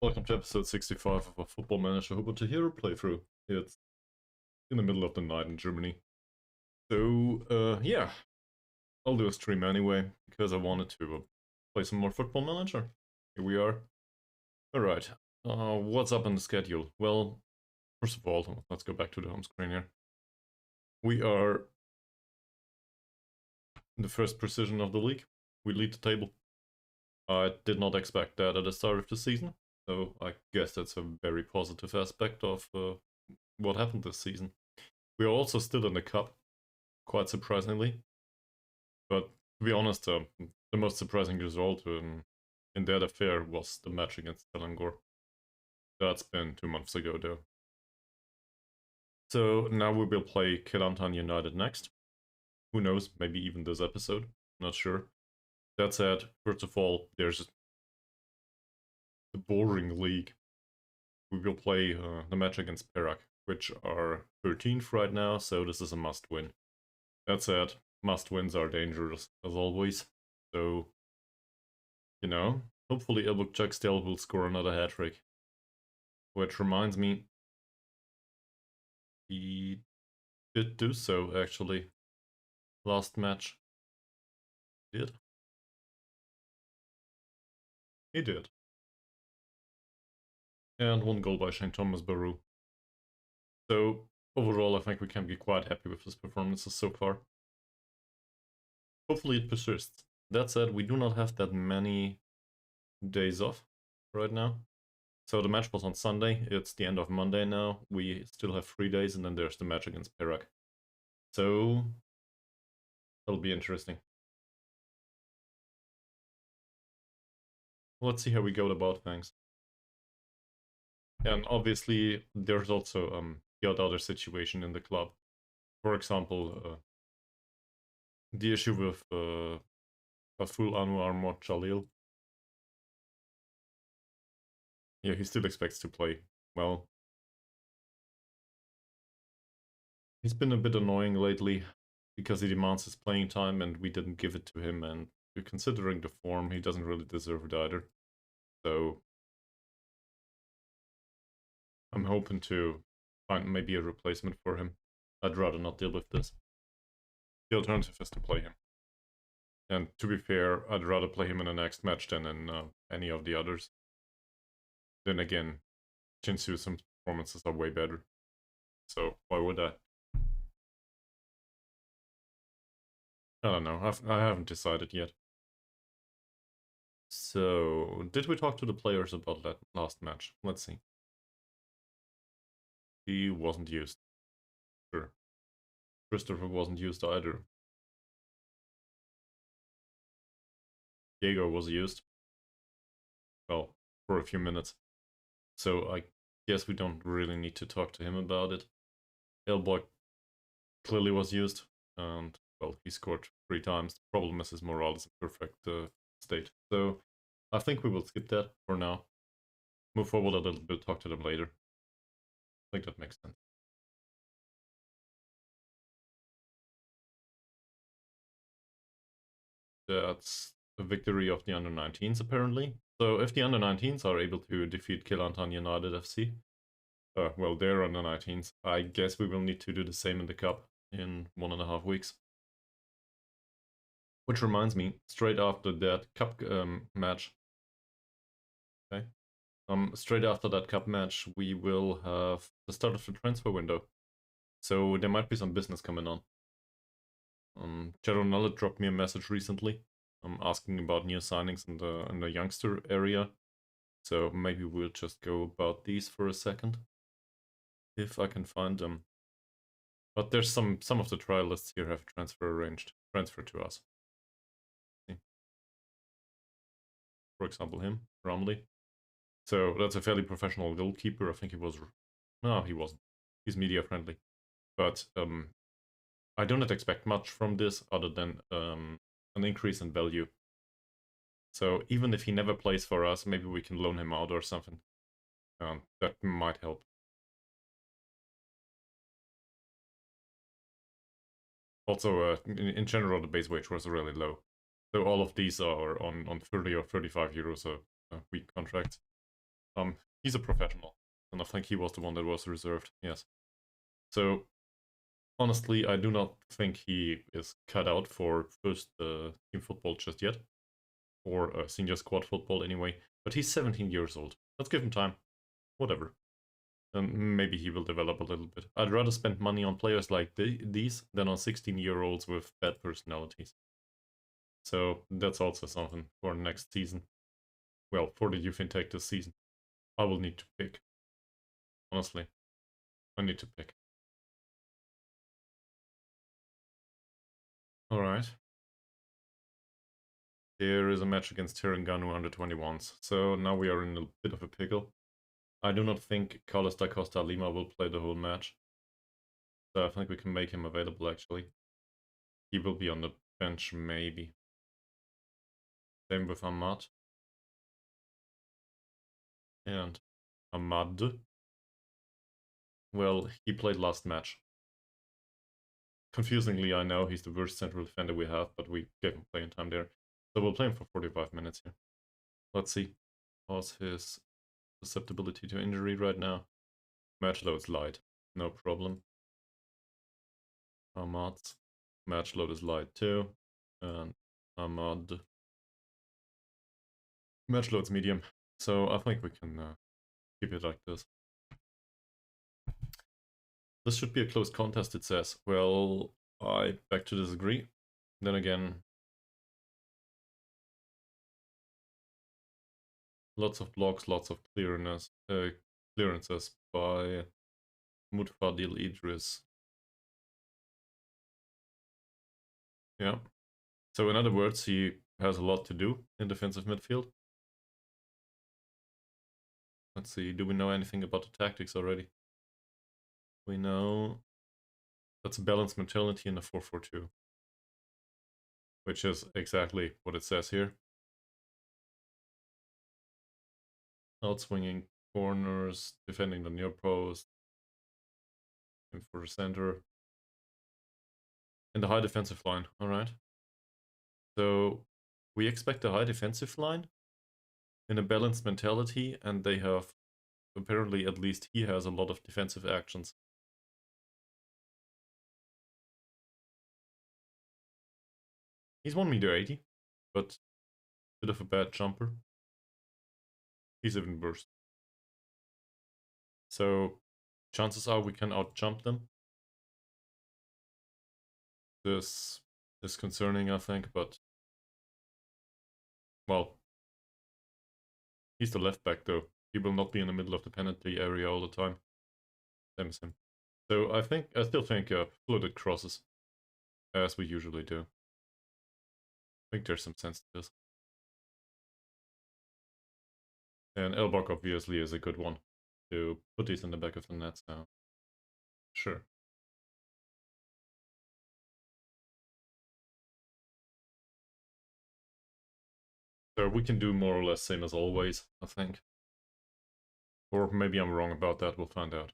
Welcome to episode 65 of a Football Manager Hobo To Hero playthrough. It's in the middle of the night in Germany. So, yeah, I'll do a stream anyway, because I wanted to play some more Football Manager. Here we are. Alright, what's up on the schedule? Well, first of all, let's go back to the home screen here. We are in the first position of the league. We lead the table. I did not expect that at the start of the season, so I guess that's a very positive aspect of what happened this season. We are also still in the cup, quite surprisingly. But to be honest, the most surprising result in that affair was the match against Selangor. That's been 2 months ago, though. So now we will play Kelantan United next. Who knows, maybe even this episode, not sure. That said, first of all, there's the boring league. We will play the match against Perak, which are 13th right now, so this is a must-win. That said, must-wins are dangerous, as always. So, you know, hopefully Elbug Chagtsel will score another hat-trick. Which reminds me, he did do so, actually. Last match. Did? He did. And 1 goal by Shane Thomas Baru. So, overall, I think we can be quite happy with his performances so far. Hopefully it persists. That said, we do not have that many days off right now. So the match was on Sunday, it's the end of Monday now, we still have 3 days and then there's the match against Perak. So, that'll be interesting. Let's see how we go about things. And obviously, there's also the other situation in the club. For example, the issue with Aful Anwar Mod Jalil. Yeah, he still expects to play. Well, he's been a bit annoying lately because he demands his playing time and we didn't give it to him, and considering the form, he doesn't really deserve it either. So I'm hoping to find maybe a replacement for him. I'd rather not deal with this. The alternative is to play him. And to be fair, I'd rather play him in the next match than in any of the others. Then again, ensues performances are way better. So why would I? I don't know. I haven't decided yet. So, did we talk to the players about that last match? Let's see. He wasn't used. Sure. Christopher wasn't used either. Diego was used. Well, for a few minutes. So I guess we don't really need to talk to him about it. Elbug clearly was used, and well, he scored 3 times. The problem is his morale is in perfect state. So I think we will skip that for now. Move forward a little bit, talk to them later. I think that makes sense. That's a victory of the under-19s, apparently. So if the under-19s are able to defeat Kelantan United FC, well, they're under-19s, I guess we will need to do the same in the cup in 1.5 weeks. Which reminds me, straight after that cup match, okay, straight after that cup match, we will have the start of the transfer window. So there might be some business coming on. Jaron Nullet dropped me a message recently, asking about new signings in the youngster area. So maybe we'll just go about these for a second, if I can find them. But there's some of the trial lists here have transfer to us. See? For example, him, Romley. So that's a fairly professional goalkeeper. I think he was. No, he wasn't. He's media friendly, but I do not expect much from this other than an increase in value. So even if he never plays for us, maybe we can loan him out or something. That might help. Also, in general, the base wage was really low. So all of these are on 30 or 35 euros a week contracts. He's a professional, and I think he was the one that was reserved, yes. So, honestly, I do not think he is cut out for first team football just yet, or senior squad football anyway, but he's 17 years old. Let's give him time. Whatever. Maybe he will develop a little bit. I'd rather spend money on players like these than on 16-year-olds with bad personalities. So that's also something for next season. Well, for the youth intake this season. I will need to pick. Honestly, I need to pick. Alright. There is a match against Terengganu under 21s. So now we are in a bit of a pickle. I do not think Carlos da Costa Lima will play the whole match. So I think we can make him available actually. He will be on the bench maybe. Same with Ahmad. And Ahmad. Well, he played last match. Confusingly, I know he's the worst central defender we have, but we gave him playing time there. So we'll play him for 45 minutes here. Let's see. How's his susceptibility to injury right now? Match load's light. No problem. Ahmad's match load is light too. And Ahmad. Match load's medium. So I think we can keep it like this. This should be a close contest, it says. Well, I beg to disagree. Then again, lots of blocks, lots of clearances by Muhd Idris. Yeah. So in other words, he has a lot to do in defensive midfield. Let's see, do we know anything about the tactics already? We know that's a balanced mentality in a 4-4-2. Which is exactly what it says here. Outswinging corners, defending the near post, and for the center. And the high defensive line, alright. So we expect a high defensive line in a balanced mentality, and they have, apparently at least he has a lot of defensive actions. He's 1 meter 80, but a bit of a bad jumper. He's even worse. So chances are we can outjump them. This is concerning, I think, but well, he's the left back though. He will not be in the middle of the penalty area all the time. Same as him. So I still think floated crosses, as we usually do. I think there's some sense to this. And Elbug obviously is a good one to put these in the back of the net now. Sure. So we can do more or less same as always, I think. Or maybe I'm wrong about that, we'll find out.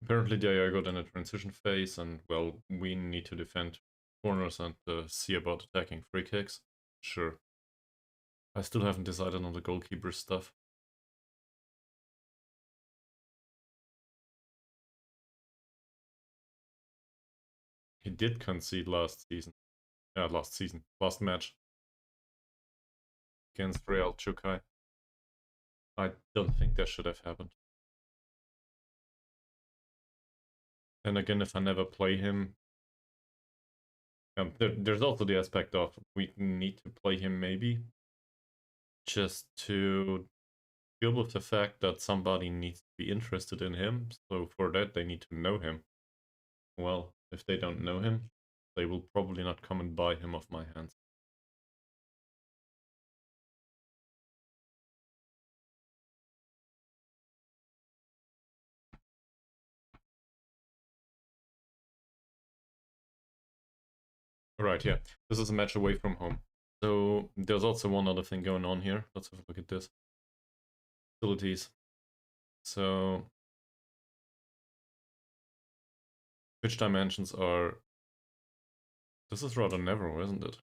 Apparently Diego got in a transition phase, and well, we need to defend corners and see about attacking free kicks. Sure. I still haven't decided on the goalkeeper stuff. He did concede last season. Last match. Against Real Chukai. I don't think that should have happened. And again, if I never play him... there's also the aspect of we need to play him maybe. Just to deal with the fact that somebody needs to be interested in him. So for that, they need to know him. Well, if they don't know him, they will probably not come and buy him off my hands. Right, yeah. This is a match away from home. So there's also one other thing going on here. Let's have a look at this. Facilities. So pitch dimensions are... This is rather narrow, isn't it?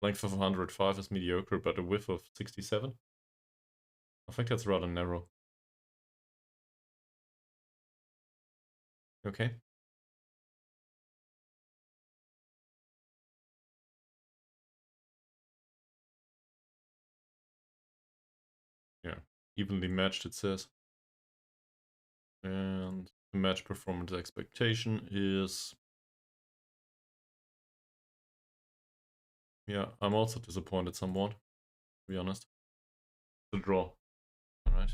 Length of 105 is mediocre, but a width of 67? I think that's rather narrow. Okay. Yeah, evenly matched it says. And the match performance expectation is... Yeah, I'm also disappointed somewhat, to be honest. The draw. Alright.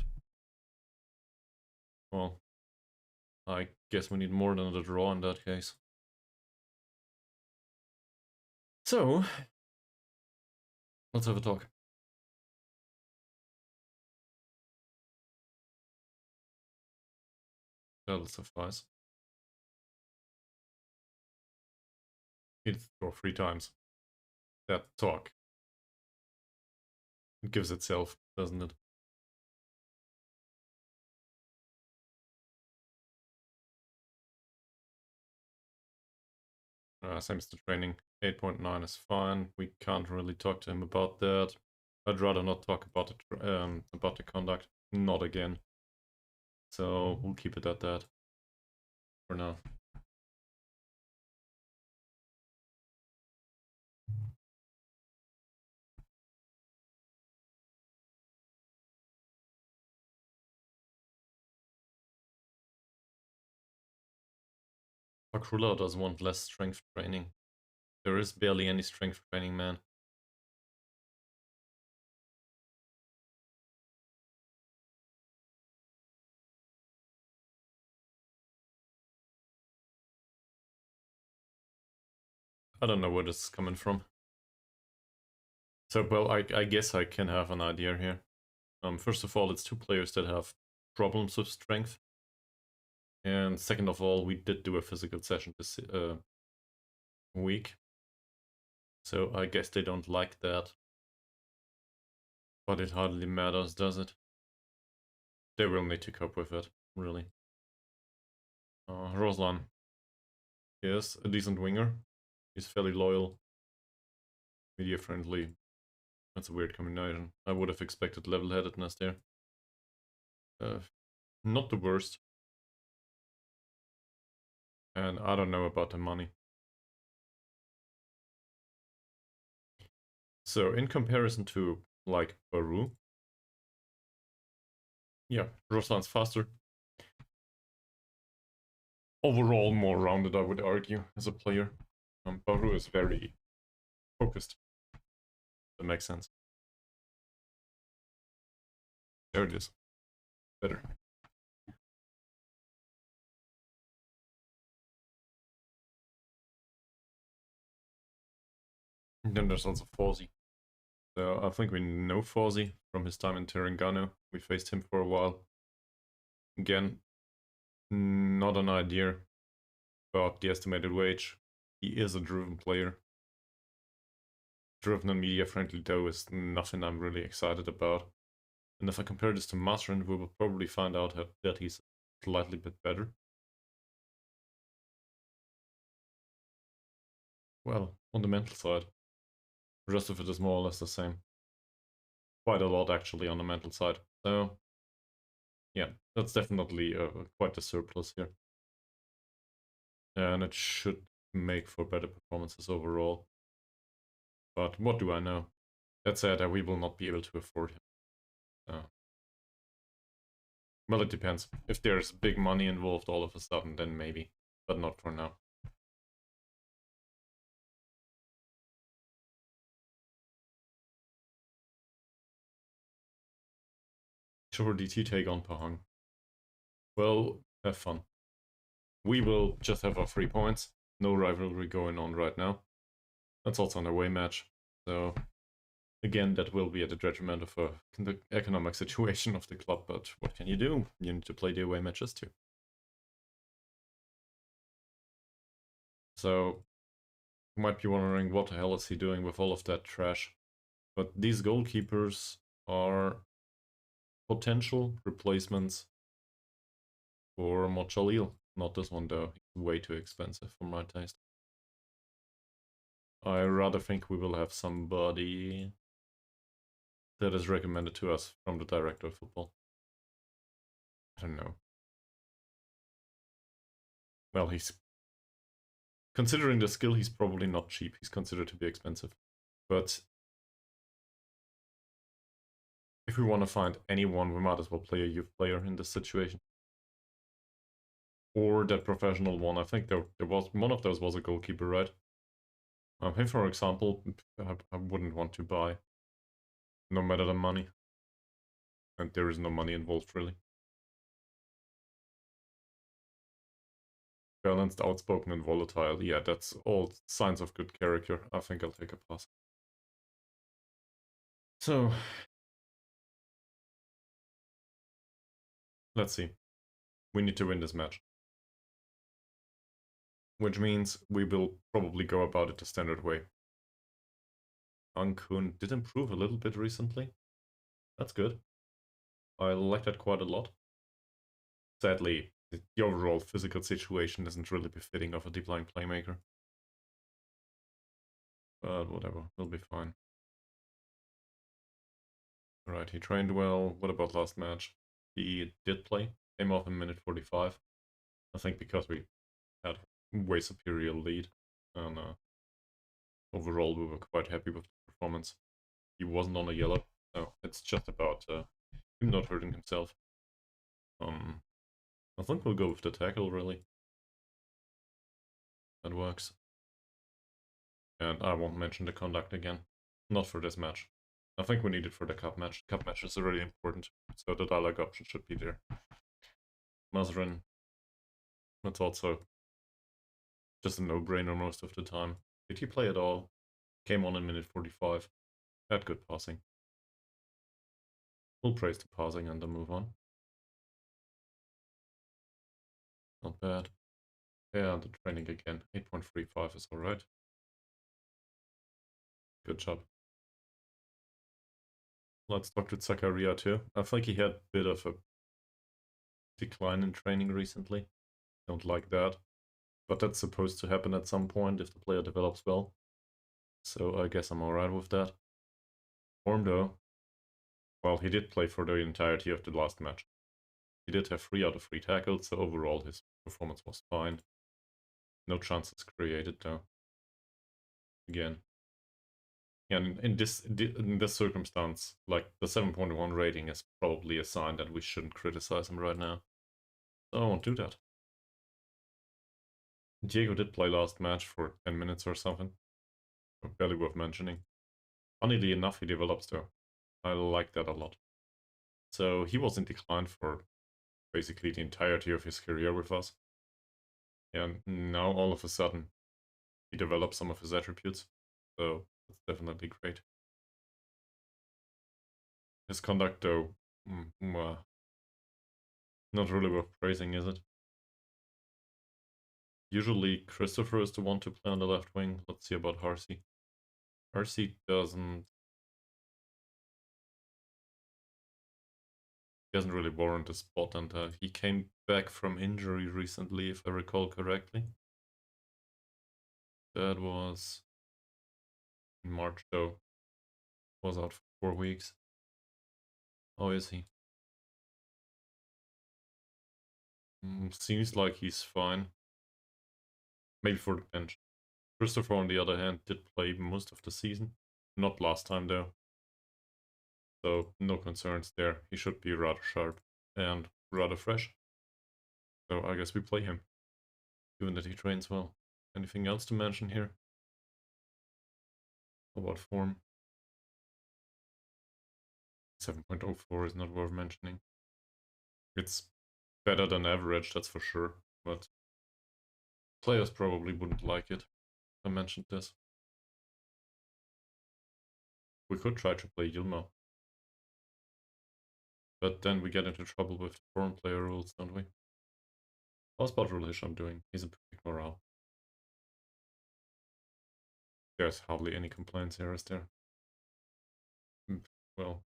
Well, I guess we need more than the draw in that case. So, let's have a talk. That'll suffice. It's draw 3 times. That talk. It gives itself, doesn't it? Same as the training. 8.9 is fine. We can't really talk to him about that. I'd rather not talk about the conduct. Not again. So we'll keep it at that for now. Akrula does want less strength training. There is barely any strength training, man. I don't know where this is coming from. So, well, I guess I can have an idea here. First of all, it's 2 players that have problems with strength. And second of all, we did do a physical session this week. So I guess they don't like that. But it hardly matters, does it? They will need to cope with it, really. Roslan. Yes, a decent winger. He's fairly loyal. Media friendly. That's a weird combination. I would have expected level-headedness there. Not the worst. And I don't know about the money. So in comparison to, like, Baru, yeah, Roslan's faster. Overall more rounded, I would argue, as a player. Baru is very focused. That makes sense. There it is. Better. And then there's also Fawzi. So I think we know Fawzi from his time in Terengganu. We faced him for a while. Again, not an idea about the estimated wage. He is a driven player. Driven and media friendly though is nothing I'm really excited about. And if I compare this to Masrin, we will probably find out that he's slightly bit better. Well, on the mental side, the rest of it is more or less the same. Quite a lot actually on the mental side. So yeah, that's definitely quite a surplus here. And it should make for better performances overall. But what do I know? That said, we will not be able to afford him. Well, it depends. If there's big money involved all of a sudden, then maybe. But not for now. Sure, DT take on Pahang. Well, have fun. We will just have our 3 points. No rivalry going on right now. That's also an away match. So, again, that will be at the detriment of the economic situation of the club. But what can you do? You need to play the away matches too. So, you might be wondering what the hell is he doing with all of that trash. But these goalkeepers are potential replacements for Mochalil. Not this one though, he's way too expensive for my taste. I rather think we will have somebody that is recommended to us from the director of football? I don't know. Well, he's... Considering the skill, he's probably not cheap. He's considered to be expensive. But if we want to find anyone, we might as well play a youth player in this situation. Or that professional one. I think there was one of those was a goalkeeper, right? Him, for example, I wouldn't want to buy. No matter the money. And there is no money involved, really. Balanced, outspoken, and volatile. Yeah, that's all signs of good character. I think I'll take a pass. So, let's see. We need to win this match. Which means we will probably go about it the standard way. Ankun did improve a little bit recently. That's good. I like that quite a lot. Sadly, the overall physical situation isn't really befitting of a deep line playmaker. But whatever, we'll be fine. Alright, he trained well. What about last match? He did play. Came off in minute 45. I think because we had a way superior lead. And overall, we were quite happy with the performance. He wasn't on a yellow. So it's just about him not hurting himself. I think we'll go with the tackle, really. That works. And I won't mention the conduct again. Not for this match. I think we need it for the cup match. Cup match is really important, so the dialogue option should be there. Mazrin, that's also just a no-brainer most of the time. Did he play at all? Came on in minute 45. Had good passing. We'll praise the passing and then move on. Not bad. Yeah, the training again. 8.35 is alright. Good job. Let's talk to Zakaria too. I think he had a bit of a decline in training recently. Don't like that. But that's supposed to happen at some point if the player develops well. So I guess I'm alright with that. Form though. Well, he did play for the entirety of the last match. He did have 3 out of 3 tackles, so overall his performance was fine. No chances created though. Again. And in this circumstance, like the 7.1 rating is probably a sign that we shouldn't criticize him right now. So I won't do that. Diego did play last match for 10 minutes or something. Barely worth mentioning. Funnily enough, he develops though. I like that a lot. So he was in decline for basically the entirety of his career with us. And now all of a sudden, he develops some of his attributes. So that's definitely great. His conduct though, not really worth praising, is it? Usually Christopher is the one to play on the left wing. Let's see about Harsey. Harsey doesn't really warrant a spot, and he came back from injury recently, if I recall correctly. That was in March though. Was out for 4 weeks. How is he? Seems like he's fine. Maybe for the bench. Christopher, on the other hand, did play most of the season. Not last time though. So no concerns there. He should be rather sharp and rather fresh. So I guess we play him. Given that he trains well. Anything else to mention here? How about form? 7.04 is not worth mentioning. It's better than average, that's for sure. But players probably wouldn't like it. I mentioned this. We could try to play Yilma. But then we get into trouble with the foreign player rules, don't we? How's Badrul Hisham doing? He's in perfect morale. There's hardly any complaints here, is there? Well,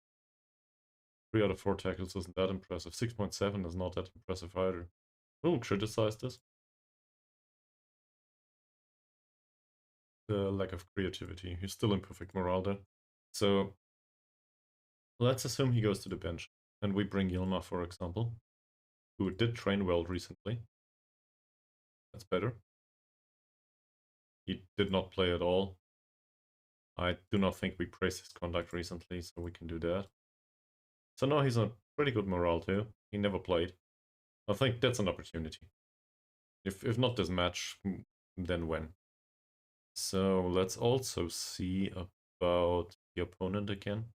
3 out of 4 tackles isn't that impressive. 6.7 is not that impressive either. We'll criticize this. The lack of creativity. He's still in perfect morale there. So let's assume he goes to the bench, and we bring Yilma, for example, who did train well recently. That's better. He did not play at all. I do not think we praised his conduct recently, so we can do that. So now he's on pretty good morale too. He never played. I think that's an opportunity. If not this match, then when? So let's also see about the opponent again.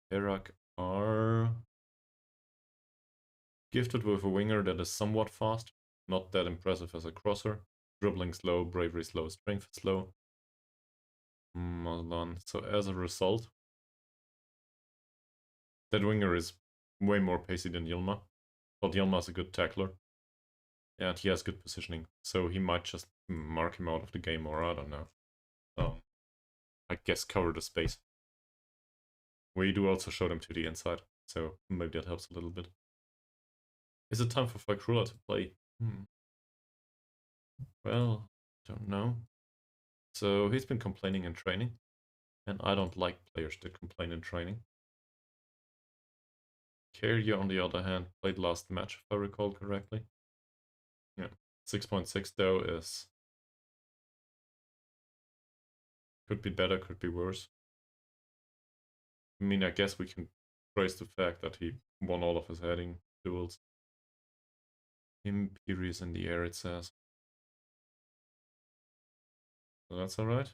Perak are gifted with a winger that is somewhat fast, not that impressive as a crosser. Dribbling slow, bravery slow, strength slow. So as a result, that winger is way more pacey than Yilma. But Yilma is a good tackler. And he has good positioning, so he might just mark him out of the game, or I don't know. I guess cover the space. We do also show them to the inside, so maybe that helps a little bit. Is it time for Fakrula to play? Well, don't know. So he's been complaining in training, and I don't like players that complain in training. Carrier, on the other hand, played last match, if I recall correctly. Yeah, 6.6 though is... could be better, could be worse. I mean, I guess we can praise the fact that he won all of his heading duels. Imperious in the air, it says. So that's alright.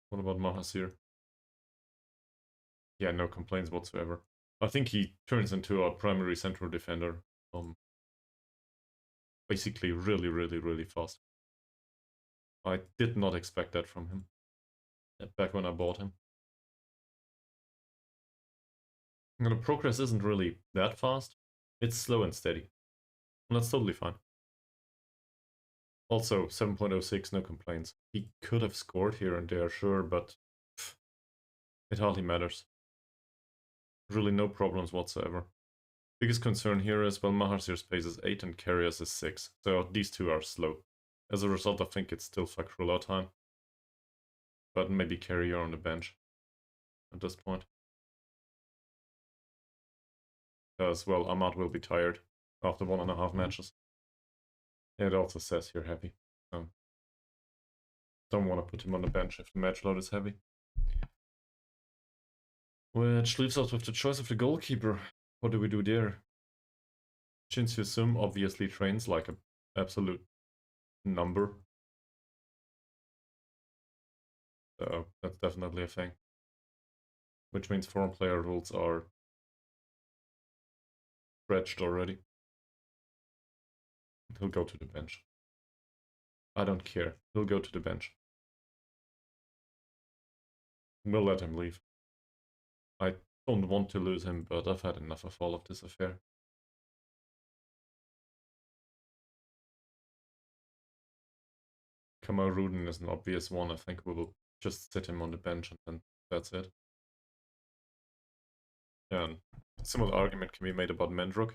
What about Mahasir? Yeah, no complaints whatsoever. I think he turns into a primary central defender. Basically really fast. I did not expect that from him back when I bought him. And the progress isn't really that fast. It's slow and steady. And that's totally fine. Also, 7.06, no complaints. He could have scored here and there, sure, but it hardly matters. Really no problems whatsoever. Biggest concern here is, well, Mahasir's pace is 8 and Carrier's is 6, so these two are slow. As a result, I think it's still Fakrula time. But maybe Carrier on the bench at this point. Because, well, Ahmad will be tired after 1.5 matches. It also says here heavy. Don't want to put him on the bench if the match load is heavy. Which leaves us with the choice of the goalkeeper. What do we do there? Shin Sum obviously trains like an absolute number. So that's definitely a thing. Which means foreign player rules are stretched already. He'll go to the bench. I don't care. He'll go to the bench. We'll let him leave. I don't want to lose him, but I've had enough of all of this affair. Kamal Rudin is an obvious one. I think we will just sit him on the bench and then that's it. And a similar argument can be made about Mendruk.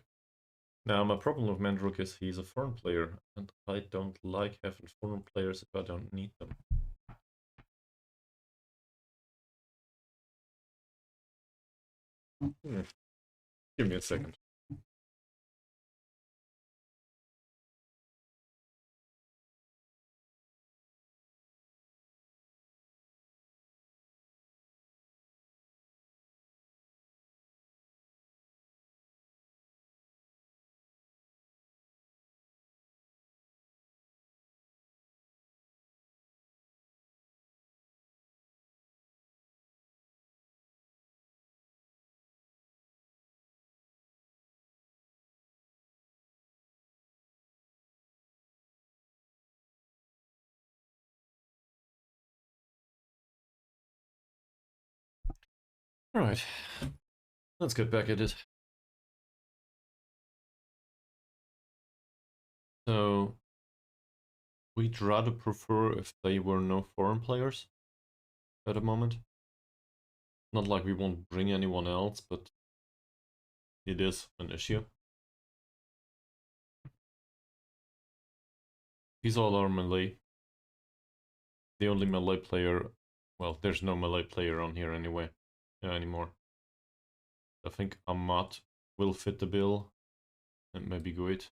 Now, my problem with Mendruk is he's a foreign player, and I don't like having foreign players if I don't need them. Give me a second. Alright, let's get back at it. So, we'd rather prefer if they were no foreign players at the moment. Not like we won't bring anyone else, but it is an issue. These all are melee. The only melee player, well, there's no melee player on here anyway, anymore. I think Amat will fit the bill, and maybe Guit.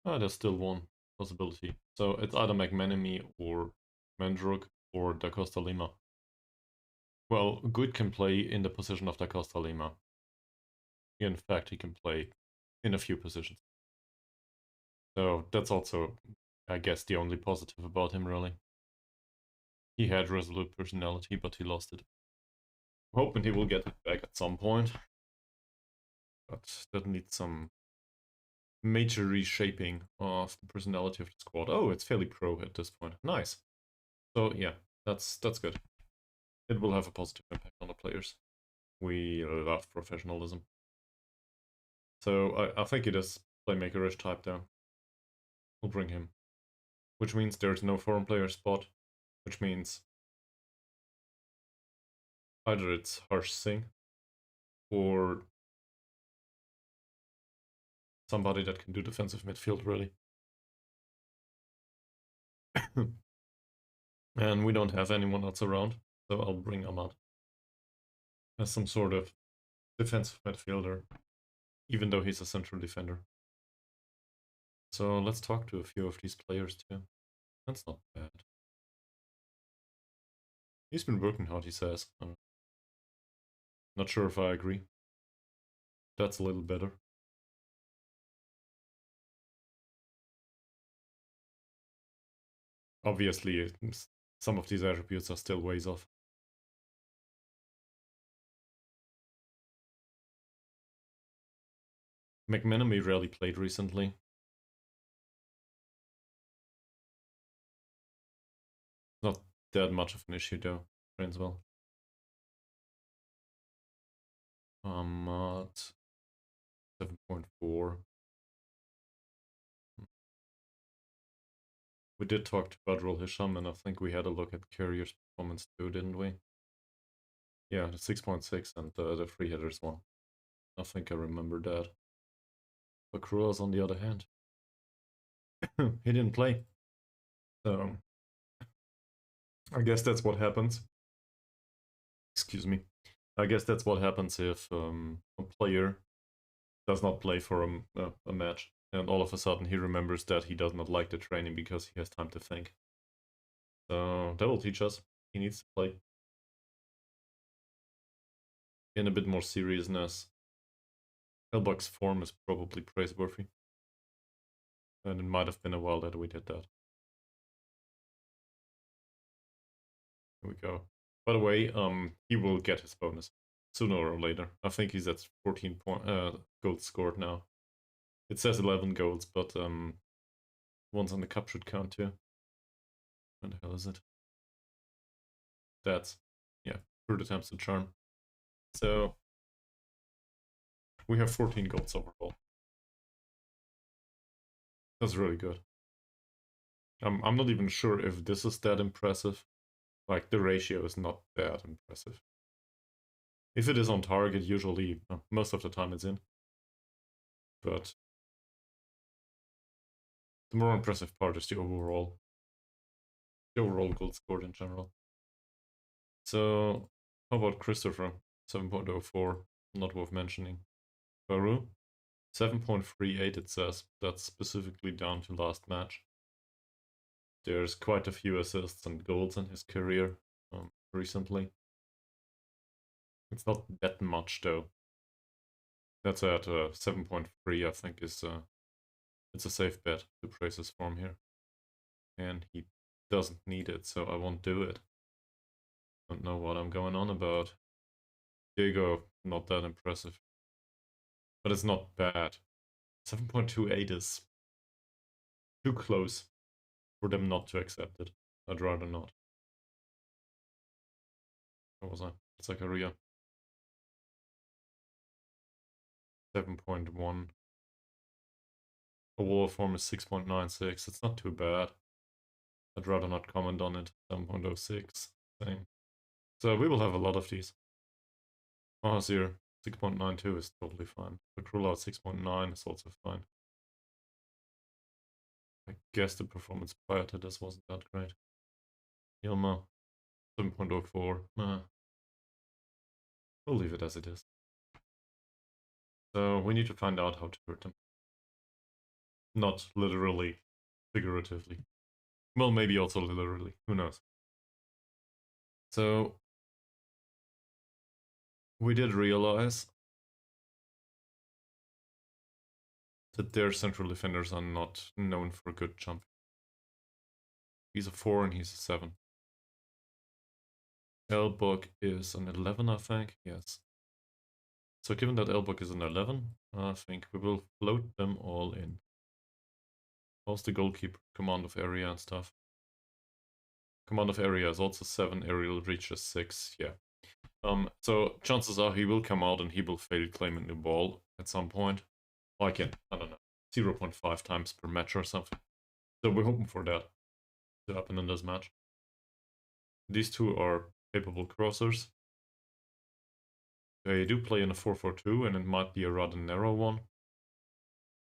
Ah, there's still one possibility. So it's either McManamy or Mendrug or Da Costa Lima. Well, Guit can play in the position of Da Costa Lima. In fact, he can play in a few positions. So that's also, I guess, the only positive about him, really. He had resolute personality, but he lost it. Hoping he will get it back at some point. But that needs some major reshaping of the personality of the squad. Oh, it's fairly pro at this point. Nice. So yeah, that's good. It will have a positive impact on the players. We love professionalism. So I think it is playmaker-ish type though. We'll bring him. Which means there's no foreign player spot. Which means either it's Harsh Singh or somebody that can do defensive midfield, really. And we don't have anyone else around, so I'll bring Ahmad as some sort of defensive midfielder, even though he's a central defender. So let's talk to a few of these players too. That's not bad. He's been working hard, he says. Not sure if I agree. That's a little better. Obviously, some of these attributes are still ways off. McManamy rarely played recently. Not that much of an issue though. Trains well. At 7.4. We did talk to Badrul Hisham, and I think we had a look at Courier's performance too, didn't we? Yeah, the 6.6 and the free hitters one. I think I remember that. But Kruas, on the other hand, he didn't play. So I guess that's what happens. Excuse me. I guess that's what happens if a player does not play for a match, and all of a sudden he remembers that he does not like the training because he has time to think. So that will teach us. He needs to play in a bit more seriousness. Elbug's form is probably praiseworthy, and it might have been a while that we did that. Here we go. By the way, he will get his bonus sooner or later. I think he's at 14 goals scored now. It says 11 goals, but ones on the cup should count too. What the hell is it? That's, yeah, third attempts to charm. So we have 14 goals overall. That's really good. I'm not even sure if this is that impressive. Like, the ratio is not that impressive. If it is on target, usually, most of the time it's in. But the more impressive part is the overall goals scored in general. So, how about Christopher? 7.04, not worth mentioning. Baru? 7.38 it says. That's specifically down to last match. There's quite a few assists and goals in his career recently. It's not that much though. That's at 7.3, I think it's a safe bet to praise his form here. And he doesn't need it, so I won't do it. Don't know what I'm going on about. Diego, not that impressive. But it's not bad. 7.28 is too close for them not to accept it. I'd rather not. What was I? Zakaria. 7.1. A wall form is 6.96. It's not too bad. I'd rather not comment on it. 7.06. Same. So we will have a lot of these. Mahazir 6.92 is totally fine. The Krullout 6.9 is also fine. I guess the performance prior to this wasn't that great. Yilma, 7.04. We'll leave it as it is. So we need to find out how to hurt him. Not literally, figuratively. Well, maybe also literally. Who knows? So we did realize that their central defenders are not known for good jumping. He's a 4 and he's a 7. Elbug is an 11, I think. Yes. So given that Elbug is an 11, I think we will float them all in. How's the goalkeeper? Command of area and stuff. Command of area is also 7, aerial reach is 6, yeah. So chances are he will come out and he will fail claiming the ball at some point. Like in, I don't know, 0.5 times per match or something. So we're hoping for that to happen in this match. These two are capable crossers. They do play in a 4-4-2 and it might be a rather narrow one.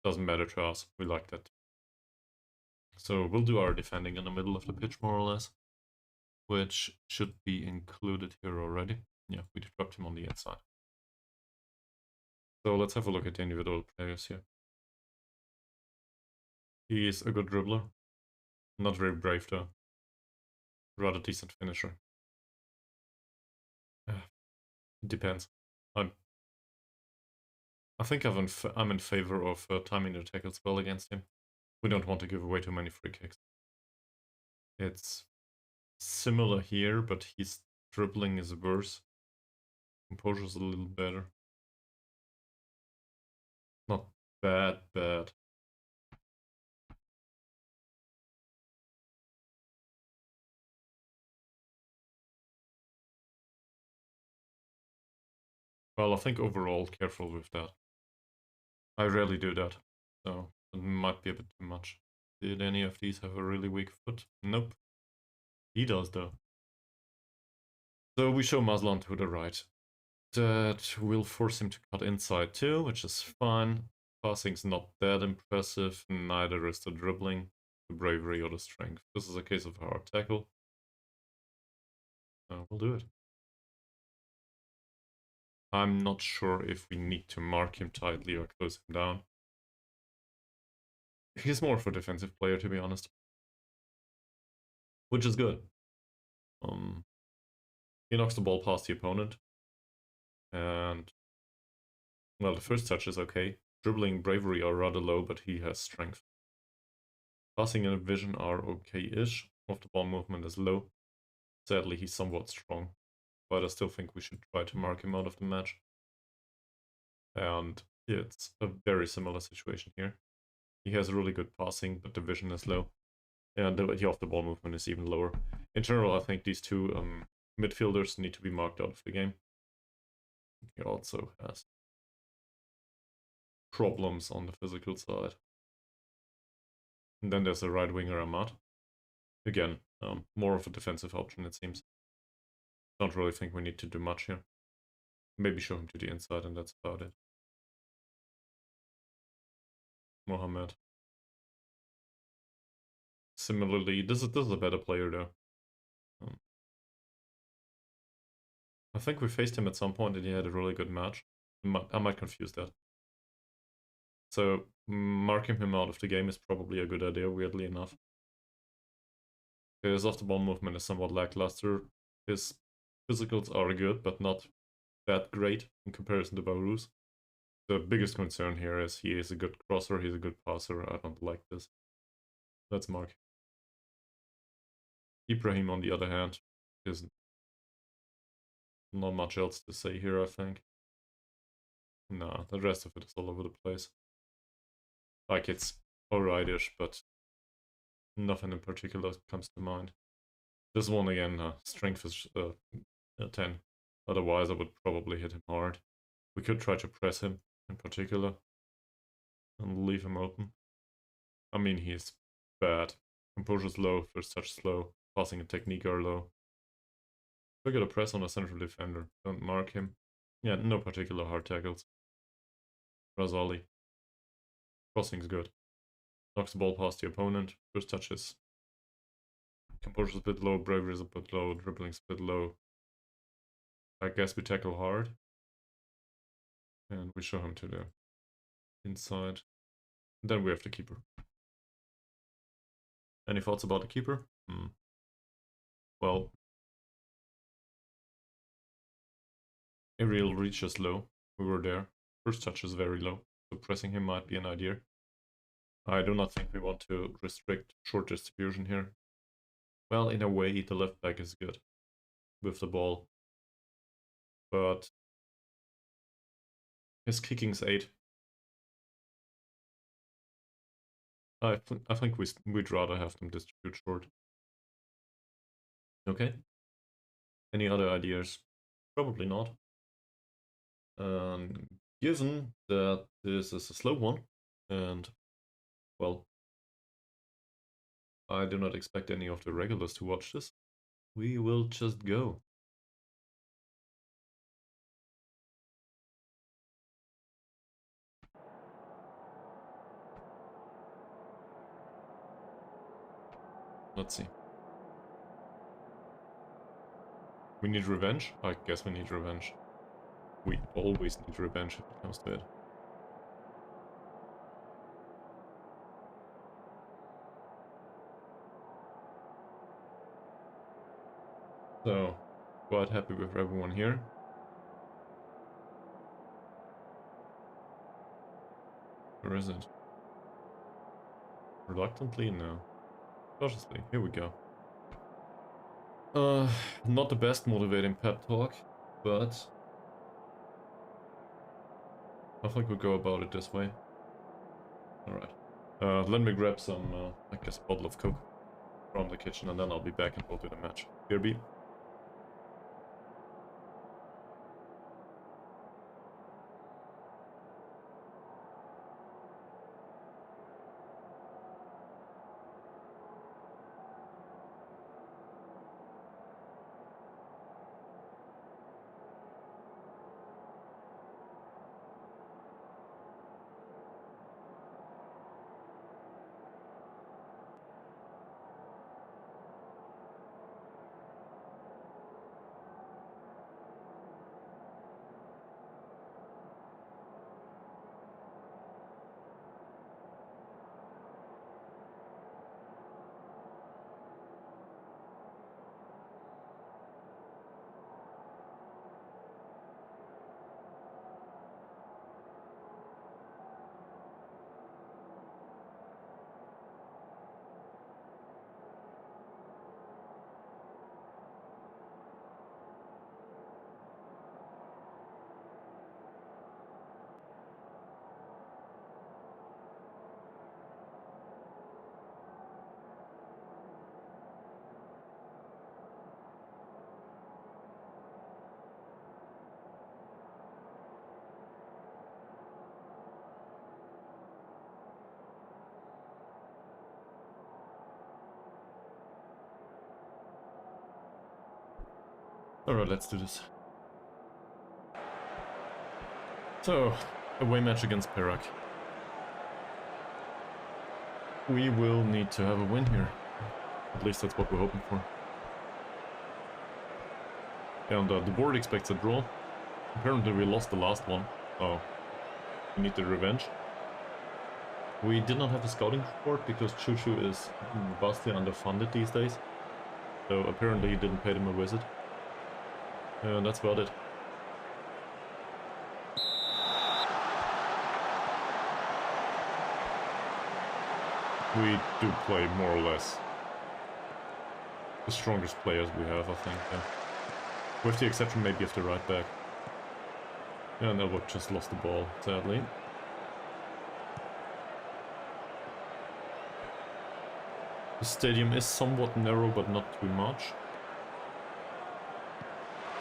Doesn't matter to us, we like that. So we'll do our defending in the middle of the pitch more or less, which should be included here already. Yeah, we dropped him on the inside. So let's have a look at the individual players here. He's a good dribbler. Not very brave though. Rather decent finisher. It depends. I think I'm in favor of timing the tackles well against him. We don't want to give away too many free kicks. It's similar here, but his dribbling is worse. Composure's a little better. Not bad. Well, I think overall, careful with that. I rarely do that, so it might be a bit too much. Did any of these have a really weak foot? Nope. He does, though. So we show Maslan to the right. That will force him to cut inside too, which is fine. Passing's not that impressive, neither is the dribbling, the bravery, or the strength. This is a case of a hard tackle. We'll do it. I'm not sure if we need to mark him tightly or close him down. He's more of a defensive player, to be honest. Which is good. He knocks the ball past the opponent. And, well, the first touch is okay. Dribbling, bravery are rather low, but he has strength. Passing and vision are okay-ish. Off the ball movement is low. Sadly, he's somewhat strong. But I still think we should try to mark him out of the match. And it's a very similar situation here. He has really good passing, but the vision is low. And the off-the-ball movement is even lower. In general, I think these two midfielders need to be marked out of the game. He also has problems on the physical side. And then there's a right winger, Ahmad. Again, more of a defensive option, it seems. Don't really think we need to do much here. Maybe show him to the inside, and that's about it. Mohamad. Similarly, this is a better player though. I think we faced him at some point and he had a really good match. I might confuse that. So marking him out of the game is probably a good idea, weirdly enough. His off-the-ball movement is somewhat lackluster. His physicals are good, but not that great in comparison to Baru's. The biggest concern here is he is a good crosser, he's a good passer. I don't like this. Let's mark. Ibrahim, on the other hand, is not much else to say here, I think. Nah, the rest of it is all over the place. Like, it's alright-ish, but nothing in particular comes to mind. This one again, strength is 10. Otherwise, I would probably hit him hard. We could try to press him in particular and leave him open. I mean, he's bad. Composure's low, first touch slow, passing and technique are low. We're gonna press on a central defender. Don't mark him. Yeah, no particular hard tackles. Razali. Crossing's good. Knocks the ball past the opponent. First touches. Composure is a bit low, bravery is a bit low, dribbling is a bit low. I guess we tackle hard. And we show him to the inside. Then we have the keeper. Any thoughts about the keeper? Well, aerial reach is low. We were there. First touch is very low, so pressing him might be an idea. I do not think we want to restrict short distribution here. Well, in a way, the left back is good with the ball, but his kicking's 8. I think we'd rather have them distribute short. Okay. Any other ideas? Probably not. Given that this is a slow one, and well, I do not expect any of the regulars to watch this, we will just go. Let's see. We need revenge? I guess we need revenge. We always need revenge if it comes to it. So, quite happy with everyone here. Where is it? Reluctantly? No. Cautiously. Here we go. Not the best motivating pep talk, but I think we'll go about it this way. Alright. Let me grab some, I guess, bottle of Coke from the kitchen, and then I'll be back and we'll do the match. BRB. Alright, let's do this. So, away match against Perak. We will need to have a win here. At least that's what we're hoping for. And the board expects a draw. Apparently we lost the last one, so we need the revenge. We did not have a scouting report because Choo-Choo is vastly underfunded these days. So apparently he didn't pay them a visit. And that's about it. We do play more or less the strongest players we have, I think, yeah. With the exception maybe of the right back. Yeah, and Elbug just lost the ball, sadly. The stadium is somewhat narrow, but not too much.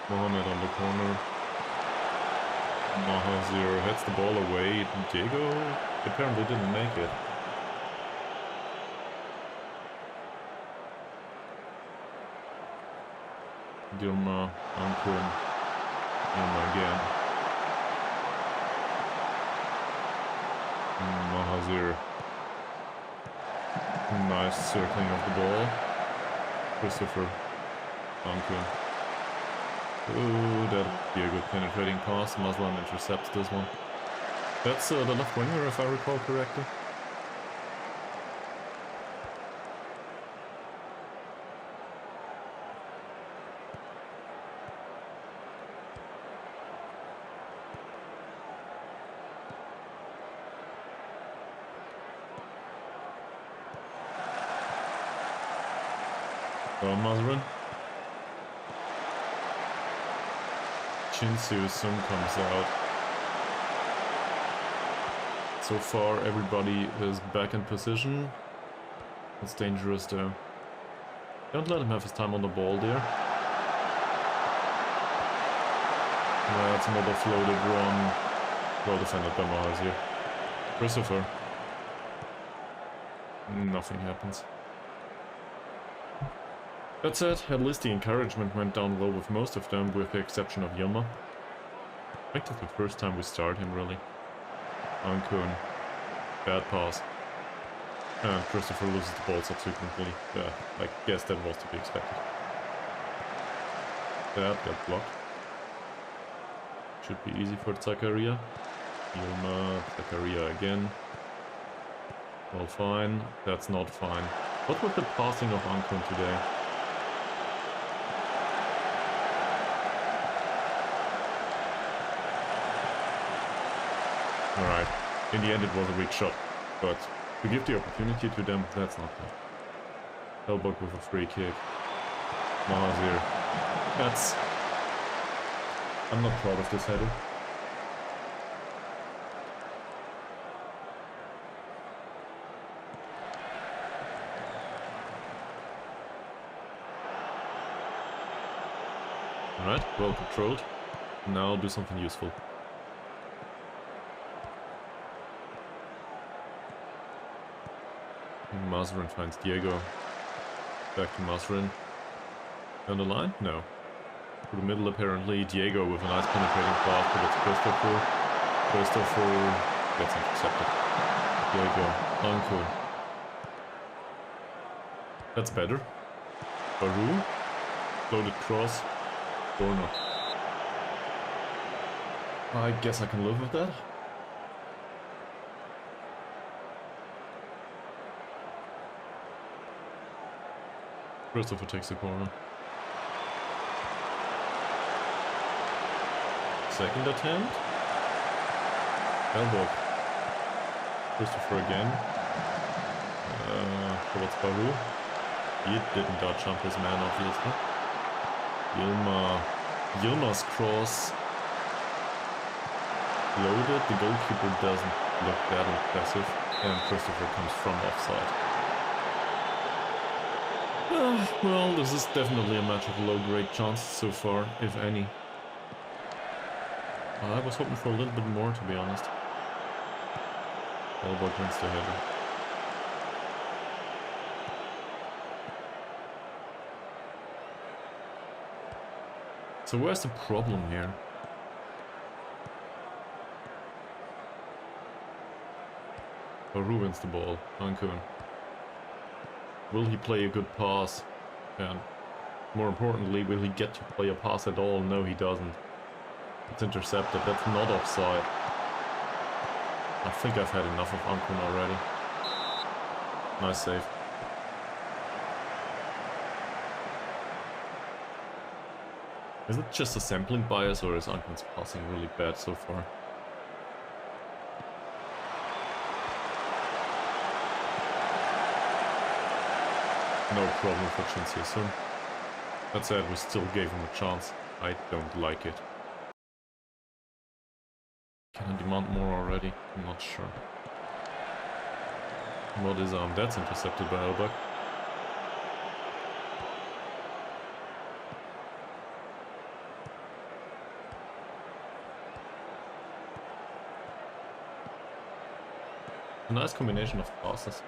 Mohamad on the corner. Mahazir heads the ball away. Diego apparently didn't make it. Dilma, Ankun, Dilma again. Mahazir. Nice circling of the ball. Christopher. Duncan. Ooh, that'd be a good penetrating pass. Muslim intercepts this one. That's the left winger, if I recall correctly. Mazrin. Chinsu soon comes out. So far everybody is back in position. It's dangerous though. Don't let him have his time on the ball there. That's another floated run. Well defended by Mars here. Christopher. Nothing happens. That said, at least the encouragement went down well with most of them, with the exception of Yilma. I think that's the first time we start him, really. Ankun. Bad pass. And Christopher loses the ball subsequently. Yeah, I guess that was to be expected. That got blocked. Should be easy for Zakaria. Yilma, Zakaria again. Well, fine. That's not fine. What was the passing of Ankun today? Alright, in the end it was a weak shot, but to give the opportunity to them, that's not bad. Elbug with a free kick. Mahazir. That's... I'm not proud of this header. Alright, well controlled. Now do something useful. Mazrin finds Diego. Back to Mazrin. Down the line? No. To the middle apparently. Diego with a nice penetrating pass towards Christopher. Christopher gets intercepted. Diego. Ankun. That's better. Baru. Loaded cross. Corner. I guess I can live with that. Christopher takes the corner. Second attempt. Elbug. Christopher again. Towards Baru. He didn't dodge jump his man, obviously. Yilma's cross. Loaded. The goalkeeper doesn't look that impressive. And Christopher comes from offside. Well, this is definitely a match of low-grade chances so far, if any. I was hoping for a little bit more, to be honest. Elbug wins the header. So where's the problem here? Baru wins the ball. Ankun. Will he play a good pass? And more importantly, will he get to play a pass at all? No, he doesn't. It's intercepted. That's not offside. I think I've had enough of Ankun already. Nice save. Is it just a sampling bias, or is Ankun's passing really bad so far? No problem for Chinsu. That said, we still gave him a chance. I don't like it. Can I demand more already? I'm not sure. What is that's intercepted by Elbug. A nice combination of passes.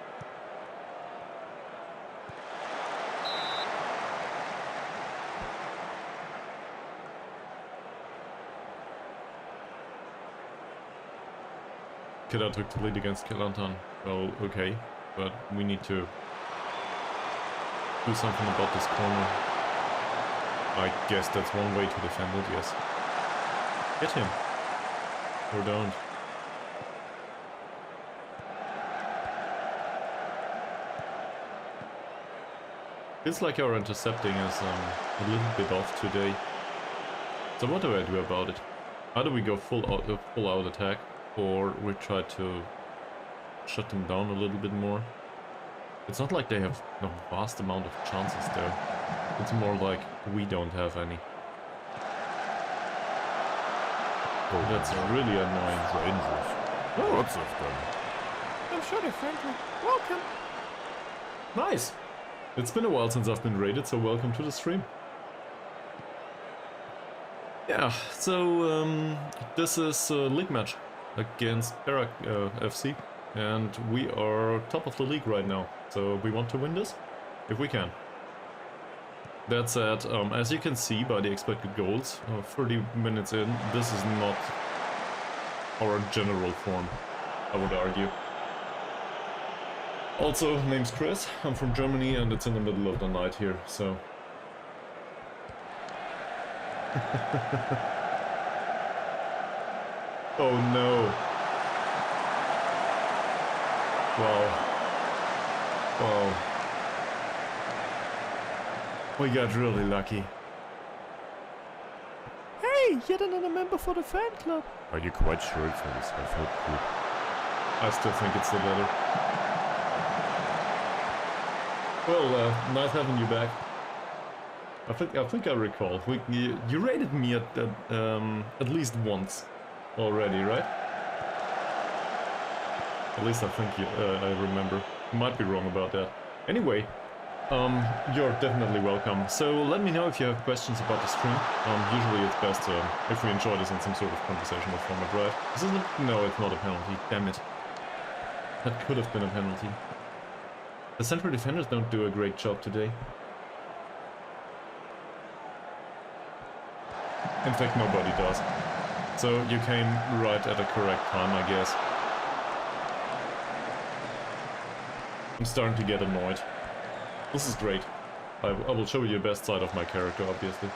Kedah took the lead against Kelantan. Well, okay, but we need to do something about this corner. I guess that's one way to defend it, yes. Get him. Or don't. Feels like our intercepting is a little bit off today. So what do I do about it? Either we go full out attack, or we try to shut them down a little bit more. It's not like they have a vast amount of chances there. It's more like we don't have any. Oh, that's really annoying. Strangers. Oh, Lots of them. I'm sure they're friendly. Welcome. nice! It's been a while since I've been raided, so welcome to the stream. Yeah, so this is a league match against Perak FC, and we are top of the league right now, so we want to win this if we can. That said, as you can see by the expected goals, 30 minutes in, this is not our general form, I would argue. Also, name's Chris, I'm from Germany and it's in the middle of the night here, so... Oh no! Wow. Wow. We got really lucky. Hey, yet another member for the fan club. Are you quite sure it's on the self-help group? I still think it's the latter. Well, nice having you back. I think I recall. You rated me at least once already, right? At least I think I remember. Might be wrong about that. Anyway, you're definitely welcome. So let me know if you have questions about the stream. Usually it's best if we enjoy this in some sort of conversational format, right? This isn't. No, it's not a penalty. Damn it. That could have been a penalty. The central defenders don't do a great job today. In fact, nobody does. So you came right at the correct time, I guess. I'm starting to get annoyed. This is great. I will show you the best side of my character, obviously.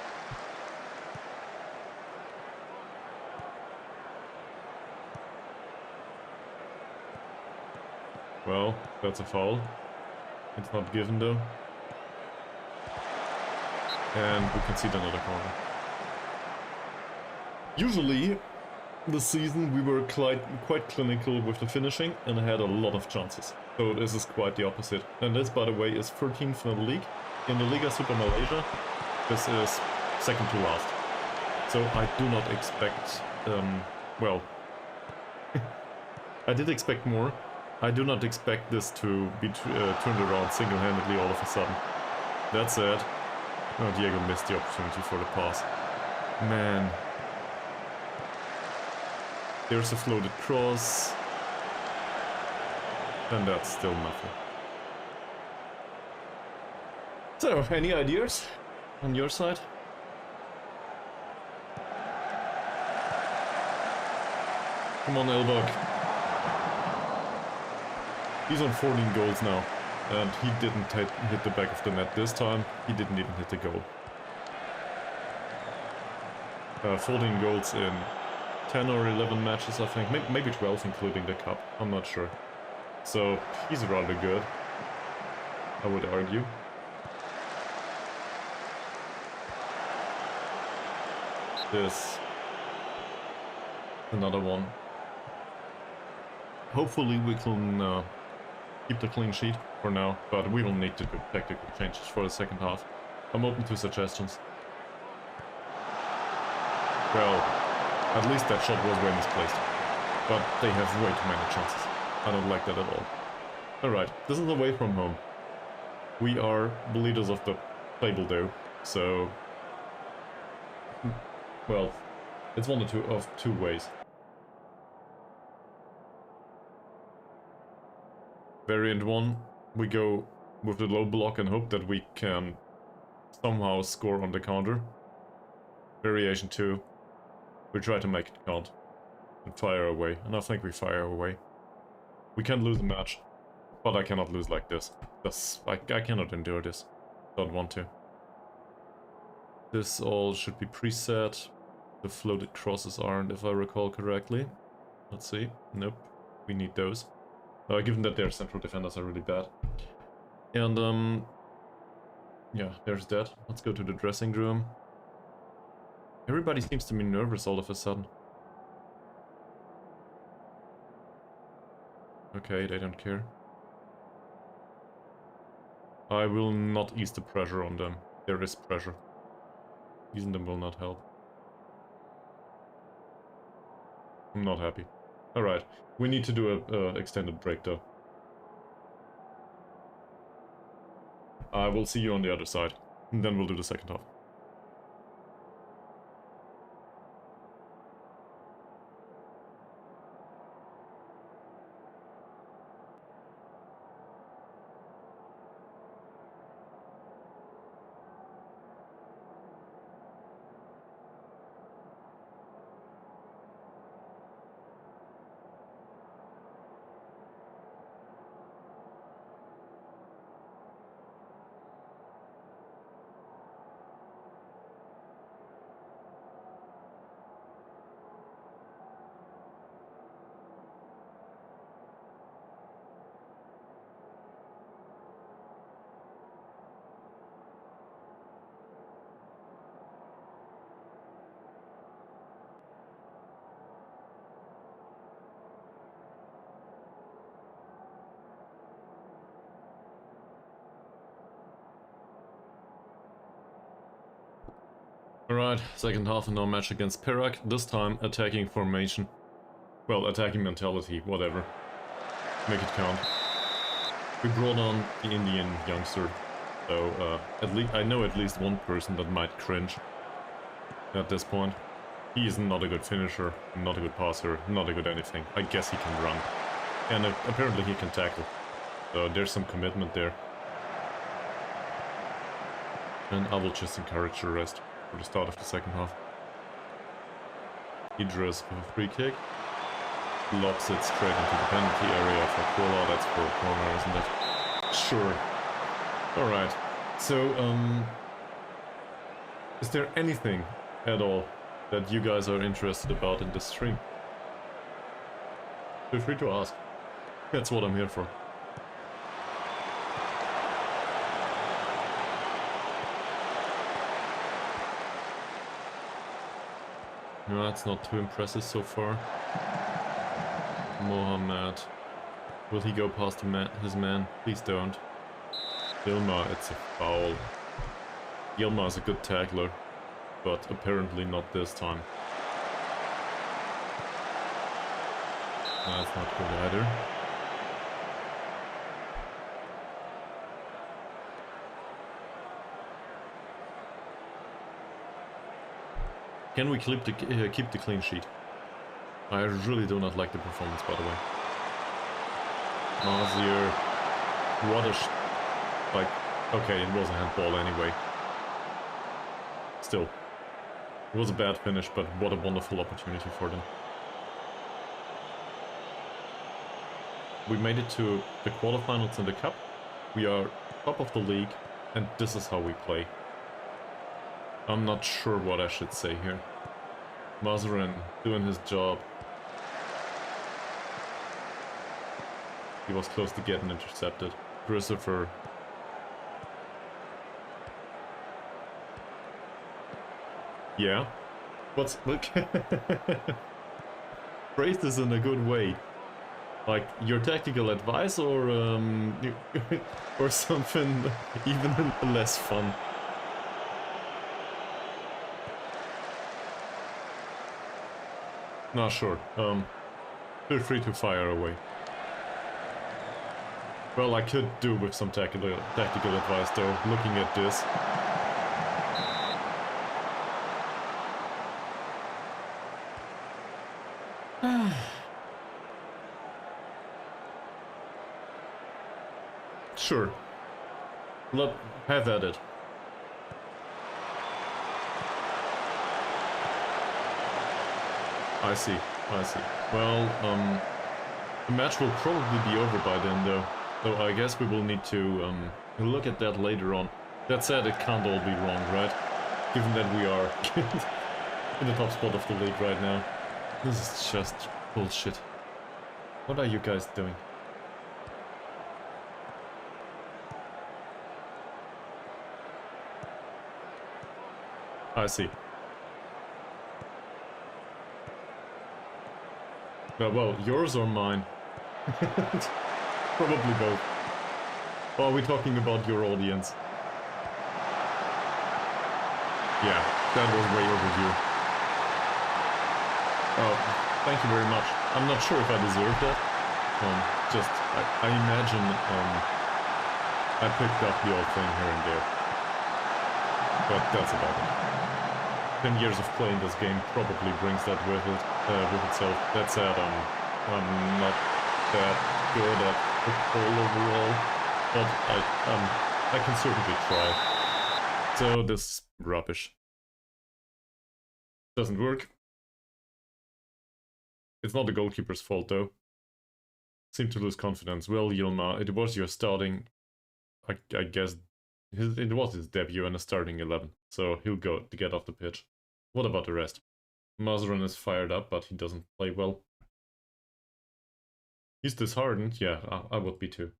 Well, that's a foul. It's not given though. And we concede another corner. Usually, this season we were quite clinical with the finishing and had a lot of chances. So this is quite the opposite. And this, by the way, is 13th in the league. In the Liga Super Malaysia, this is second to last. So I do not expect, well, I did expect more. I do not expect this to be turned around single-handedly all of a sudden. That said, oh, Diego missed the opportunity for the pass. Man. There's a floated cross. And that's still nothing. So, any ideas on your side? Come on, Elbug. He's on 14 goals now, and he didn't hit the back of the net this time. He didn't even hit the goal. 14 goals in 10 or 11 matches, I think. Maybe 12, including the cup. I'm not sure. So, he's rather good, I would argue. This. Another one. Hopefully we can keep the clean sheet for now, but we will need to do tactical changes for the second half. I'm open to suggestions. Well, at least that shot was way misplaced. But they have way too many chances. I don't like that at all. Alright, this is away from home. We are the leaders of the table though, so... Well, it's one of two ways. Variant 1, we go with the low block and hope that we can somehow score on the counter. Variation 2, we try to make it count and fire away, and I think we fire away. We can lose the match, but I cannot lose like this. I cannot endure this. Don't want to. This all should be preset. The floated crosses aren't, if I recall correctly. Let's see. Nope. We need those. Given that their central defenders are really bad. And, yeah, there's that. Let's go to the dressing room. Everybody seems to be nervous all of a sudden. Okay, they don't care. I will not ease the pressure on them. There is pressure. Easing them will not help. I'm not happy. Alright, we need to do a extended break though. I will see you on the other side, and then we'll do the second half. Alright, second half in our match against Perak, this time attacking formation. Well, attacking mentality, whatever. Make it count. We brought on the Indian youngster, so at least I know at least one person that might cringe at this point. He is not a good finisher, not a good passer, not a good anything. I guess he can run. And apparently he can tackle. So there's some commitment there. And I will just encourage the rest for the start of the second half. Idris with a free kick. Lobs it straight into the penalty area for Kola. That's for a corner, isn't it? Sure. Alright. So, is there anything at all that you guys are interested about in this stream? Feel free to ask. That's what I'm here for. No, that's not too impressive so far. Mohamad. Will he go past his man? Please don't. Yilma, it's a foul. Yilma is a good tackler, but apparently not this time. That's not good either. Can we keep the clean sheet? I really do not like the performance, by the way. Mazir, what a like, okay, it was a handball anyway. Still, it was a bad finish, but what a wonderful opportunity for them. We made it to the quarterfinals in the cup. We are top of the league, and this is how we play. I'm not sure what I should say here. Mazarin doing his job. He was close to getting intercepted. Christopher. Yeah. What's look? Phrase this in a good way. Like your tactical advice, or or something even less fun. Nah, sure. Feel free to fire away. Well, I could do with some tactical advice, though, looking at this. Sure. Have at it. I see. Well, the match will probably be over by then, though. So I guess we will need to look at that later on. That said, it can't all be wrong, right? Given that we are in the top spot of the league right now. This is just bullshit. What are you guys doing? I see. Well, yours or mine? Probably both. Or are we talking about your audience? Yeah, that was way overdue. Oh, thank you very much. I'm not sure if I deserved that. I imagine I picked up the odd thing here and there. But that's about it. 10 years of playing this game probably brings that with itself. That said, I'm not that good at football overall, but I can certainly try. So this rubbish doesn't work. It's not the goalkeeper's fault though. Seem to lose confidence. Well, Yilma, it was your starting. I guess it was his debut in a starting 11, so he'll go to get off the pitch. What about the rest? Mazran is fired up, but he doesn't play well. He's disheartened. Yeah, I would be too.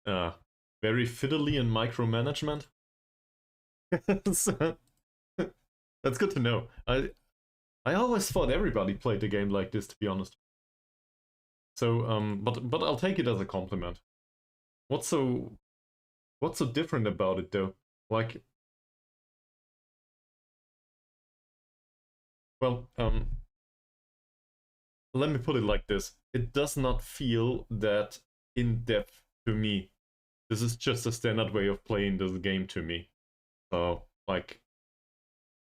Very fiddly in micromanagement. That's good to know. I always thought everybody played the game like this, to be honest. So, but I'll take it as a compliment. What's so different about it, though? Like, well, let me put it like this. It does not feel that in-depth to me. This is just a standard way of playing this game to me. So, like,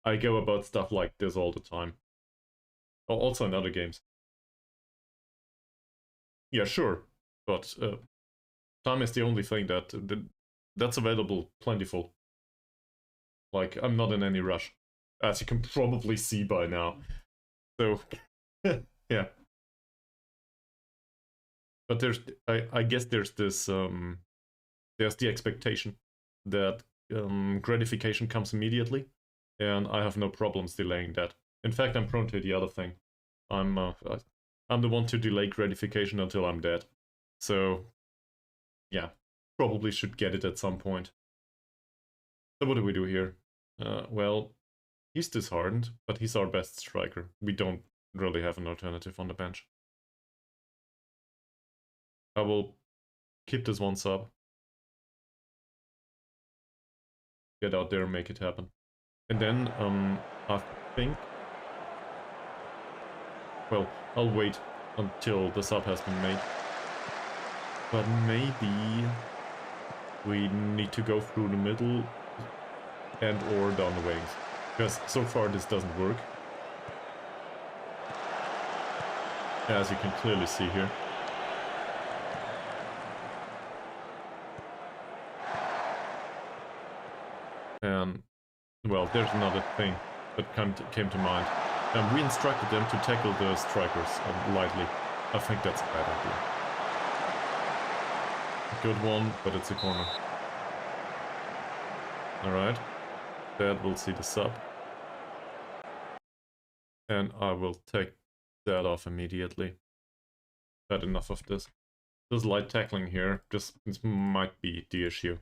I go about stuff like this all the time. Also in other games. Yeah, sure. But time is the only thing that's available plentiful. Like, I'm not in any rush, as you can probably see by now. So, yeah. But I guess there's this, there's the expectation that gratification comes immediately, and I have no problems delaying that. In fact, I'm prone to the other thing. I'm the one to delay gratification until I'm dead. So, yeah, probably should get it at some point. So what do we do here? Well, he's disheartened, but he's our best striker. We don't really have an alternative on the bench. I will keep this one sub. Get out there and make it happen. And then, I think... Well, I'll wait until the sub has been made. But maybe we need to go through the middle and or down the wings. Because so far this doesn't work. As you can clearly see here. And, well, there's another thing that came to mind. We instructed them to tackle the strikers lightly. I think that's a bad idea. Good one, but it's a corner. Alright. That will see the sub. And I will take that off immediately. Had enough of this. This light tackling here, this might be the issue.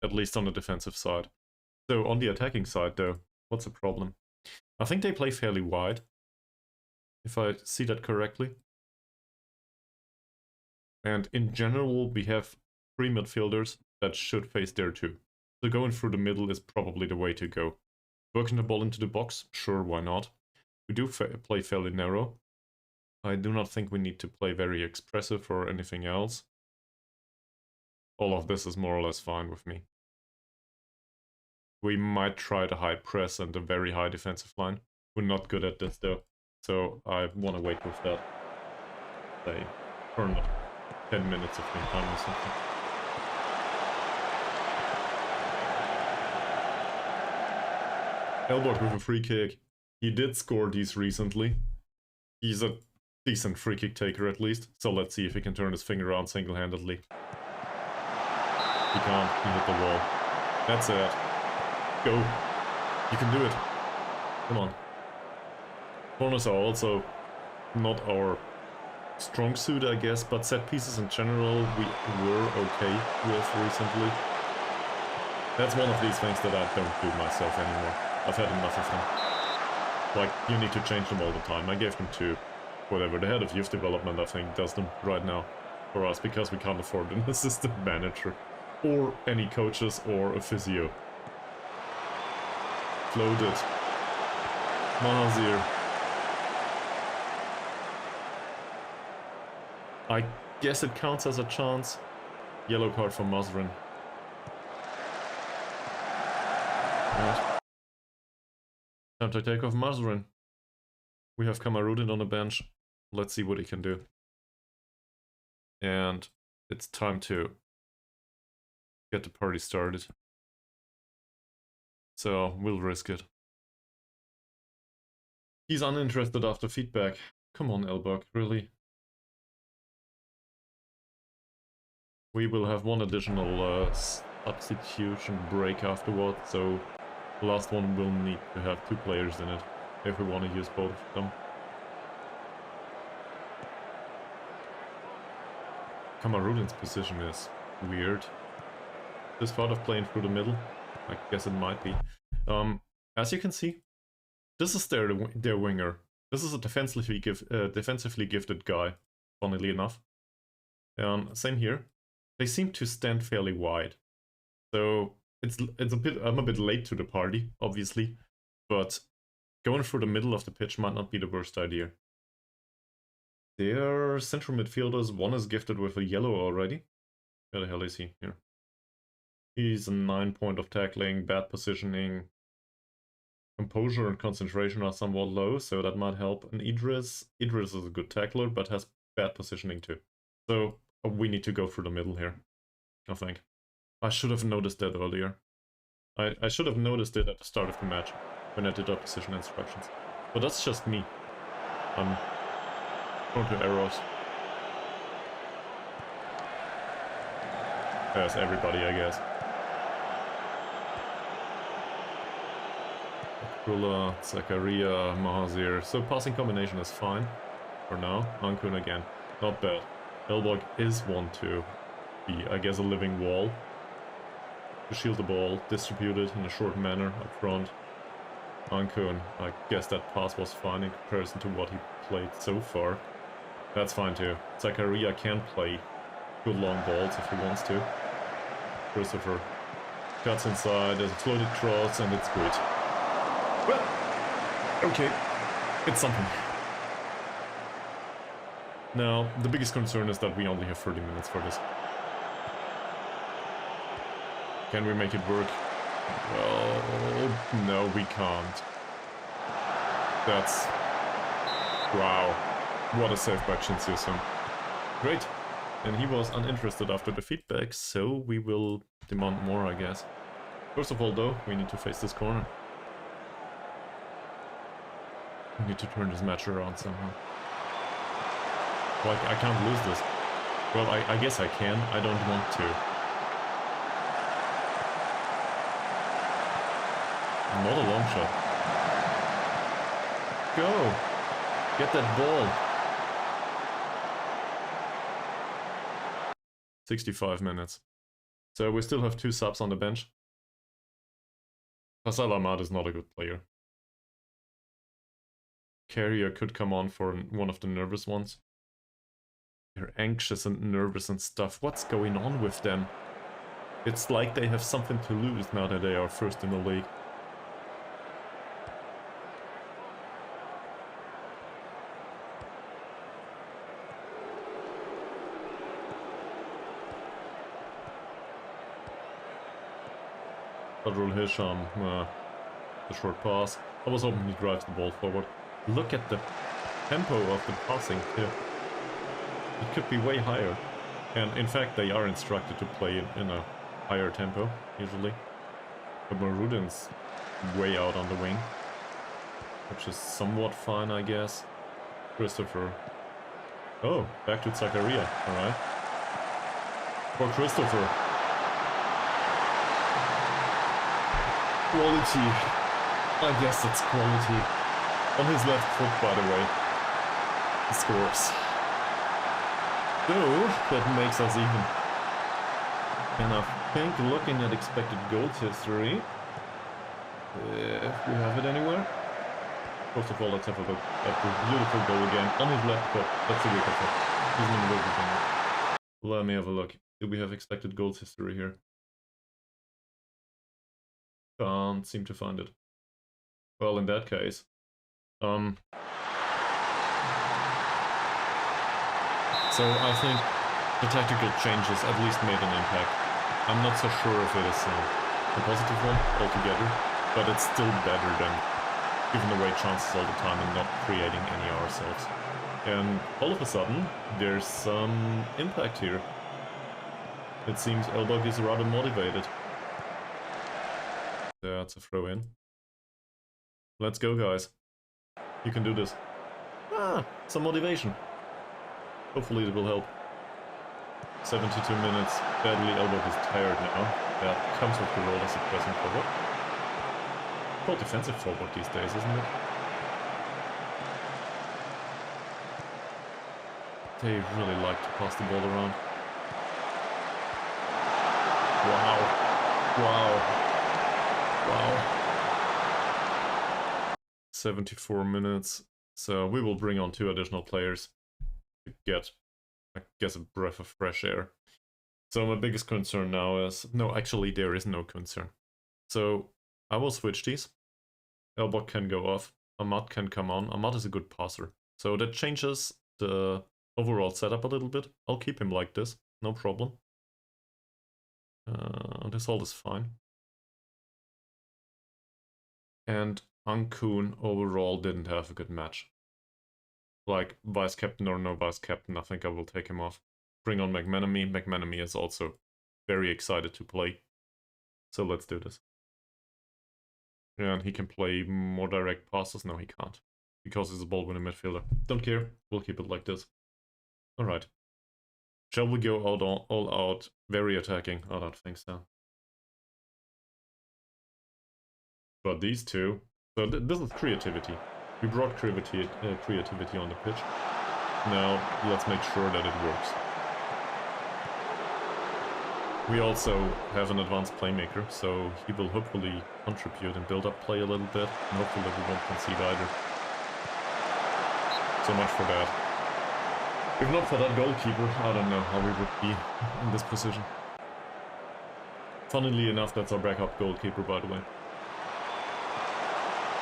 At least on the defensive side. So on the attacking side though, what's the problem? I think they play fairly wide, if I see that correctly. And in general, we have 3 midfielders that should face there too. So going through the middle is probably the way to go. Working the ball into the box, sure, why not? We do play fairly narrow. I do not think we need to play very expressive or anything else. All of this is more or less fine with me. We might try the high press and a very high defensive line. We're not good at this though, so I want to wait with that. Say, for not 10 minutes of game time or something. Elbug with a free kick. He did score these recently. He's a decent free kick taker at least, so let's see if he can turn his finger around single-handedly. He can't. He hit the wall. That's it. Go. You can do it. Come on. Corners are also not our strong suit, I guess, but set pieces in general we were okay with recently. That's one of these things that I don't do myself anymore. I've had enough of them. Like, you need to change them all the time. I gave them to whatever, the head of youth development, I think, does them right now for us, because we can't afford an assistant manager. Or any coaches or a physio. Floated. Mahazir. I guess it counts as a chance. Yellow card for Mazrin. Right. Time to take off Mazrin. We have Kamarudin on the bench. Let's see what he can do. And it's time to get the party started. So we'll risk it. He's uninterested after feedback. Come on, Elbug, really? We will have one additional substitution break afterward, so the last one will need to have 2 players in it if we want to use both of them. Kamarudin's position is weird. This part of playing through the middle? I guess it might be. As you can see, this is their winger. This is a defensively gifted guy, funnily enough. Same here. They seem to stand fairly wide. So I'm a bit late to the party, obviously, but going through the middle of the pitch might not be the worst idea. Their central midfielders, one is gifted with a yellow already. Where the hell is he? Here. He's a 9 point of tackling, bad positioning. Composure and concentration are somewhat low, so that might help. And Idris is a good tackler, but has bad positioning too. So we need to go through the middle here, I think. I should have noticed that earlier. I should have noticed it at the start of the match, when I did our position instructions. But that's just me. I'm prone to errors. As everybody, I guess. Krula, Zakaria, Mahazir. So passing combination is fine for now. Ankun again, not bad. Elbug is one to be, I guess, a living wall. To shield the ball, distribute it in a short manner up front. Ankun, I guess that pass was fine in comparison to what he played so far. That's fine too. Zakaria can play good long balls if he wants to. Christopher cuts inside, there's a floated cross, and it's good. Well, okay, it's something. Now, the biggest concern is that we only have 30 minutes for this. Can we make it work? Well, no, we can't. That's... wow. What a save by Chinsusun. Great. And he was uninterested after the feedback, so we will demand more, I guess. First of all, though, we need to face this corner. We need to turn this match around somehow. Like, I can't lose this. Well, I guess I can. I don't want to. Not a long shot. Go! Get that ball! 65 minutes. So we still have 2 subs on the bench. Hassan Ahmad is not a good player. Carrier could come on for one of the nervous ones. They're anxious and nervous and stuff. What's going on with them? It's like they have something to lose now that they are first in the league. Fadrul Hisham, the short pass. I was hoping he drives the ball forward. Look at the tempo of the passing too. It could be way higher. And in fact, they are instructed to play in a higher tempo, usually. But Marudin's way out on the wing. Which is somewhat fine, I guess. Christopher. Oh, back to Zakaria, alright. For Christopher. Quality. I guess it's quality. On his left foot, by the way. He scores. So, that makes us even. And I think looking at expected goals history, if we have it anywhere. First of all, let's have a look at this beautiful goal again. On his left foot. That's a wicked foot. He's in the wicket again. Let me have a look. Do we have expected goals history here? Can't seem to find it. Well, in that case, so I think the tactical changes at least made an impact. I'm not so sure if it is a positive one altogether, but it's still better than giving away chances all the time and not creating any ourselves. And all of a sudden, there's some impact here. It seems Elbug is rather motivated. That's a throw in. Let's go, guys. You can do this. Ah, some motivation. Hopefully it will help. 72 minutes. Badly, Elbug is tired now. That comes with the role as a pressing forward. Called defensive forward these days, isn't it? They really like to pass the ball around. Wow. Wow. Wow. 74 minutes. So we will bring on 2 additional players to get, I guess, a breath of fresh air. So my biggest concern now is... No, actually there is no concern. So I will switch these. Elbug can go off. Ahmad can come on. Ahmad is a good passer. So that changes the overall setup a little bit. I'll keep him like this. No problem. This hold is fine. And Ankun overall didn't have a good match. Like, vice captain or no vice captain, I think I will take him off. Bring on McManamy. McManamy is also very excited to play. So let's do this. And he can play more direct passes. No, he can't. Because he's a ball-winning midfielder. Don't care. We'll keep it like this. Alright. Shall we go out all out, very attacking? I don't think so. But these two... So this is creativity. We brought creativity on the pitch. Now, let's make sure that it works. We also have an advanced playmaker, so he will hopefully contribute and build up play a little bit. And hopefully we won't concede either. So much for that. If not for that goalkeeper, I don't know how we would be in this position. Funnily enough, that's our backup goalkeeper, by the way.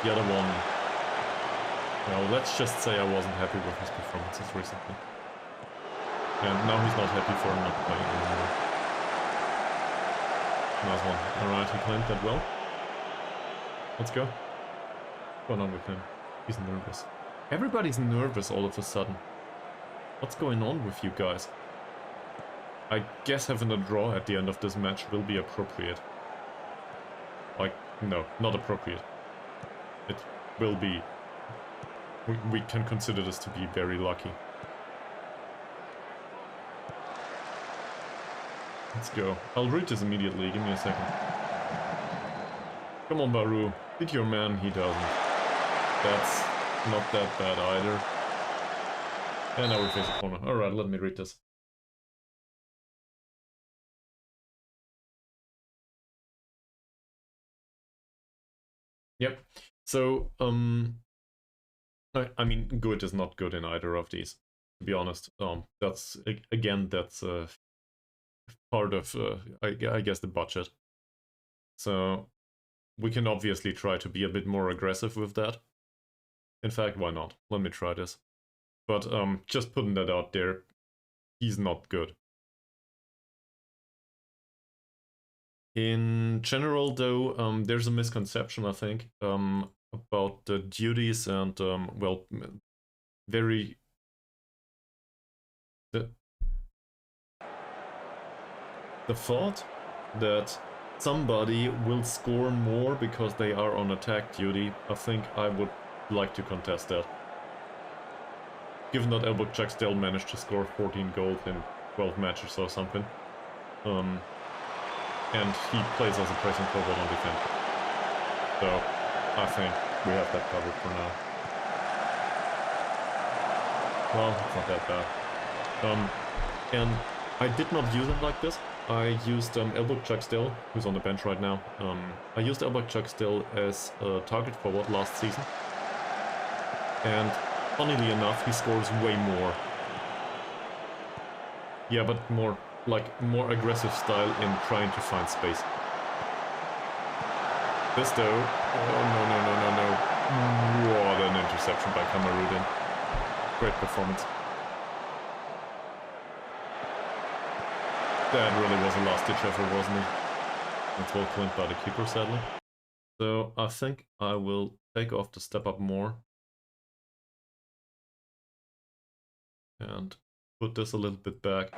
The other one... Well, let's just say I wasn't happy with his performances recently. And now he's not happy for not playing anymore. Nice one. Alright, he claimed that well. Let's go. What's going on with him? He's nervous. Everybody's nervous all of a sudden. What's going on with you guys? I guess having a draw at the end of this match will be appropriate. Like, no, not appropriate. It will be... We can consider this to be very lucky. Let's go. I'll read this immediately. Give me a second. Come on, Baru. Hit your man. He doesn't. That's not that bad either. And now we face a corner. Alright, let me read this. Yep. So, I mean, good is not good in either of these, to be honest. That's, again, that's part of, I guess, the budget. So, we can obviously try to be a bit more aggressive with that. In fact, why not? Let me try this. But, just putting that out there, he's not good. In general, though, there's a misconception, I think, about the duties and, well, very... The thought that somebody will score more because they are on attack duty, I think I would like to contest that. Given that Elbug Chagtsel managed to score 14 goals in 12 matches or something. And he plays as a pressing forward on defense. So I think we have that covered for now. Well, it's not that bad. And I did not use it like this. I used Elbug Chagtsel, who's on the bench right now. I used Elbug Chagtsel as a target forward last season. And funnily enough, he scores way more. Yeah, but more aggressive style in trying to find space. This though, oh no. What an interception by Kamarudin. Great performance. That really was a last-ditch effort, wasn't it? It's well cleaned by the keeper, sadly. So I think I will take off the step up more. And put this a little bit back.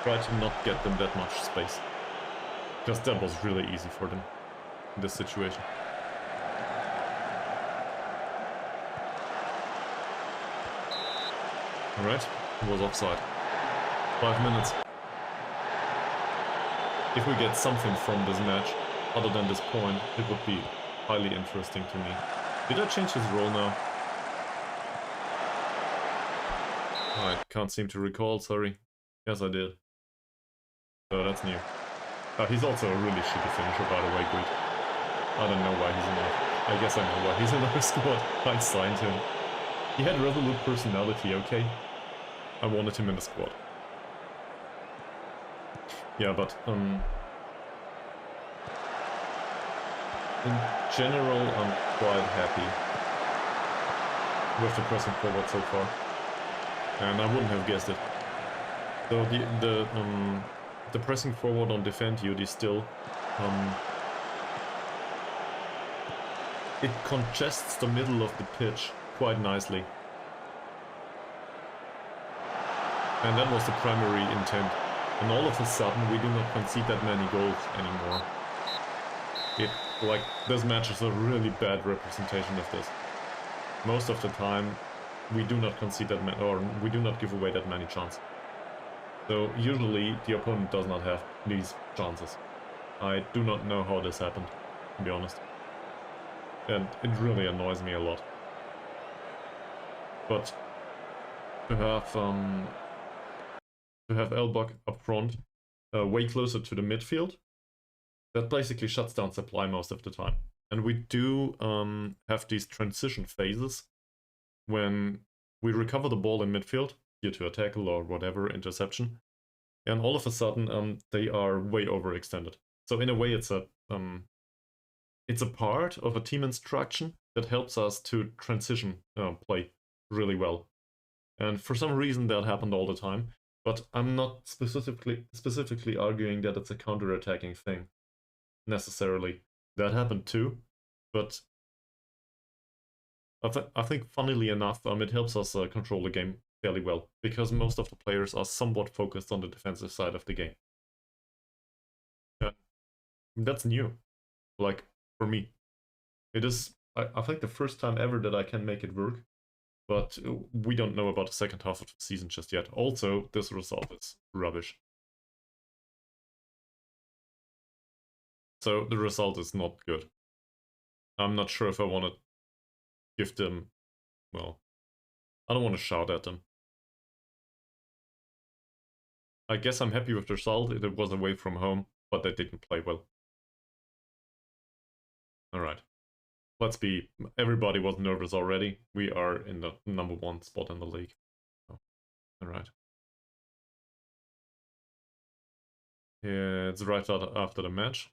Try to not get them that much space. Because that was really easy for them in this situation. Alright, it was offside. 5 minutes. If we get something from this match, other than this point, it would be highly interesting to me. Did I change his role now? I can't seem to recall, sorry. Yes, I did. Oh, that's new. He's also a really shitty finisher, by the way, good. I don't know why he's in our... I guess I know why he's in our squad. I signed him. He had resolute personality, okay? I wanted him in the squad. Yeah, but, in general, I'm quite happy with the pressing forward so far. And I wouldn't have guessed it. So the pressing forward on defend unit is still, it congests the middle of the pitch quite nicely. And that was the primary intent. And all of a sudden, we do not concede that many goals anymore. This match is a really bad representation of this. Most of the time, we do not concede that many, or we do not give away that many chances. So usually, the opponent does not have these chances. I do not know how this happened, to be honest. And it really annoys me a lot. But to have Elbug up front, way closer to the midfield, that basically shuts down supply most of the time. And we do have these transition phases when we recover the ball in midfield due to a tackle or whatever, interception, and all of a sudden they are way overextended. So in a way, it's a part of a team instruction that helps us to transition play really well. And for some reason that happened all the time. But I'm not specifically arguing that it's a counter-attacking thing, necessarily. That happened too, but I think, funnily enough, it helps us control the game fairly well, because most of the players are somewhat focused on the defensive side of the game. That's new, like, for me. It is, I think, the first time ever that I can make it work. But we don't know about the second half of the season just yet. Also, this result is rubbish. So the result is not good. I'm not sure if I want to give them... Well, I don't want to shout at them. I guess I'm happy with the result. It was away from home, but they didn't play well. Alright. Let's be... Everybody was nervous already. We are in the #1 spot in the league. Oh, alright. Yeah, it's right after the match.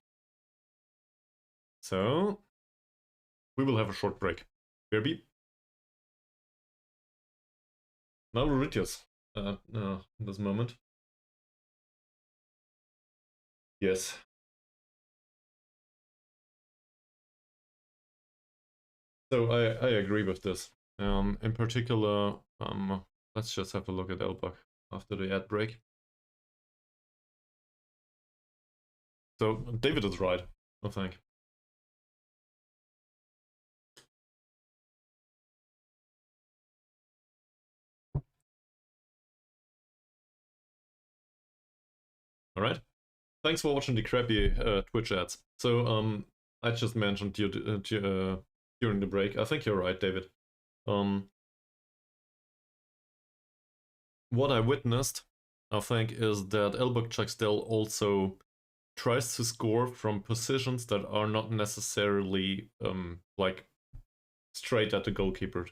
So... we will have a short break. BRB. Now Mauritius. In this moment. Yes. So I agree with this. In particular, let's just have a look at Elbug after the ad break. So David is right, I think. Alright. Thanks for watching the crappy Twitch ads. So I just mentioned during the break. I think you're right, David. What I witnessed, I think, is that Elbug Chagtsel also tries to score from positions that are not necessarily like straight at the goalkeeper.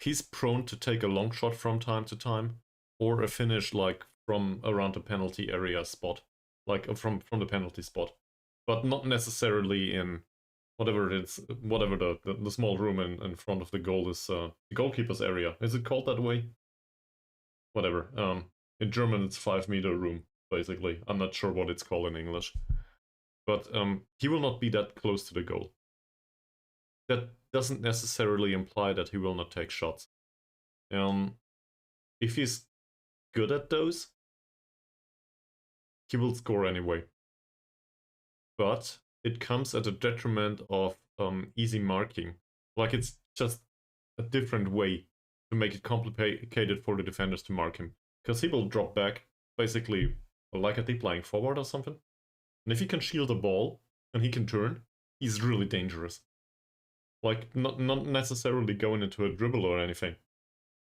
He's prone to take a long shot from time to time, or a finish like from around the penalty area spot, like from the penalty spot, but not necessarily in whatever it is, whatever the small room in front of the goal is, the goalkeeper's area. Is it called that way? Whatever. In German it's 5-meter room, basically. I'm not sure what it's called in English. But he will not be that close to the goal. That doesn't necessarily imply that he will not take shots. If he's good at those, he will score anyway. But it comes at a detriment of easy marking. Like, it's just a different way to make it complicated for the defenders to mark him. Because he will drop back, basically like a deep lying forward or something. And if he can shield the ball, and he can turn, he's really dangerous. Like, not necessarily going into a dribble or anything.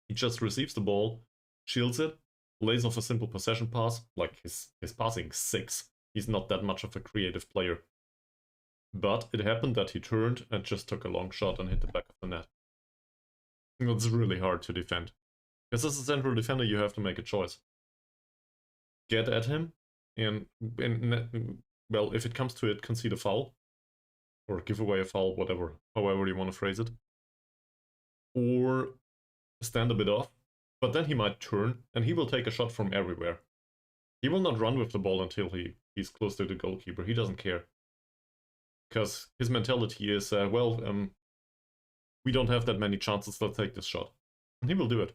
He just receives the ball, shields it, lays off a simple possession pass. Like, his passing 6. He's not that much of a creative player. But it happened that he turned and just took a long shot and hit the back of the net. It's really hard to defend. Because as a central defender, you have to make a choice. Get at him, and well, if it comes to it, concede a foul. Or give away a foul, whatever, however you want to phrase it. Or stand a bit off, but then he might turn, and he will take a shot from everywhere. He will not run with the ball until he's close to the goalkeeper. He doesn't care. Because his mentality is, we don't have that many chances, let's take this shot. And he will do it.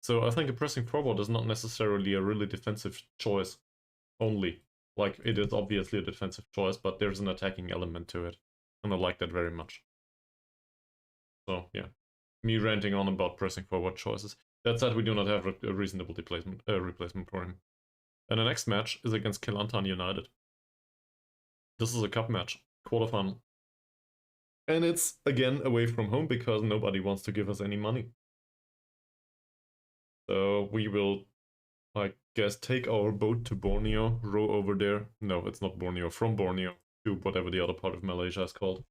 So I think a pressing forward is not necessarily a really defensive choice only. Like, it is obviously a defensive choice, but there's an attacking element to it. And I like that very much. So, yeah. Me ranting on about pressing forward choices. That said, we do not have a reasonable replacement for him. And the next match is against Kelantan United. This is a cup match, quarterfinal. And it's, again, away from home because nobody wants to give us any money. So we will, I guess, take our boat to Borneo, row over there. No, it's not Borneo, from Borneo to whatever the other part of Malaysia is called.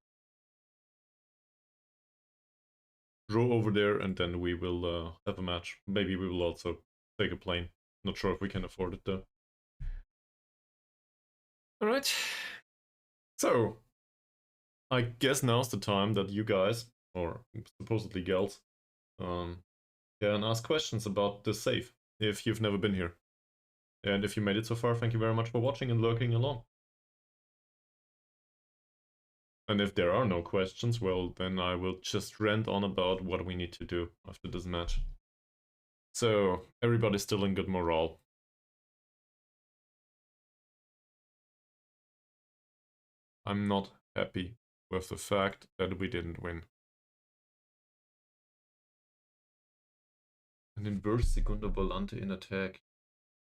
Row over there and then we will have a match. Maybe we will also take a plane. Not sure if we can afford it though. Alright. So, I guess now's the time that you guys, or supposedly gals, can ask questions about the save, if you've never been here. And if you made it so far, thank you very much for watching and lurking along. And if there are no questions, well, then I will just rant on about what we need to do after this match. So, everybody's still in good morale. I'm not happy with the fact that we didn't win. An inverse segundo volante in attack.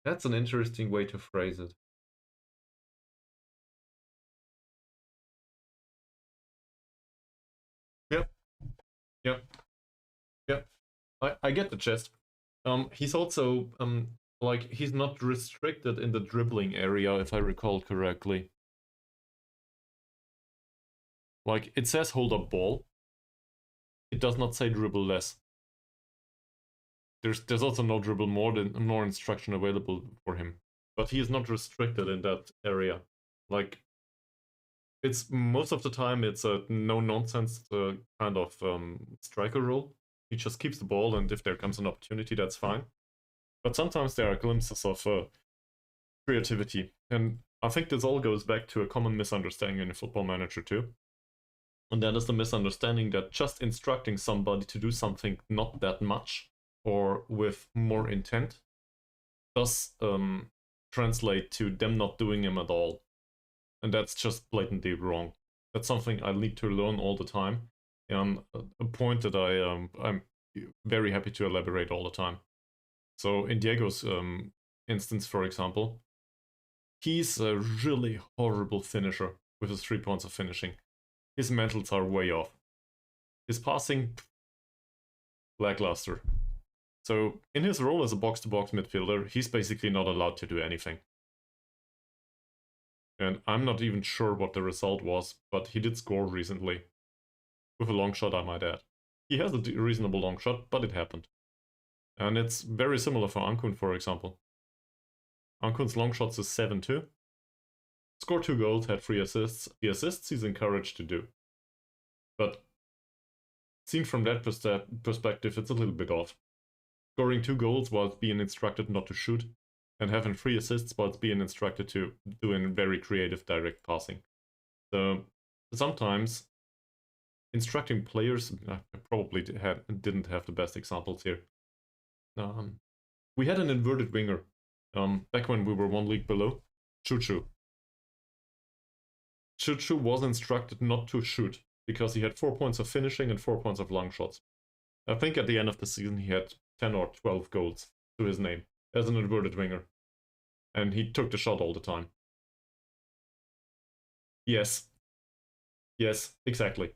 That's an interesting way to phrase it. Yep. I get the gist. He's also, like, he's not restricted in the dribbling area, if I recall correctly. Like, it says hold up ball. It does not say dribble less. There's also no dribble more instruction available for him. But he is not restricted in that area. Like, it's most of the time it's a no-nonsense kind of striker role. He just keeps the ball, and if there comes an opportunity, that's fine. But sometimes there are glimpses of creativity. And I think this all goes back to a common misunderstanding in Football Manager 2. And that is the misunderstanding that just instructing somebody to do something not that much, or with more intent, does translate to them not doing them at all. And that's just blatantly wrong. That's something I need to learn all the time. And a point that I'm very happy to elaborate all the time. So in Diego's instance, for example, he's a really horrible finisher. with his 3 points of finishing. His mentals are way off. His passing, lackluster. So in his role as a box-to-box midfielder, he's basically not allowed to do anything. And I'm not even sure what the result was, but he did score recently. With a long shot, I might add. He has a reasonable long shot, but it happened. And it's very similar for Ankun, for example. Ankun's long shots is 7-2. Scored 2 goals, had 3 assists. The assists he's encouraged to do. But seen from that perspective, it's a little bit off. Scoring 2 goals whilst being instructed not to shoot, and having 3 assists whilst being instructed to do in very creative direct passing. So sometimes instructing players, I probably didn't have the best examples here. We had an inverted winger back when we were 1 league below, Chuchu. Chuchu was instructed not to shoot because he had 4 points of finishing and 4 points of long shots. I think at the end of the season he had 10 or 12 goals to his name as an inverted winger. And he took the shot all the time. Yes. Yes, exactly.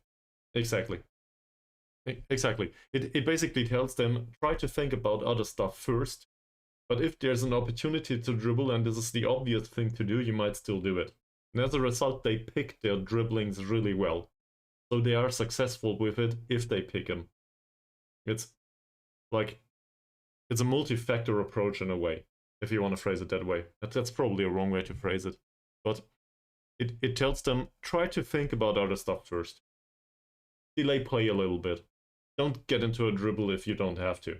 Exactly. Exactly. It basically tells them, try to think about other stuff first, but if there's an opportunity to dribble and this is the obvious thing to do, you might still do it. And as a result, they pick their dribblings really well. So they are successful with it if they pick them. It's like, it's a multi-factor approach in a way, if you want to phrase it that way. That's probably a wrong way to phrase it. But it tells them, try to think about other stuff first. Delay play a little bit. Don't get into a dribble if you don't have to.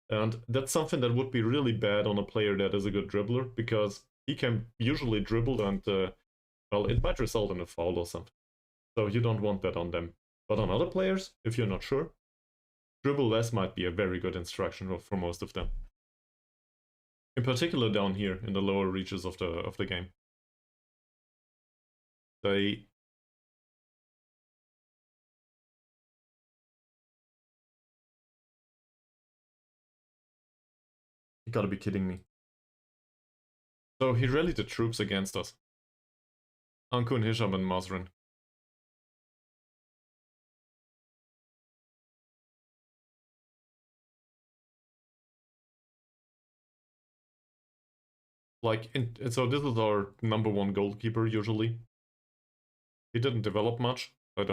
And that's something that would be really bad on a player that is a good dribbler, because he can usually dribble and, well, it might result in a foul or something. So you don't want that on them. But on other players, if you're not sure, dribble less might be a very good instruction for most of them. In particular down here in the lower reaches of the game. They You gotta be kidding me. So he rallied the troops against us. Ankun, Hisham and Mazrin. Like, so this is our #1 goalkeeper usually. He didn't develop much. It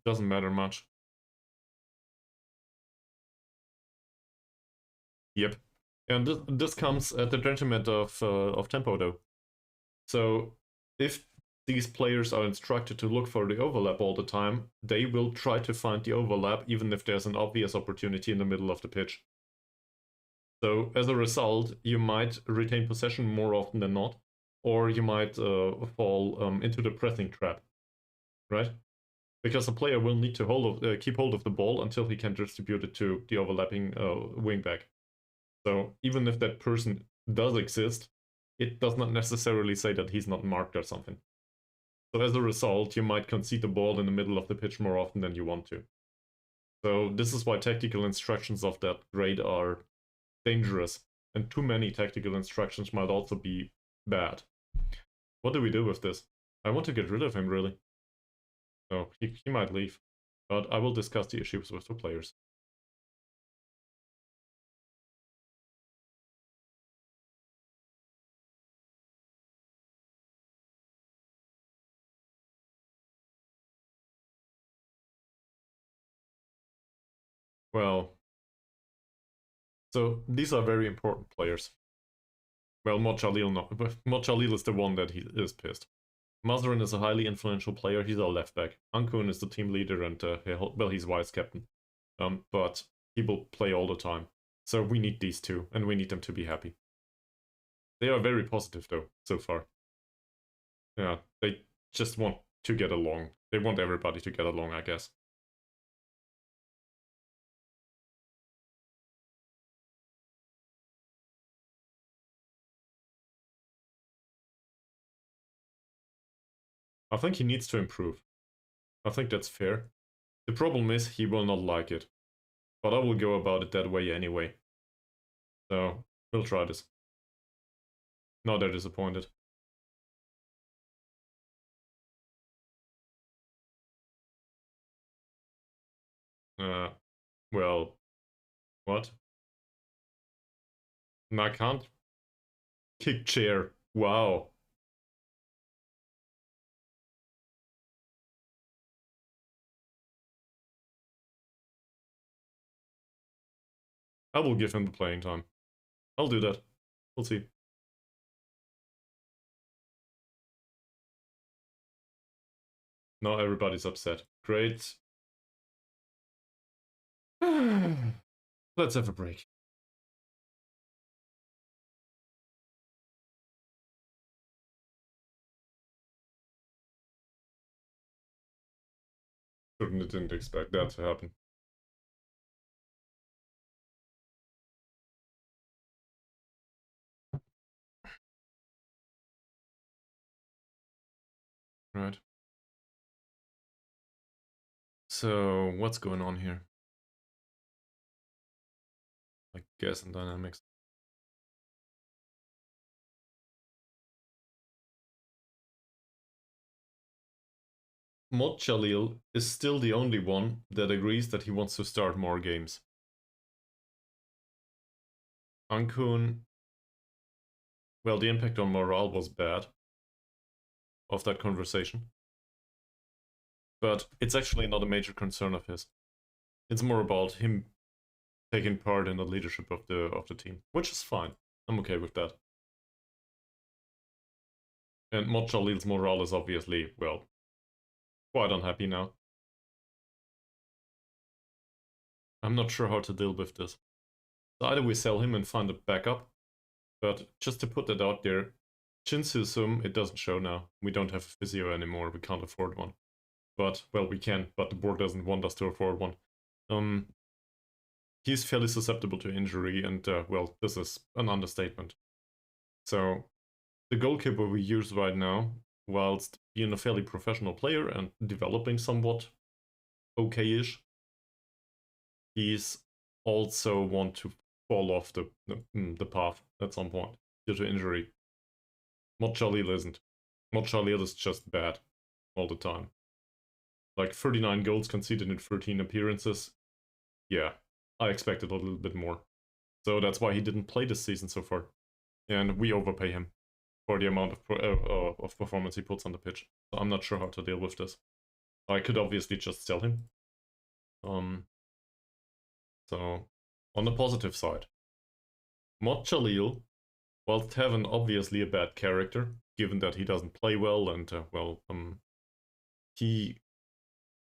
doesn't matter much. Yep. And this comes at the detriment of tempo though. So if these players are instructed to look for the overlap all the time, they will try to find the overlap even if there's an obvious opportunity in the middle of the pitch. So as a result, you might retain possession more often than not, or you might fall into the pressing trap, right? Because a player will need to keep hold of the ball until he can distribute it to the overlapping wingback. So even if that person does exist, it does not necessarily say that he's not marked or something. So as a result, you might concede the ball in the middle of the pitch more often than you want to. So this is why tactical instructions of that grade are dangerous, and too many tactical instructions might also be bad. What do we do with this? I want to get rid of him, really. So he might leave, but I will discuss the issues with the players. Well, so these are very important players. Well, Muhd Jalil not, but Muhd Jalil is the one that he is pissed. Mazrin is a highly influential player. He's our left back. Ankun is the team leader and well, he's vice captain. But he will play all the time. So we need these two, and we need them to be happy. They are very positive though so far. Yeah, they just want to get along. They want everybody to get along, I guess. I think he needs to improve. I think that's fair. The problem is he will not like it. But I will go about it that way anyway. So, we'll try this. Not that disappointed. Well, what? No, I can't. Kick chair. Wow. I will give him the playing time. I'll do that. We'll see. Now everybody's upset. Great. Let's have a break. Certainly didn't expect that to happen. Right. So, what's going on here? I guess in dynamics. Muhd Jalil is still the only one that agrees that he wants to start more games. Ankun, well, the impact on morale was bad of that conversation. But it's actually not a major concern of his. It's more about him taking part in the leadership of the team, which is fine. I'm okay with that. And Muhd Jalil's morale is obviously, well, quite unhappy now. I'm not sure how to deal with this. So either we sell him and find a backup, but just to put that out there, Chinsusum, it doesn't show now. We don't have a physio anymore, we can't afford one. But, well, we can, but the board doesn't want us to afford one. He's fairly susceptible to injury, and, well, this is an understatement. So, the goalkeeper we use right now, whilst being a fairly professional player and developing somewhat okay-ish, he's also want to fall off the path at some point due to injury. Muhd Jalil isn't. Muhd Jalil is just bad all the time. Like 39 goals conceded in 13 appearances. Yeah, I expected a little bit more. So that's why he didn't play this season so far. And we overpay him for the amount of performance he puts on the pitch. So I'm not sure how to deal with this. I could obviously just sell him. So, on the positive side, Muhd Jalil, whilst having obviously a bad character, given that he doesn't play well and,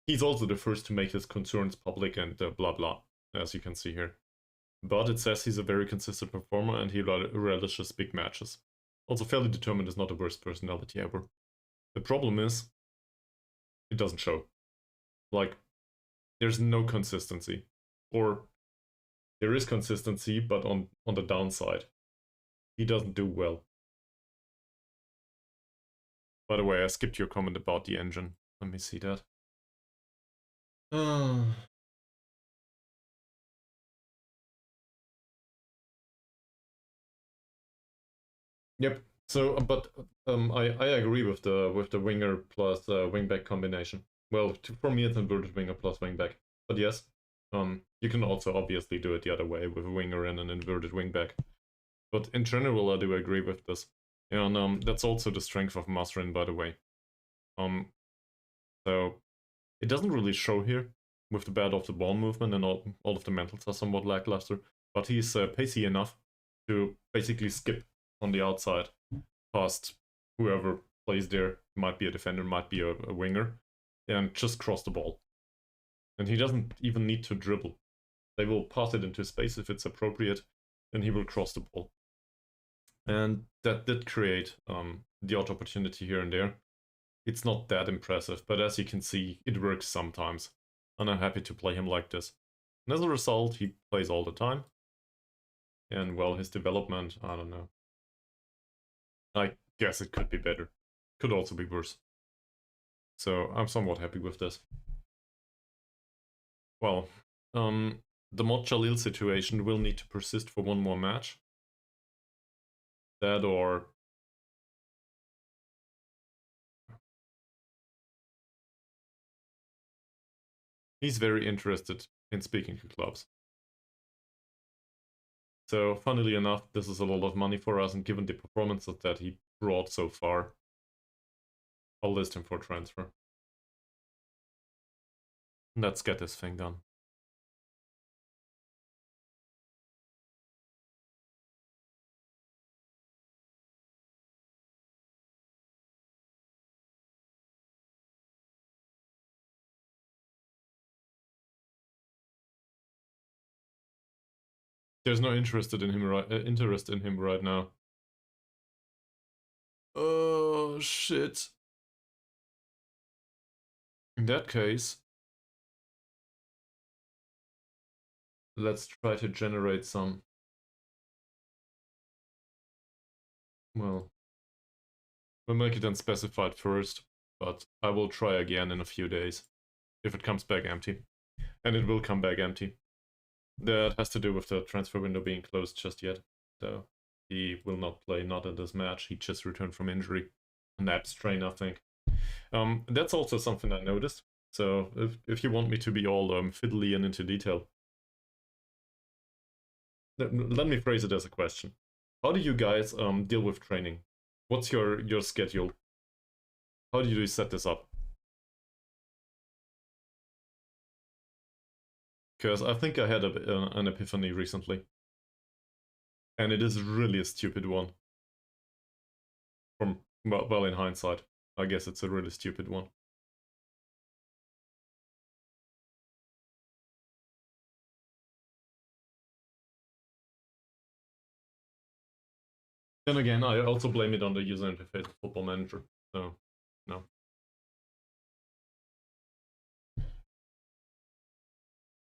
he's also the first to make his concerns public and blah blah, as you can see here. But it says he's a very consistent performer and he relishes big matches. Also, fairly determined is not the worst personality ever. The problem is, it doesn't show. Like, there's no consistency. Or, there is consistency, but on the downside. He doesn't do well. By the way, I skipped your comment about the engine. Let me see that. Yep. So, but I agree with the winger plus wingback combination. Well, for me it's inverted winger plus wingback. But yes, you can also obviously do it the other way with a winger and an inverted wingback. But in general, I do agree with this, and that's also the strength of Masrin, by the way. So it doesn't really show here with the bad off the ball movement, and all of the mentals are somewhat lackluster. But he's pacey enough to basically skip on the outside past whoever plays there. Might be a defender, might be a winger, and just cross the ball. And he doesn't even need to dribble. They will pass it into space if it's appropriate, and he will cross the ball. And that did create the odd opportunity here and there. It's not that impressive, but as you can see, it works sometimes. And I'm happy to play him like this. And as a result, he plays all the time. And well, his development, I don't know. I guess it could be better. Could also be worse. So I'm somewhat happy with this. Well, the Muhd Jalil situation will need to persist for one more match. That or... He's very interested in speaking to clubs. So, funnily enough, this is a lot of money for us, and given the performances that he brought so far, I'll list him for transfer. Let's get this thing done. There's no interest in him right now. Oh shit. In that case, let's try to generate some. Well, we'll make it unspecified first, but I will try again in a few days if it comes back empty. And it will come back empty. That has to do with the transfer window being closed just yet, though. He will not play, not in this match. He just returned from injury. An ab strain, I think. That's also something I noticed. So if you want me to be all fiddly and into detail, let me phrase it as a question. How do you guys deal with training? What's your schedule? How do you set this up? Because I think I had an epiphany recently. And it is really a stupid one. Well, in hindsight, I guess it's a really stupid one. Then again, I also blame it on the user interface of Football Manager, so no.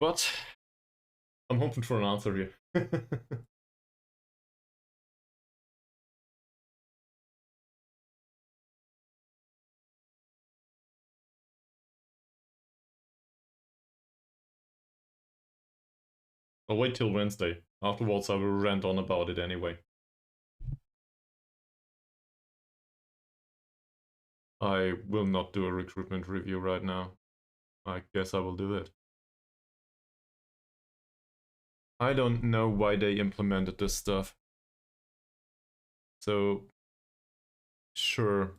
But I'm hoping for an answer here. I'll wait till Wednesday. Afterwards, I will rant on about it anyway. I will not do a recruitment review right now. I guess I will do it. I don't know why they implemented this stuff. So, sure.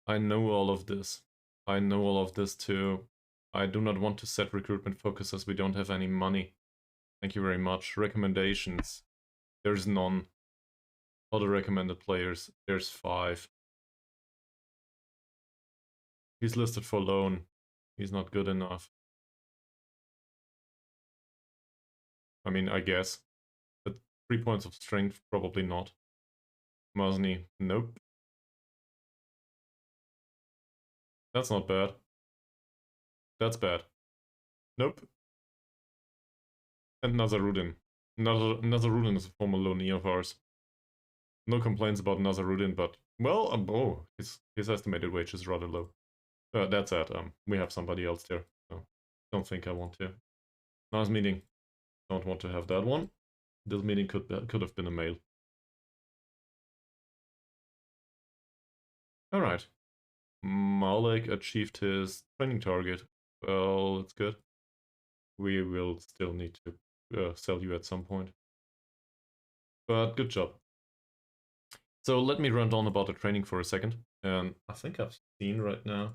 I know all of this. I know all of this too. I do not want to set recruitment focus as we don't have any money. Thank you very much. Recommendations. There's none. Other recommended players. There's 5. He's listed for loan. He's not good enough. I mean, I guess. But 3 points of strength, probably not. Masni, nope. That's not bad. That's bad. Nope. And Nazarudin. Nazarudin is a former loanee of ours. No complaints about Nazarudin, but, well, oh, his estimated wage is rather low. That's it. We have somebody else there. So don't think I want to. Nice meeting. Don't want to have that one. This meeting could have been a mail. Alright. Malik achieved his training target. Well, it's good. We will still need to sell you at some point. But good job. So let me run on about the training for a second. And I think I've seen right now.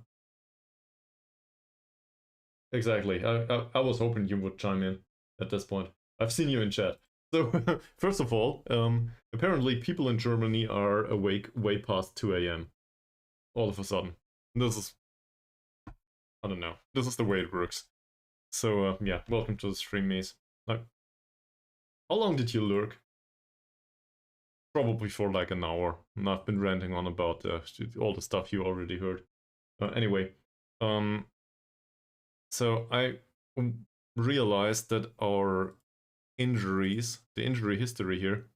Exactly. I was hoping you would chime in at this point. I've seen you in chat. So, first of all, apparently people in Germany are awake way past 2 a.m. all of a sudden. This is... I don't know. This is the way it works. So, yeah, welcome to the stream, Mies. How long did you lurk? Probably for like an hour. And I've been ranting on about all the stuff you already heard. Anyway, so I realized that our injuries, the injury history here,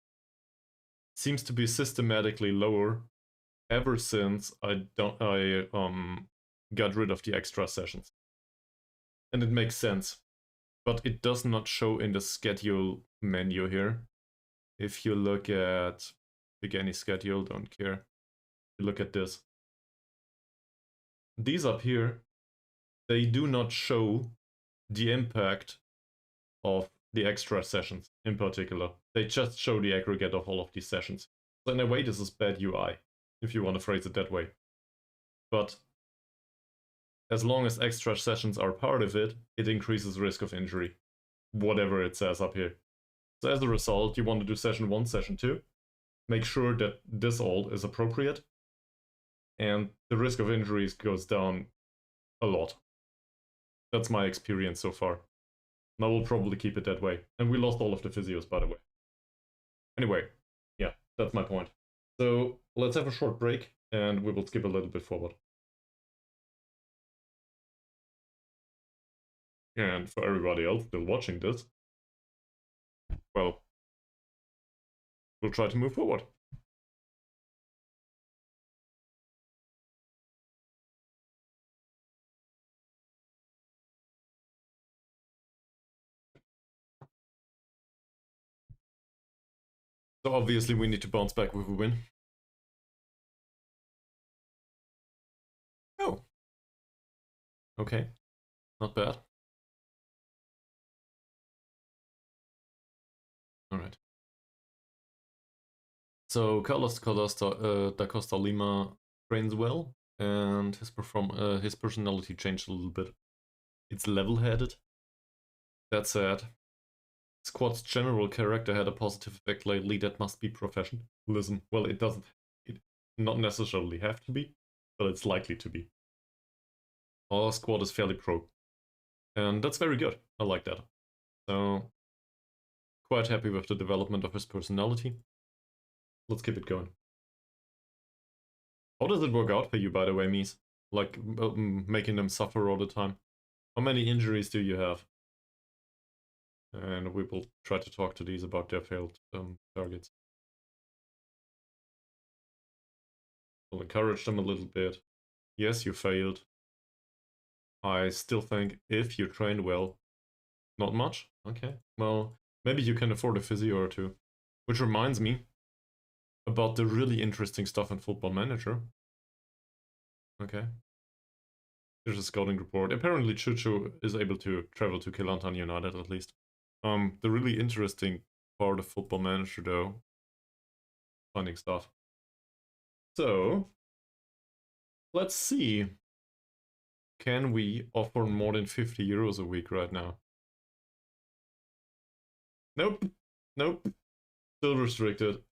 seems to be systematically lower ever since I got rid of the extra sessions. And it makes sense, but it does not show in the schedule menu here. If you look at pick any schedule, don't care. You look at this. These up here they do not show the impact of the extra sessions in particular. They just show the aggregate of all of these sessions. So in a way, this is bad UI, if you want to phrase it that way. But as long as extra sessions are part of it, it increases risk of injury, whatever it says up here. So as a result, you want to do session 1, session 2, make sure that this all is appropriate, and the risk of injuries goes down a lot. That's my experience so far. And I will probably keep it that way. And we lost all of the physios, by the way. Anyway, yeah, that's my point. So let's have a short break, and we will skip a little bit forward. And for everybody else still watching this, well, we'll try to move forward. So obviously we need to bounce back with a win. Oh. Okay. Not bad. Alright. So Carlos da Costa Lima trains well, and his personality changed a little bit. It's level-headed. That said, squad's general character had a positive effect lately. That must be professionalism. Well, it doesn't not necessarily have to be, but it's likely to be. Our squad is fairly pro, and that's very good. I like that. So, quite happy with the development of his personality. Let's keep it going. How does it work out for you, by the way, Mies? Like, making them suffer all the time? How many injuries do you have? And we will try to talk to these about their failed targets. We'll encourage them a little bit. Yes, you failed. I still think if you train well, not much. Okay, well, maybe you can afford a physio or two. Which reminds me about the really interesting stuff in Football Manager. Okay. There's a scouting report. Apparently Chucho is able to travel to Kelantan United at least. The really interesting part of Football Manager though, finding stuff. So, let's see. Can we offer more than 50 euros a week right now? Nope. Nope. Still restricted.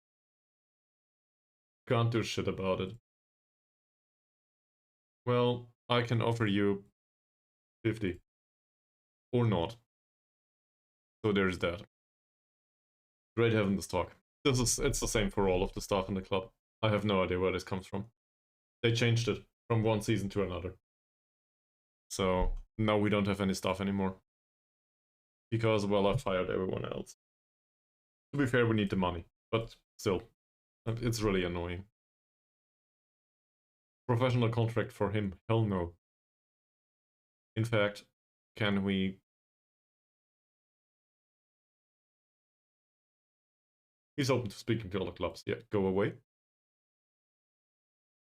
Can't do shit about it. Well, I can offer you 50. Or not. So there's that. Great having this talk. It's the same for all of the staff in the club. I have no idea where this comes from. They changed it from one season to another. So now we don't have any staff anymore. Because, well, I fired everyone else. To be fair, we need the money. But still, it's really annoying. Professional contract for him? Hell no. In fact, can we... He's open to speaking to other clubs. Yeah, go away.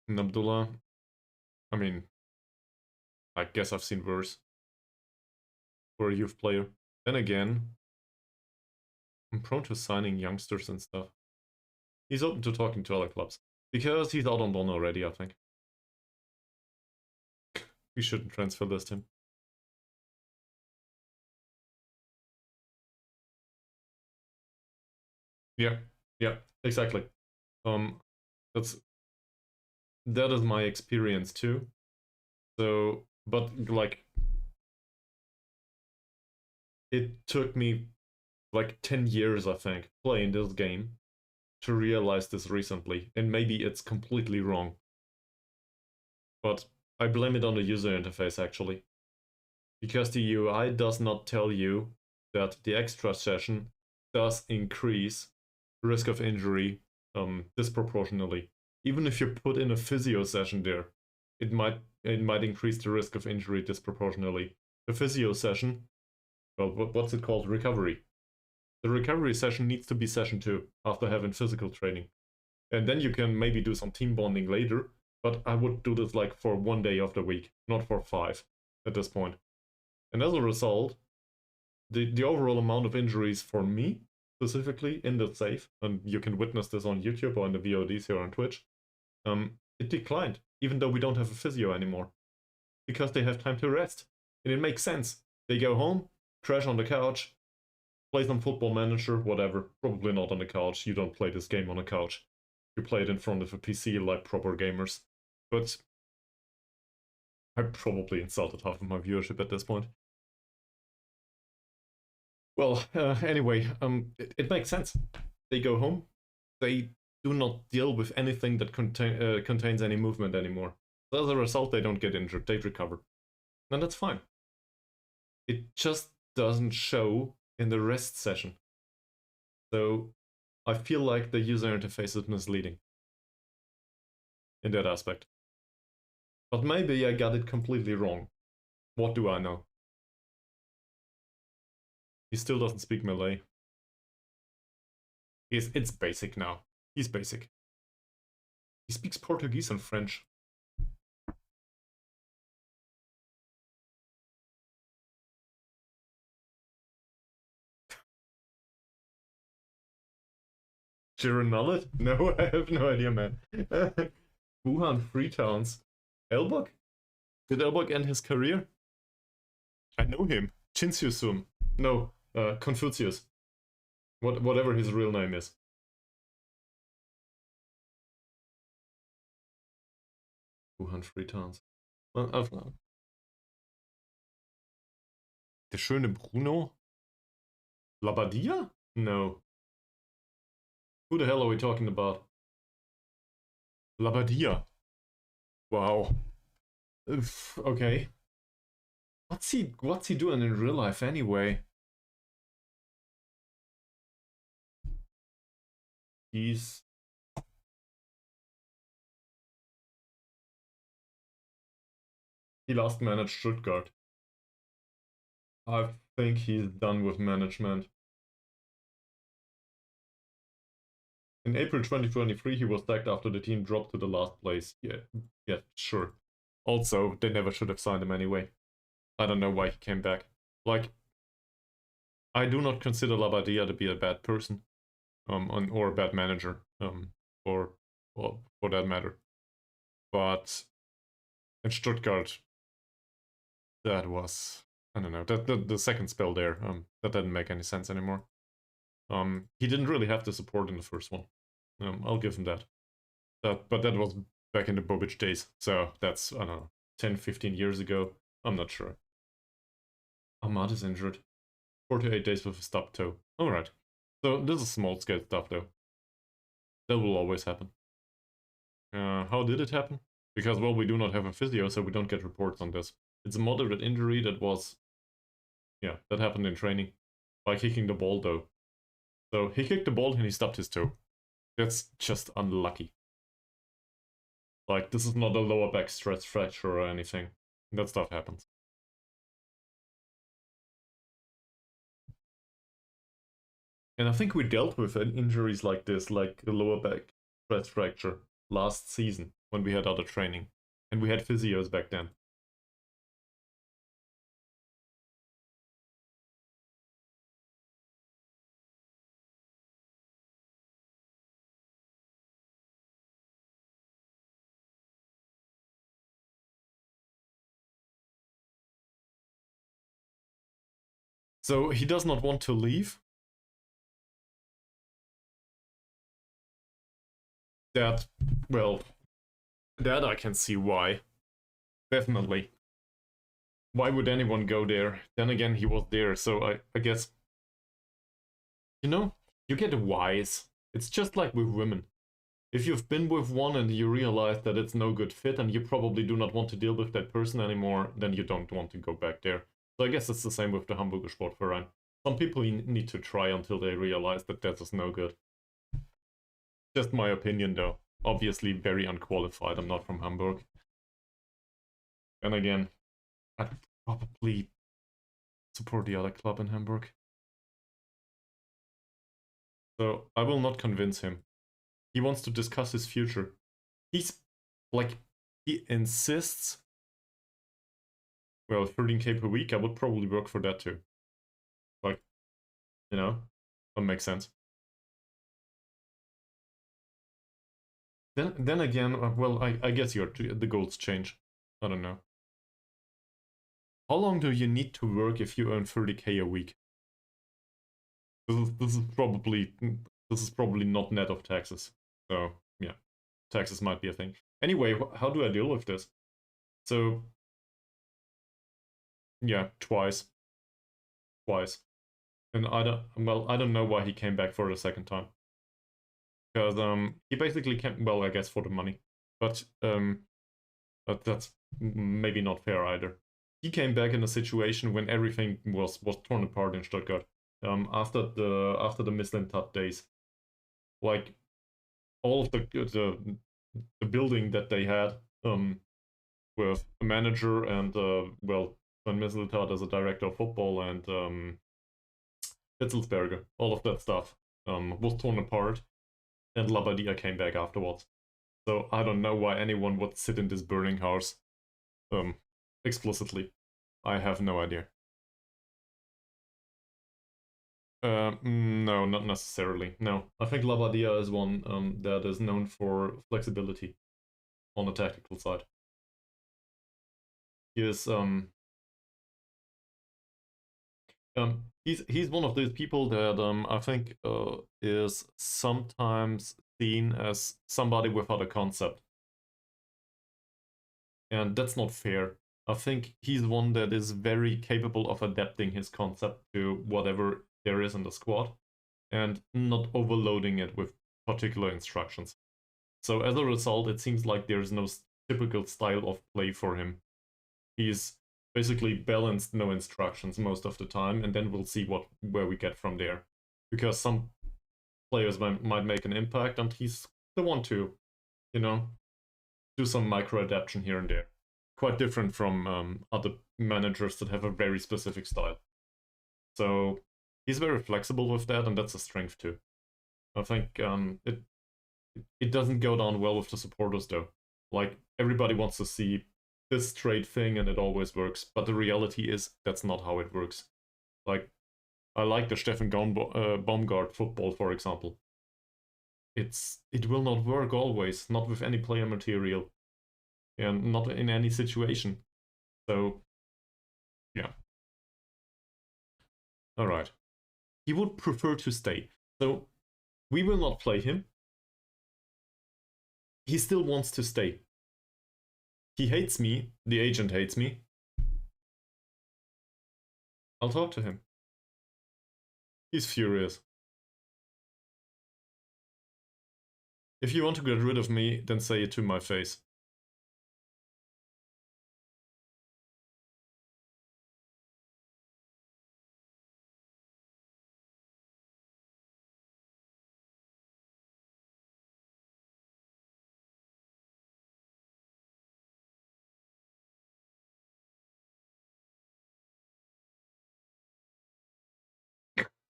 And Abdullah, I mean, I guess I've seen worse for a youth player. Then again, I'm prone to signing youngsters and stuff. He's open to talking to other clubs. Because he's out on loan already, I think. We shouldn't transfer list him. Yeah, exactly. That is my experience too. So, but like, it took me like 10 years, I think, playing this game to realize this recently, and maybe it's completely wrong. But I blame it on the user interface actually. Because the UI does not tell you that the extra session does increase risk of injury disproportionately. Even if you put in a physio session there, it might increase the risk of injury disproportionately. The physio session, well, what's it called? Recovery. The recovery session needs to be session 2 after having physical training. And then you can maybe do some team bonding later, but I would do this like for 1 day of the week, not for 5. at this point. And as a result, the overall amount of injuries for me, specifically in the save, and you can witness this on YouTube or in the VODs here on Twitch, it declined, even though we don't have a physio anymore. Because they have time to rest. And it makes sense. They go home, crash on the couch, play some Football Manager, whatever. Probably not on the couch. You don't play this game on a couch. You play it in front of a PC like proper gamers. But I probably insulted half of my viewership at this point. Well, anyway, it makes sense. They go home. They do not deal with anything that contains any movement anymore. So as a result, they don't get injured. They recover. And that's fine. It just doesn't show in the rest session. So I feel like the user interface is misleading in that aspect. But maybe I got it completely wrong. What do I know? He still doesn't speak Malay. It's basic now. He's basic. He speaks Portuguese and French. Jiren Mullet? No, I have no idea, man. Wuhan Freetowns. Elbug? Did Elbug end his career? I know him. Chinsyusum. No, Confucius. Whatever his real name is. Wuhan Freetowns. Der schöne Bruno? Labadia? No. Who the hell are we talking about? Labadia. Wow. Oof, okay. What's he doing in real life anyway? He last managed Stuttgart. I think he's done with management. In April 2023, he was sacked after the team dropped to the last place. Yeah, sure. Also, they never should have signed him anyway. I don't know why he came back. Like, I do not consider Labadia to be a bad person, or a bad manager, or well, for that matter. But in Stuttgart, that was, I don't know, the second spell there, that didn't make any sense anymore. He didn't really have the support in the first one. I'll give him that. But that was back in the Bobic days, so that's, I don't know, 10, 15 years ago. I'm not sure. Ahmad is injured. 48 days with a stubbed toe. Alright. So this is small scale stuff though. That will always happen. How did it happen? Because, well, we do not have a physio, so we don't get reports on this. It's a moderate injury that was, yeah, that happened in training. By kicking the ball though. So he kicked the ball and he stubbed his toe. That's just unlucky. Like, this is not a lower back stress fracture or anything. That stuff happens. And I think we dealt with injuries like this, like the lower back stress fracture, last season when we had other training. And we had physios back then. So he does not want to leave. That, well, that I can see why. Definitely. Why would anyone go there? Then again, he was there, so I guess... You know, you get wise. It's just like with women. If you've been with one and you realize that it's no good fit and you probably do not want to deal with that person anymore, then you don't want to go back there. So I guess it's the same with the Hamburger Sportverein. Some people need to try until they realize that that is no good. Just my opinion though. Obviously very unqualified, I'm not from Hamburg. And again, I'd probably support the other club in Hamburg. So I will not convince him. He wants to discuss his future. He's like, he insists well, 13k per week, I would probably work for that too. Like, you know, that makes sense. Then again, well, I guess the goals change. I don't know. How long do you need to work if you earn 30k a week? This is probably not net of taxes. So yeah, taxes might be a thing. Anyway, how do I deal with this? So yeah, twice, and I don't know why he came back for the second time. Because he basically came, well, I guess for the money, but that's maybe not fair either. He came back in a situation when everything was torn apart in Stuttgart. After the Mislintat days, like all of the building that they had with a manager and well, Van Mislintat as a director of football and Hitzelsberger, all of that stuff was torn apart, and Labadia came back afterwards. So I don't know why anyone would sit in this burning house explicitly. I have no idea. No, not necessarily. No, I think Labadia is one that is known for flexibility on the tactical side. He is he's one of those people that I think is sometimes seen as somebody without a concept, and that's not fair. I think he's one that is very capable of adapting his concept to whatever there is in the squad, and not overloading it with particular instructions. So as a result, it seems like there's no typical style of play for him. He's basically balanced no instructions most of the time, and then we'll see where we get from there. Because some players might make an impact, and he's the one to, you know, do some micro adaptation here and there. Quite different from other managers that have a very specific style. So he's very flexible with that, and that's a strength too. I think it doesn't go down well with the supporters though. Like, everybody wants to see this straight thing and it always works, but the reality is that's not how it works. Like, I like the Steffen Baumgart football, for example. It will not work always, not with any player material, and not in any situation. So, yeah. Alright. He would prefer to stay. So, we will not play him. He still wants to stay. He hates me. The agent hates me. I'll talk to him. He's furious. If you want to get rid of me, then say it to my face.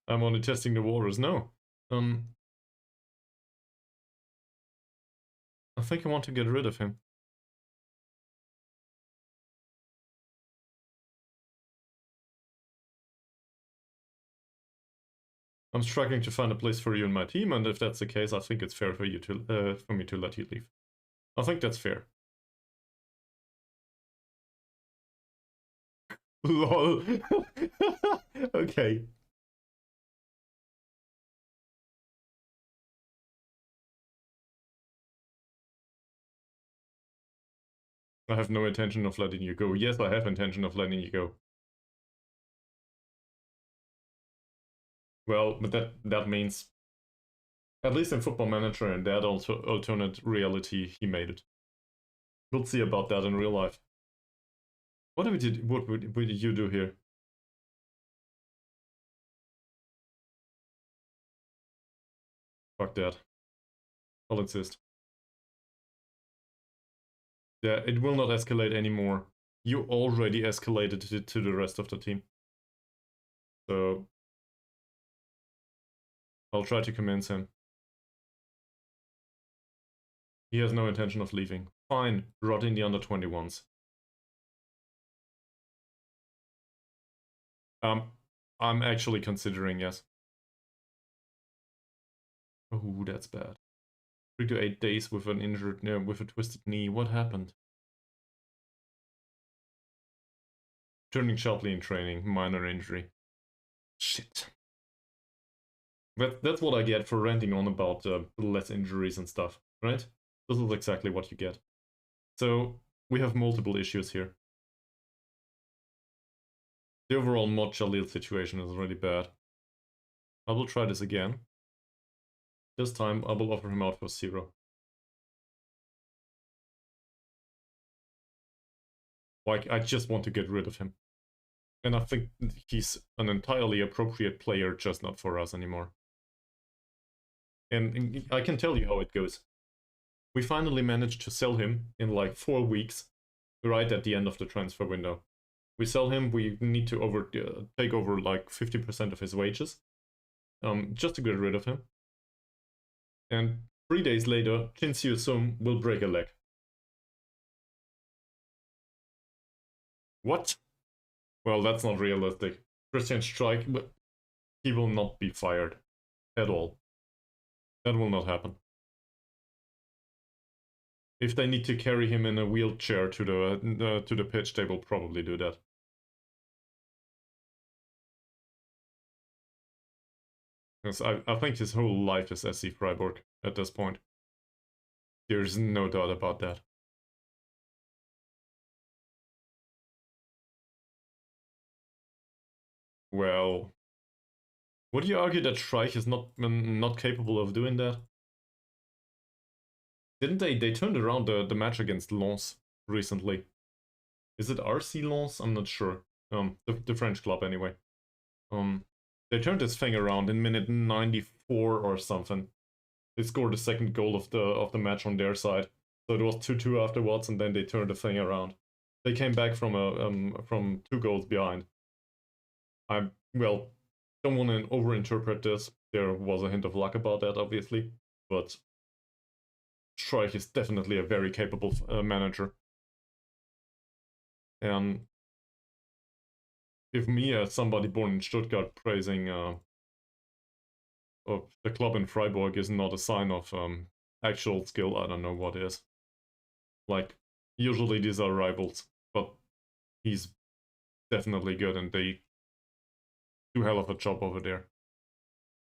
I'm only testing the waters. No. I think I want to get rid of him. I'm struggling to find a place for you in my team, and if that's the case, I think it's fair for you to for me to let you leave. I think that's fair. Lol. Okay. I have no intention of letting you go. Yes, I have intention of letting you go. Well, but that means, at least in Football Manager and that also alternate reality, he made it. We'll see about that in real life. What did you do here? Fuck that. I'll insist. Yeah, it will not escalate anymore. You already escalated it to the rest of the team. So I'll try to convince him. He has no intention of leaving. Fine, rot in the under-21s. I'm actually considering, yes. Oh, that's bad. 3 to 8 days with an injured, with a twisted knee. What happened? Turning sharply in training, minor injury. Shit. That's what I get for ranting on about less injuries and stuff, right? This is exactly what you get. So, we have multiple issues here. The overall Muhd Jalil situation is really bad. I will try this again. This time, I will offer him out for 0. Like, I just want to get rid of him. And I think he's an entirely appropriate player, just not for us anymore. And I can tell you how it goes. We finally managed to sell him in like 4 weeks, right at the end of the transfer window. We sell him, we need to take over like 50% of his wages, just to get rid of him. And 3 days later, Chin Siu Sum will break a leg. What? Well, that's not realistic. Christian Streich, but he will not be fired at all. That will not happen. If they need to carry him in a wheelchair to the pitch, they will probably do that. Because I think his whole life is SC Freiburg at this point. There's no doubt about that. Well, would you argue that Streich is not capable of doing that? Didn't they turned around the match against Lens recently? Is it RC Lens? I'm not sure. The French club anyway. They turned this thing around in minute 94 or something. They scored the second goal of the match on their side. So it was 2-2 afterwards, and then they turned the thing around. They came back from 2 goals behind. Well, don't want to overinterpret this. There was a hint of luck about that, obviously, but Streich is definitely a very capable manager. And if me as somebody born in Stuttgart praising of the club in Freiburg is not a sign of actual skill, I don't know what is. Like, usually these are rivals, but he's definitely good and they do hell of a job over there.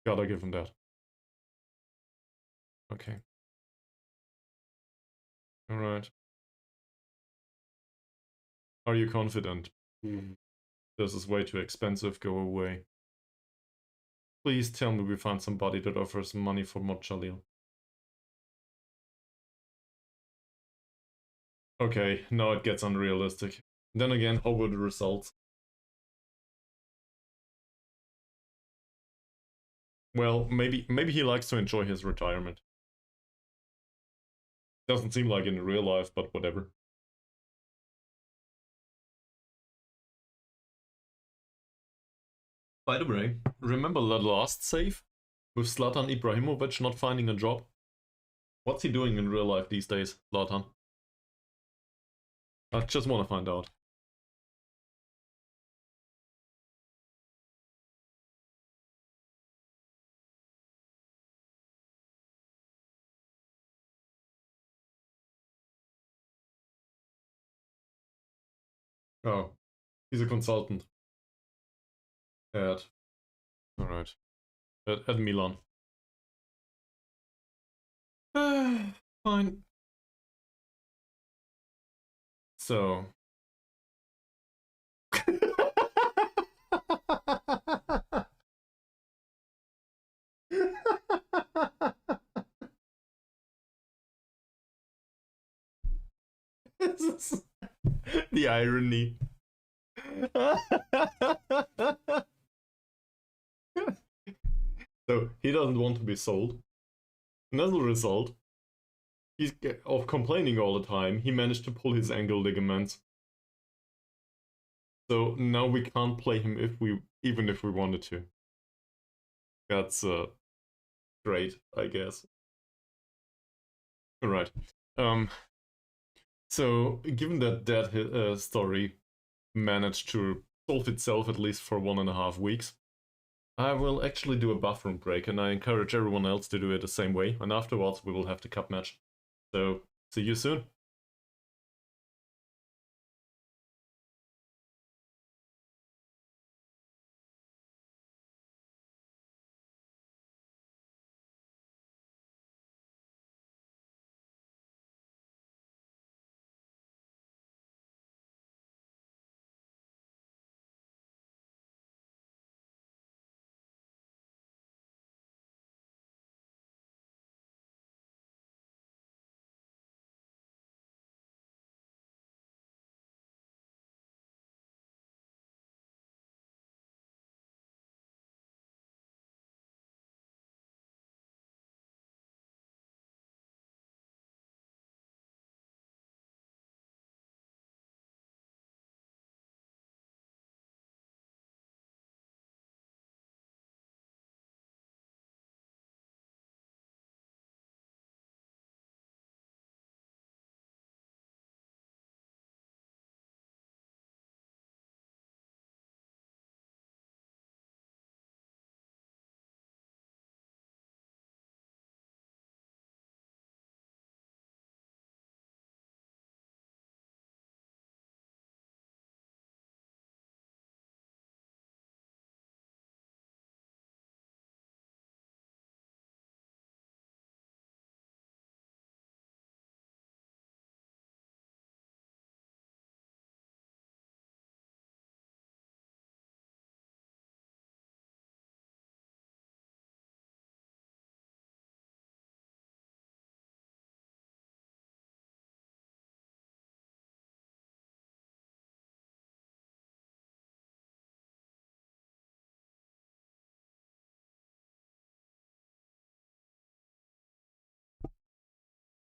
Gotta give him that. Okay. Alright. Are you confident? This is way too expensive, go away. Please tell me we find somebody that offers money for Muhd Jalil. Okay, now it gets unrealistic. Then again, how were the results? Well, maybe he likes to enjoy his retirement. Doesn't seem like in real life, but whatever. By the way, remember the last save? With Zlatan Ibrahimovic not finding a job? What's he doing in real life these days, Zlatan? I just want to find out. Oh, he's a consultant. Alright. At Milan. Fine. So. The irony. So he doesn't want to be sold. And as a result, he's of complaining all the time, he managed to pull his ankle ligaments. So now we can't play him even if we wanted to. That's great, I guess. Alright. So given that story managed to solve itself at least for 1.5 weeks. I will actually do a bathroom break, and I encourage everyone else to do it the same way, and afterwards we will have the cup match. So, see you soon.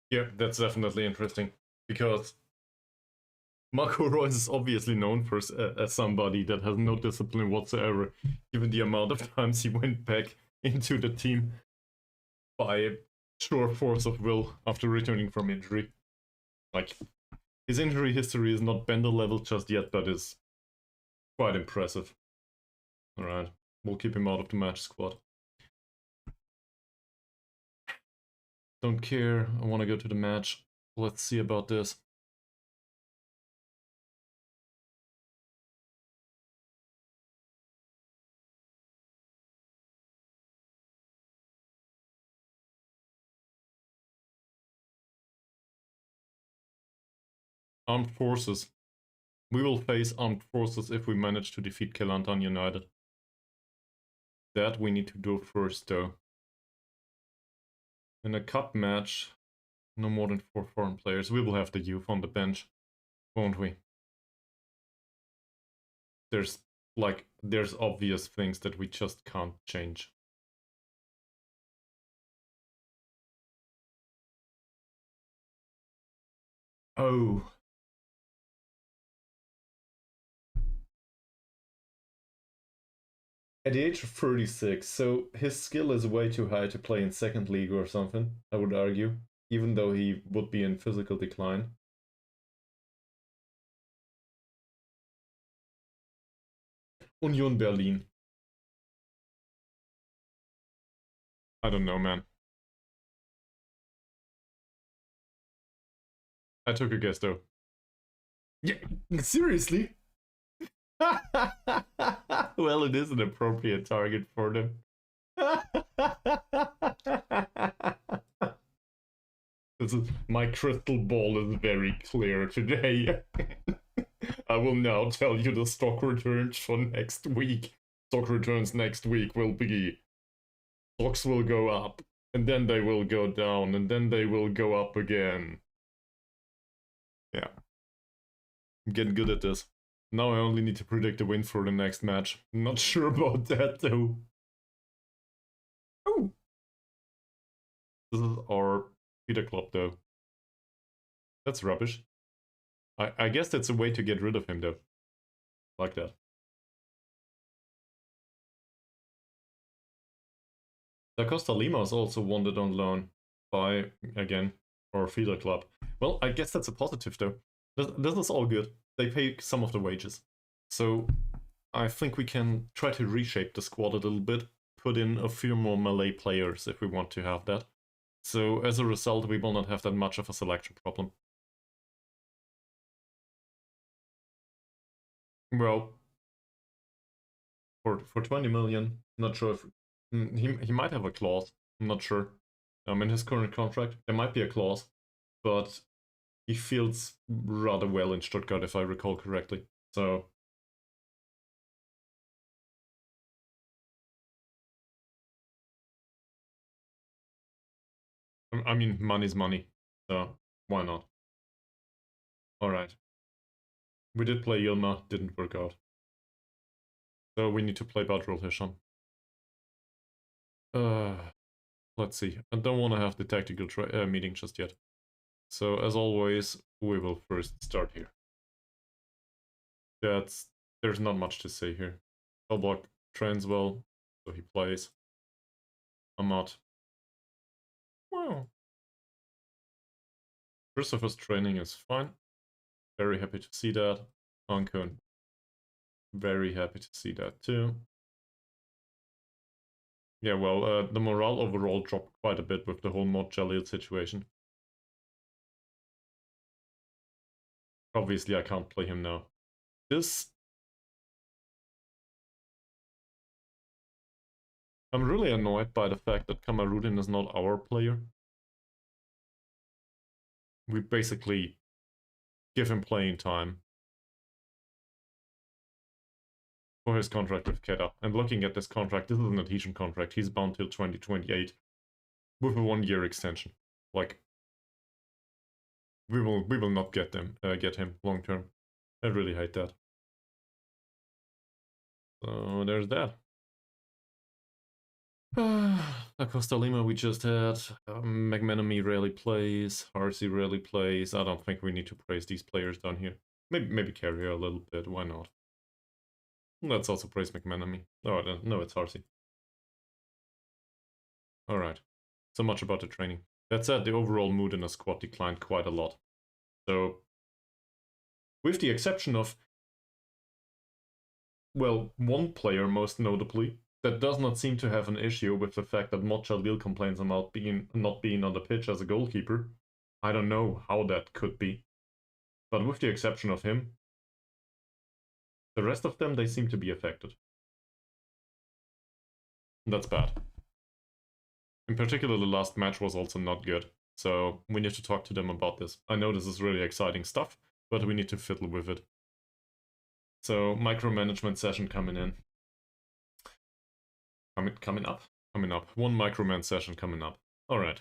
Yeah, that's definitely interesting, because Marco Reus is obviously known for as somebody that has no discipline whatsoever, given the amount of times he went back into the team by sheer force of will after returning from injury. Like, his injury history is not Bender level just yet, but is quite impressive. Alright, we'll keep him out of the match squad. Don't care, I want to go to the match. Let's see about this. Armed Forces. We will face Armed Forces if we manage to defeat Kelantan United. That we need to do first, though. In a cup match, no more than 4 foreign players. We will have the youth on the bench, won't we? There's obvious things that we just can't change. Oh. At the age of 36, so his skill is way too high to play in second league or something, I would argue, even though he would be in physical decline. Union Berlin. I don't know, man. I took a guess, though. Yeah, seriously? Well, it is an appropriate target for them. My crystal ball is very clear today. I will now tell you the stock returns for next week. Stock returns next week will be... Stocks will go up, and then they will go down, and then they will go up again. Yeah. I'm getting good at this. Now I only need to predict a win for the next match. I'm not sure about that, though. Oh! This is our Peter Club, though. That's rubbish. I guess that's a way to get rid of him, though. Like that. Da Costa Lima is also wanted on loan by, again, our feeder club. Well, I guess that's a positive, though. This is all good. They pay some of the wages. So, I think we can try to reshape the squad a little bit, put in a few more Malay players if we want to have that. So as a result, we will not have that much of a selection problem. Well, for 20 million, not sure if he might have a clause. I'm not sure. In his current contract, there might be a clause, but he feels rather well in Stuttgart, if I recall correctly. So I mean, money's money, so why not? Alright. We did play Yilma, didn't work out. So we need to play Badrul Hisham. Let's see. I don't want to have the tactical meeting just yet. So as always, we will first start here. There's not much to say here. Elbug trains well, so he plays. Ahmad. Well, Christopher's training is fine. Very happy to see that. Ankun. Very happy to see that too. Yeah, well, the morale overall dropped quite a bit with the whole Muhd Jalil situation. Obviously, I can't play him now. I'm really annoyed by the fact that Kamarudin is not our player. We basically give him playing time for his contract with Kedah. And looking at this contract, this is an adhesion contract. He's bound till 2028 with a 1-year extension. Like, we will not get him long term. I really hate that. So there's that. Acosta Lima we just had. McManamy rarely plays. Harsey rarely plays. I don't think we need to praise these players down here. Maybe Carrier a little bit. Why not? Let's also praise McManamy. Oh, no, it's Harsey. Alright. So much about the training. That said, the overall mood in the squad declined quite a lot. So, with the exception of, well, one player most notably, that does not seem to have an issue with the fact that Muhd Jalil complains about not being on the pitch as a goalkeeper. I don't know how that could be. But with the exception of him, the rest of them, they seem to be affected. That's bad. In particular, the last match was also not good. So we need to talk to them about this. I know this is really exciting stuff, but we need to fiddle with it. So micromanagement session coming in. Coming up. One microman session coming up. Alright.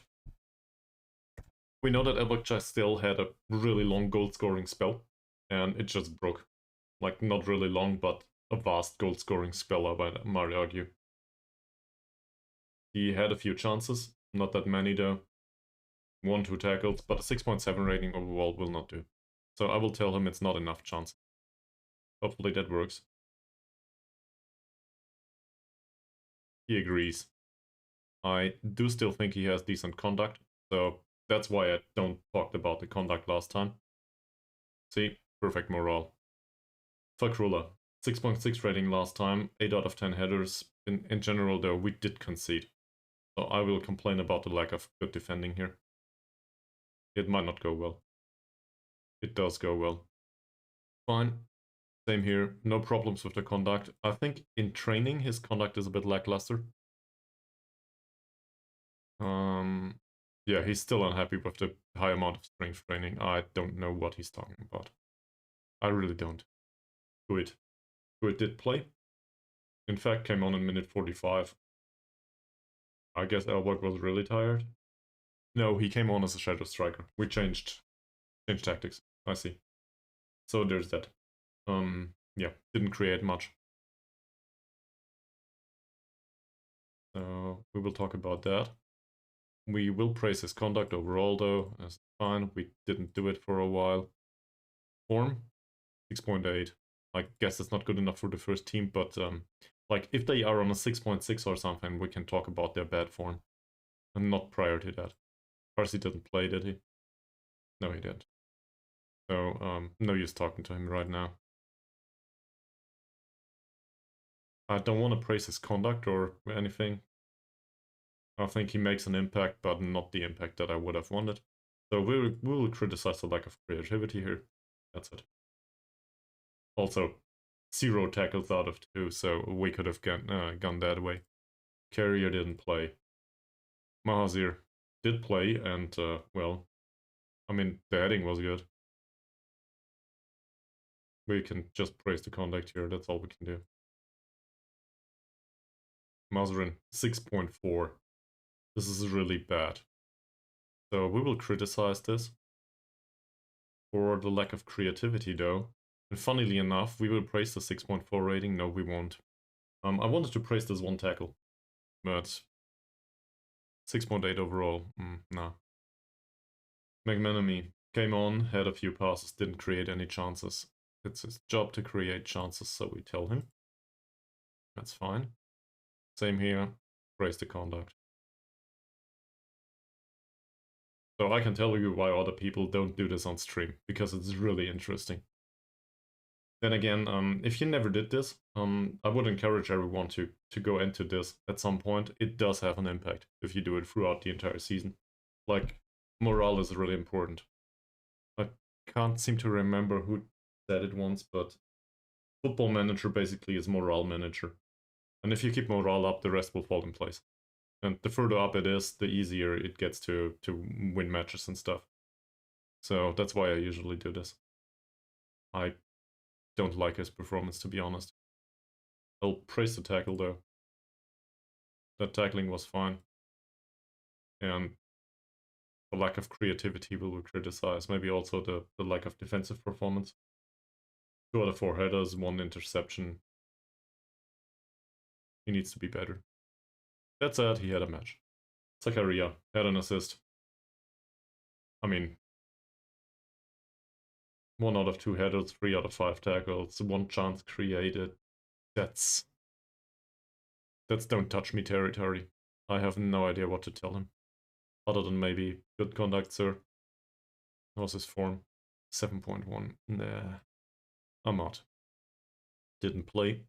We know that Elbug Chagtsel had a really long goal scoring spell, and it just broke. Like, not really long, but a vast goal scoring spell, I might argue. He had a few chances, not that many though. 1-2 tackles, but a 6.7 rating overall will not do. So I will tell him it's not enough chance. Hopefully that works. He agrees. I do still think he has decent conduct, so that's why I don't talk about the conduct last time. See, perfect morale. Fakrula, 6.6 rating last time, 8 out of 10 headers. In general though, we did concede. So I will complain about the lack of good defending here. It might not go well. It does go well. Fine. Same here. No problems with the conduct. I think in training his conduct is a bit lackluster. Yeah, he's still unhappy with the high amount of strength training. I don't know what he's talking about. I really don't. Good. Good did play. In fact, came on in minute 45. I guess Elbug was really tired. No, he came on as a shadow striker. We changed tactics. I see. So there's that. Yeah, didn't create much. So we will talk about that. We will praise his conduct overall though, as fine. We didn't do it for a while. Form, 6.8. I guess it's not good enough for the first team, but like if they are on a 6.6 or something, we can talk about their bad form. And not prior to that. Parsi didn't play, did he? No, he didn't. So, no use talking to him right now. I don't want to praise his conduct or anything. I think he makes an impact, but not the impact that I would have wanted. So we will criticize the lack of creativity here. That's it. Also, 0 tackles out of 2, so we could have gone that way. Carrier didn't play. Mahazir did play, and, well, I mean, the heading was good. We can just praise the conduct here, that's all we can do. Mazarin, 6.4. This is really bad. So we will criticize this for the lack of creativity, though. And funnily enough, we will praise the 6.4 rating. No, we won't. I wanted to praise this 1 tackle, but 6.8 overall, nah. McManamy came on, had a few passes, didn't create any chances. It's his job to create chances, so we tell him. That's fine. Same here, praise the conduct. So I can tell you why other people don't do this on stream, because it's really interesting. Then again, if you never did this, I would encourage everyone to go into this at some point. It does have an impact if you do it throughout the entire season. Like, morale is really important. I can't seem to remember who said it once, but Football Manager basically is morale manager. And if you keep morale up, the rest will fall in place. And the further up it is, the easier it gets to win matches and stuff. So that's why I usually do this. I don't like his performance, to be honest. I'll praise the tackle, though. That tackling was fine. And the lack of creativity we will criticize. Maybe also the lack of defensive performance. 2 out of 4 headers, 1 interception. He needs to be better. That said, he had a match. Zakaria had an assist. I mean, 1 out of 2 headers, 3 out of 5 tackles, 1 chance created. That's don't touch me territory. I have no idea what to tell him. Other than maybe good conduct, sir. How's his form? 7.1. Nah. Ahmad. Didn't play.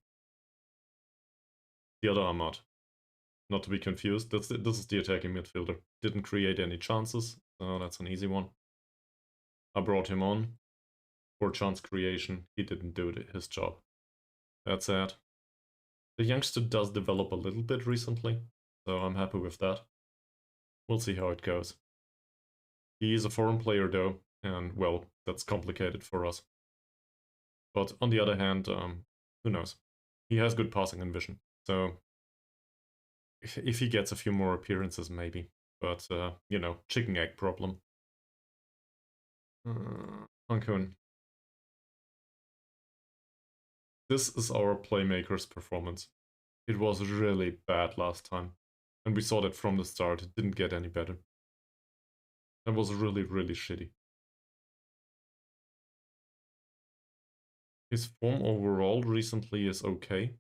The other Ahmad. Not to be confused, this is the attacking midfielder. Didn't create any chances, so that's an easy one. I brought him on for chance creation. He didn't do his job. That's sad. The youngster does develop a little bit recently, so I'm happy with that. We'll see how it goes. He is a foreign player though, and well, that's complicated for us. But on the other hand, who knows? He has good passing and vision, so if he gets a few more appearances, maybe. But, you know, chicken egg problem. Ankun. This is our playmaker's performance. It was really bad last time. And we saw that from the start, it didn't get any better. That was really, really shitty. His form overall recently is okay.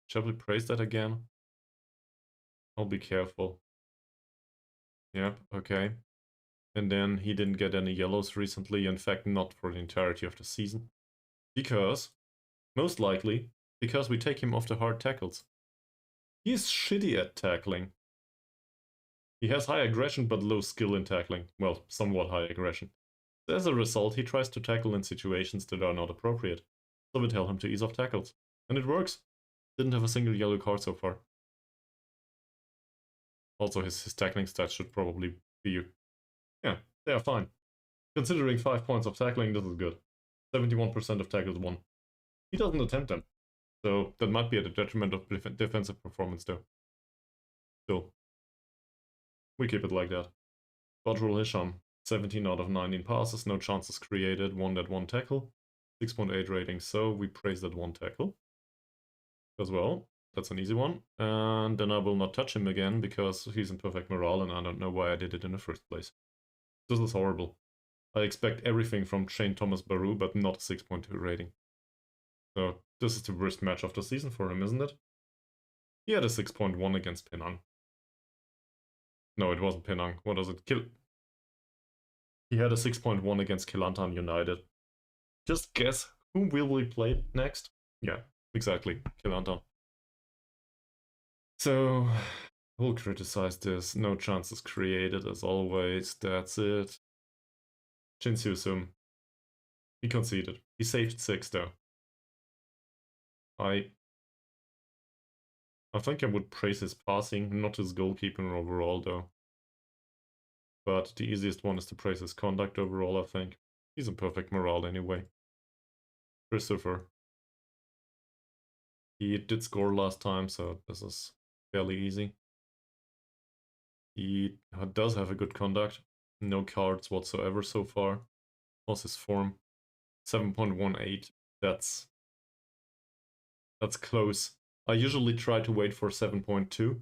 Shall we praise that again? I'll be careful. Yep, okay. And then he didn't get any yellows recently, in fact not for the entirety of the season. Because, most likely, because we take him off the hard tackles. He's shitty at tackling. He has high aggression but low skill in tackling. Well, somewhat high aggression. As a result, he tries to tackle in situations that are not appropriate. So we tell him to ease off tackles. And it works. Didn't have a single yellow card so far. Also, his tackling stats should probably be... Yeah, they are fine. Considering 5 points of tackling, this is good. 71% of tackles won. He doesn't attempt them. So that might be at the detriment of defensive performance though. Still. We keep it like that. Badrul Hisham. 17 out of 19 passes, no chances created, 1 that 1 tackle. 6.8 rating, so we praise that 1 tackle. As well. That's an easy one. And then I will not touch him again because he's in perfect morale and I don't know why I did it in the first place. This is horrible. I expect everything from Shane Thomas Baru, but not a 6.2 rating. So this is the worst match of the season for him, isn't it? He had a 6.1 against Penang. No, it wasn't Penang. What was it? He had a 6.1 against Kelantan United. Just guess, who will we play next? Yeah, Exactly, Kelantan. So, we'll criticize this. No chances created as always. That's it. Jinsusum. He conceded. He saved 6 though. I think I would praise his passing, not his goalkeeping overall though. But the easiest one is to praise his conduct overall, I think. He's in perfect morale anyway. Christopher. He did score last time, so this is fairly easy. He does have a good conduct. No cards whatsoever so far. What's his form? 7.18. That's close. I usually try to wait for 7.2 to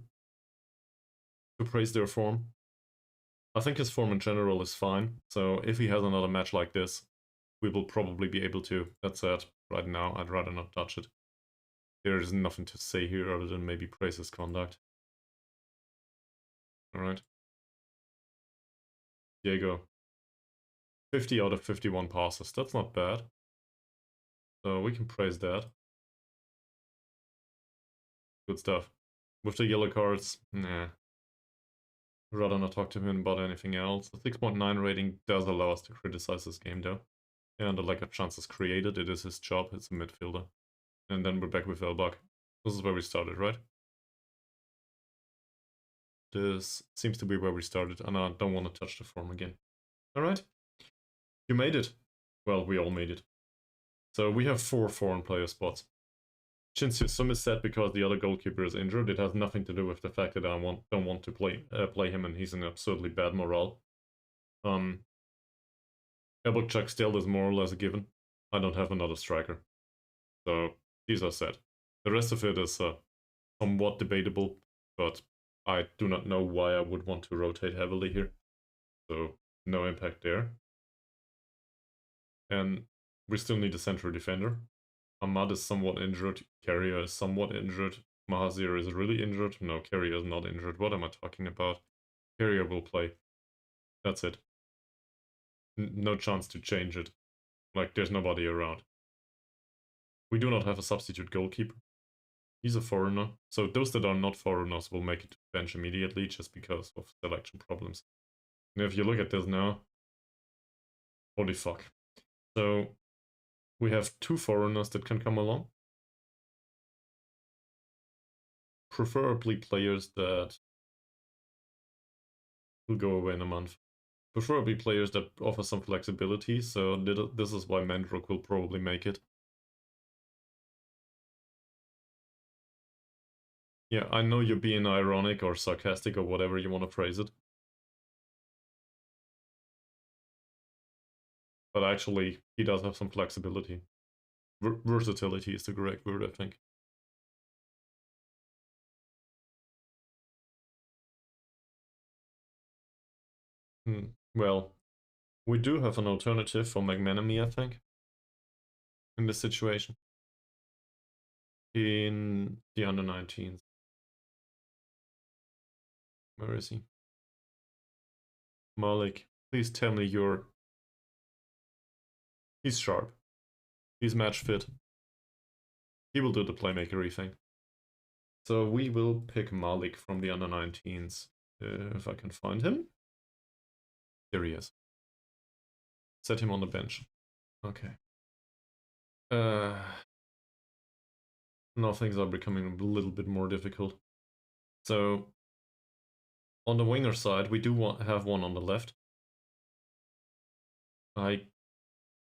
praise their form. I think his form in general is fine, so if he has another match like this, we will probably be able to. That said, right now, I'd rather not touch it. There is nothing to say here other than maybe praise his conduct. Alright. Diego. 50 out of 51 passes. That's not bad. So we can praise that. Good stuff. With the yellow cards, nah. Rather not talk to him about anything else. The 6.9 rating does allow us to criticize this game though. And the lack of chances created, it is his job, it's a midfielder. And then we're back with Elbug. This is where we started, right? This seems to be where we started, and I don't want to touch the form again. Alright. You made it. Well, we all made it. So we have 4 foreign player spots. Shin-Soo-Sum is set because the other goalkeeper is injured. It has nothing to do with the fact that I don't want to play him and he's in absurdly bad morale. Elbug Chagtsel is more or less a given. I don't have another striker. So these are set. The rest of it is somewhat debatable, but I do not know why I would want to rotate heavily here. So no impact there. And we still need a central defender. Ahmad is somewhat injured. Carrier is somewhat injured. Mahazir is really injured. No, Carrier is not injured. What am I talking about? Carrier will play. That's it. No chance to change it. Like, there's nobody around. We do not have a substitute goalkeeper. He's a foreigner. So those that are not foreigners will make it to the bench immediately just because of selection problems. And if you look at this now, holy fuck. So we have 2 foreigners that can come along. Preferably players that will go away in a month. Preferably players that offer some flexibility, so this is why Mendrook will probably make it. Yeah, I know you're being ironic or sarcastic or whatever you want to phrase it. But actually, he does have some flexibility. Versatility is the correct word, I think. Well, we do have an alternative for Magnanimity, I think, in this situation. In the under-19s. Where is he? Malik, please tell me you're... He's sharp. He's match fit. He will do the playmakery thing. So we will pick Malik from the under-19s. If I can find him. There he is. Set him on the bench. Okay. Now things are becoming a little bit more difficult. So, on the winger side, we do have one on the left. I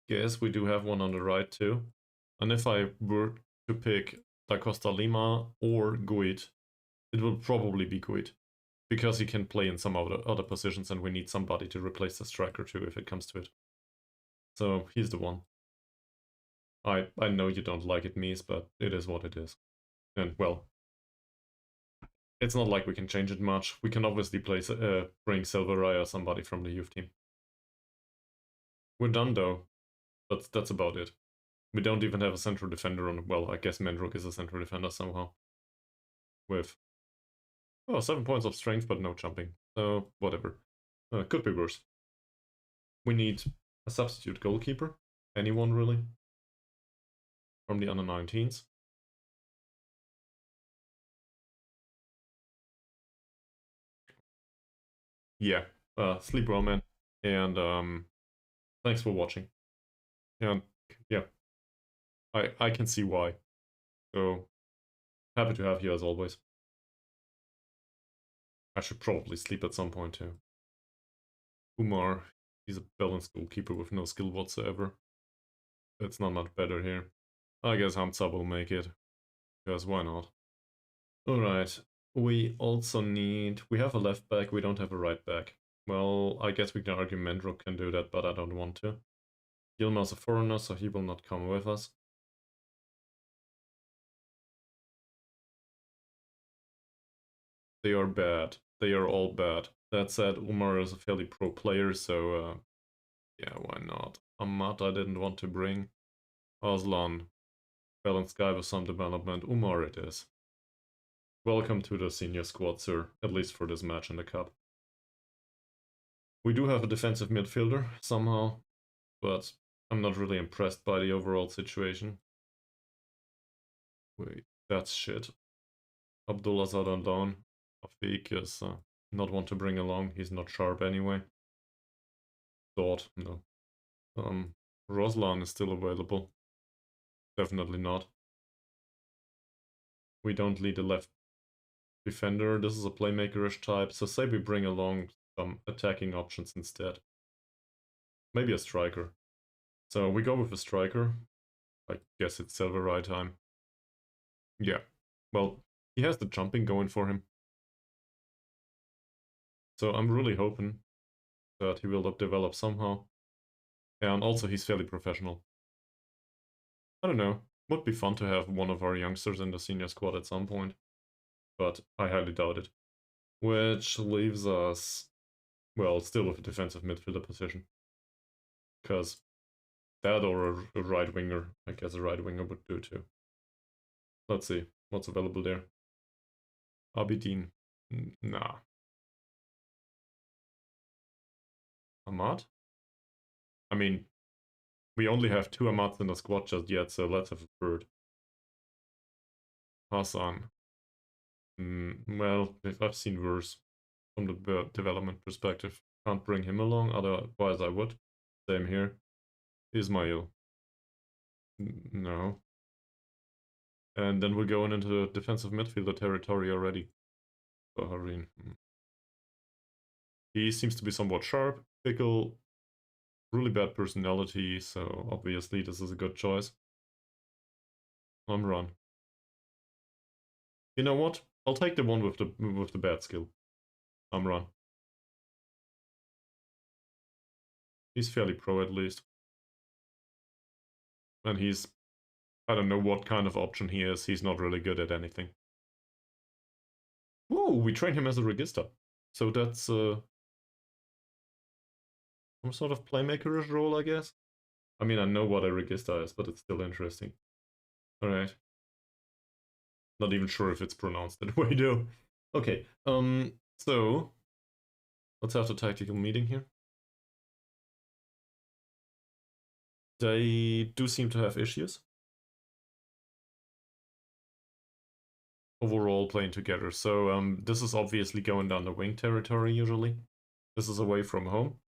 guess we do have one on the right too. And if I were to pick Da Costa Lima or Guit, it will probably be Guit. Because he can play in some other positions and we need somebody to replace the striker too if it comes to it. So, he's the one. I know you don't like it, Mies, but it is what it is. And, well, it's not like we can change it much. We can obviously bring Silvereye or somebody from the youth team. We're done, though. That's about it. We don't even have a central defender on... Well, I guess Mendrook is a central defender somehow. With... Oh, 7 points of strength, but no jumping. So, whatever. Could be worse. We need a substitute goalkeeper. Anyone, really. From the under-19s. yeah, sleep well, man. And thanks for watching. And yeah, I can see why. So happy to have you as always. I should probably sleep at some point too. Umar, he's a balanced goalkeeper with no skill whatsoever. It's not much better here. I guess Hamza will make it. Because why not? Alright. We also need... We have a left back, we don't have a right back. Well, I guess we can argue Mendro can do that, but I don't want to. Yilmaz's a foreigner, so he will not come with us. They are bad. They are all bad. That said, Umar is a fairly pro player, so yeah, why not? Ahmad I didn't want to bring. Aslan. Balanced guy with some development. Umar it is. Welcome to the senior squad, sir. At least for this match in the cup. We do have a defensive midfielder, somehow. But I'm not really impressed by the overall situation. Wait, that's shit. Abdullah Zadan down. Afiq is not one to bring along. He's not sharp anyway. Thought, no. Roslan is still available. Definitely not. We don't lead a left defender. This is a playmakerish type, so say we bring along some attacking options instead. Maybe a striker. So we go with a striker. I guess it's silver right time. Yeah. Well, he has the jumping going for him. So I'm really hoping that he will develop somehow. And also he's fairly professional. I don't know. Would be fun to have one of our youngsters in the senior squad at some point. But I highly doubt it. Which leaves us, well, still with a defensive midfielder position. Because that or a right winger, I guess a right winger would do too. Let's see what's available there. Abidin, nah. Ahmad? I mean, we only have 2 Ahmads in the squad just yet, so let's have a third. Hassan. Well, I've seen worse from the development perspective. Can't bring him along, otherwise I would. Same here. Ismail. No. And then we're going into the defensive midfielder territory already. Bahrain. He seems to be somewhat sharp, fickle, really bad personality, so obviously this is a good choice. Run. You know what? I'll take the one with the bad skill. Run. He's fairly pro at least. And he's... I don't know what kind of option he is. He's not really good at anything. Whoa, we train him as a register. So that's some sort of playmakerish role, I guess. I mean, I know what a register is, but it's still interesting. Alright. Not even sure if it's pronounced that way, though. Okay, so... let's have the tactical meeting here. They do seem to have issues. Overall playing together. So this is obviously going down the wing territory usually. This is away from home.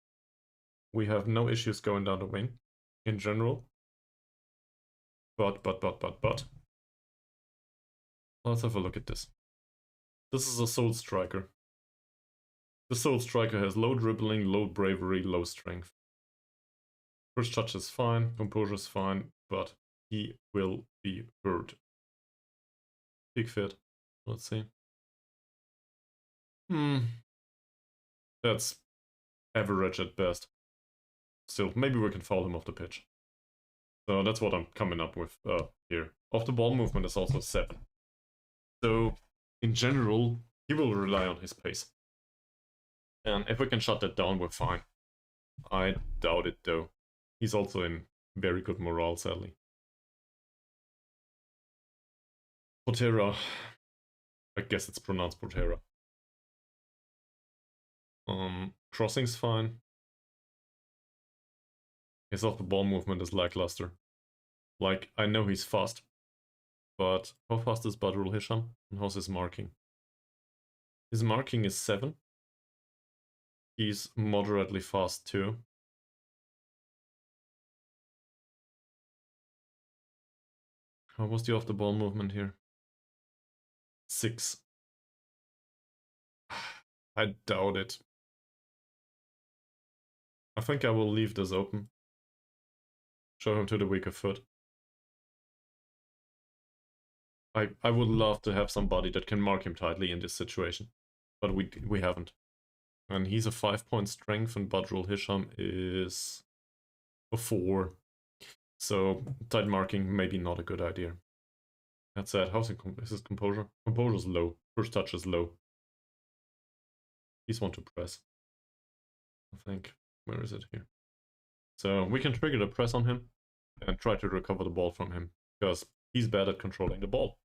We have no issues going down the wing in general. But. Let's have a look at this. This is a soul striker. The soul striker has low dribbling, low bravery, low strength. First touch is fine, composure is fine, but he will be hurt. Big fit. Let's see. That's average at best. Still, maybe we can foul him off the pitch. So that's what I'm coming up with here. Off the ball movement is also 7. So, in general, he will rely on his pace. And if we can shut that down, we're fine. I doubt it though. He's also in very good morale, sadly. Potera. I guess it's pronounced Potera. Crossing's fine. His off the ball movement is lackluster. Like, I know he's fast. But how fast is Badrul Hisham? And how's his marking? His marking is 7. He's moderately fast too. How was the off-the-ball movement here? 6. I doubt it. I think I will leave this open. Show him to the weaker foot. I would love to have somebody that can mark him tightly in this situation, but we haven't. And he's a 5-point strength, and Badrul Hisham is a 4. So tight marking maybe not a good idea. That said, is his composure? Composure's low. First touch is low. He's one to press. I think. Where is it here? So we can trigger the press on him and try to recover the ball from him, because he's bad at controlling the ball.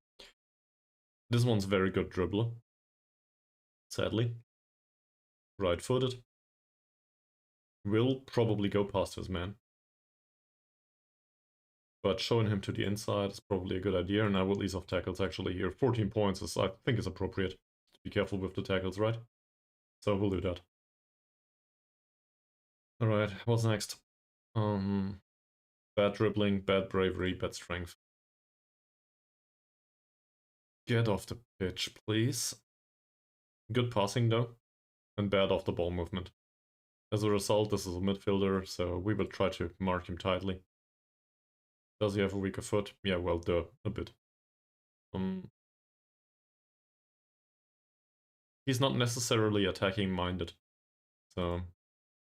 This one's very good dribbler. Sadly. Right-footed. Will probably go past his man. But showing him to the inside is probably a good idea, and I will ease off tackles actually here. 14 points is, I think, is appropriate. Be careful with the tackles, right? So we'll do that. Alright, what's next? Bad dribbling, bad bravery, bad strength. Get off the pitch, please. Good passing though, and bad off the ball movement. As a result, this is a midfielder, so we will try to mark him tightly. Does he have a weaker foot? Yeah, well, a bit. He's not necessarily attacking minded, so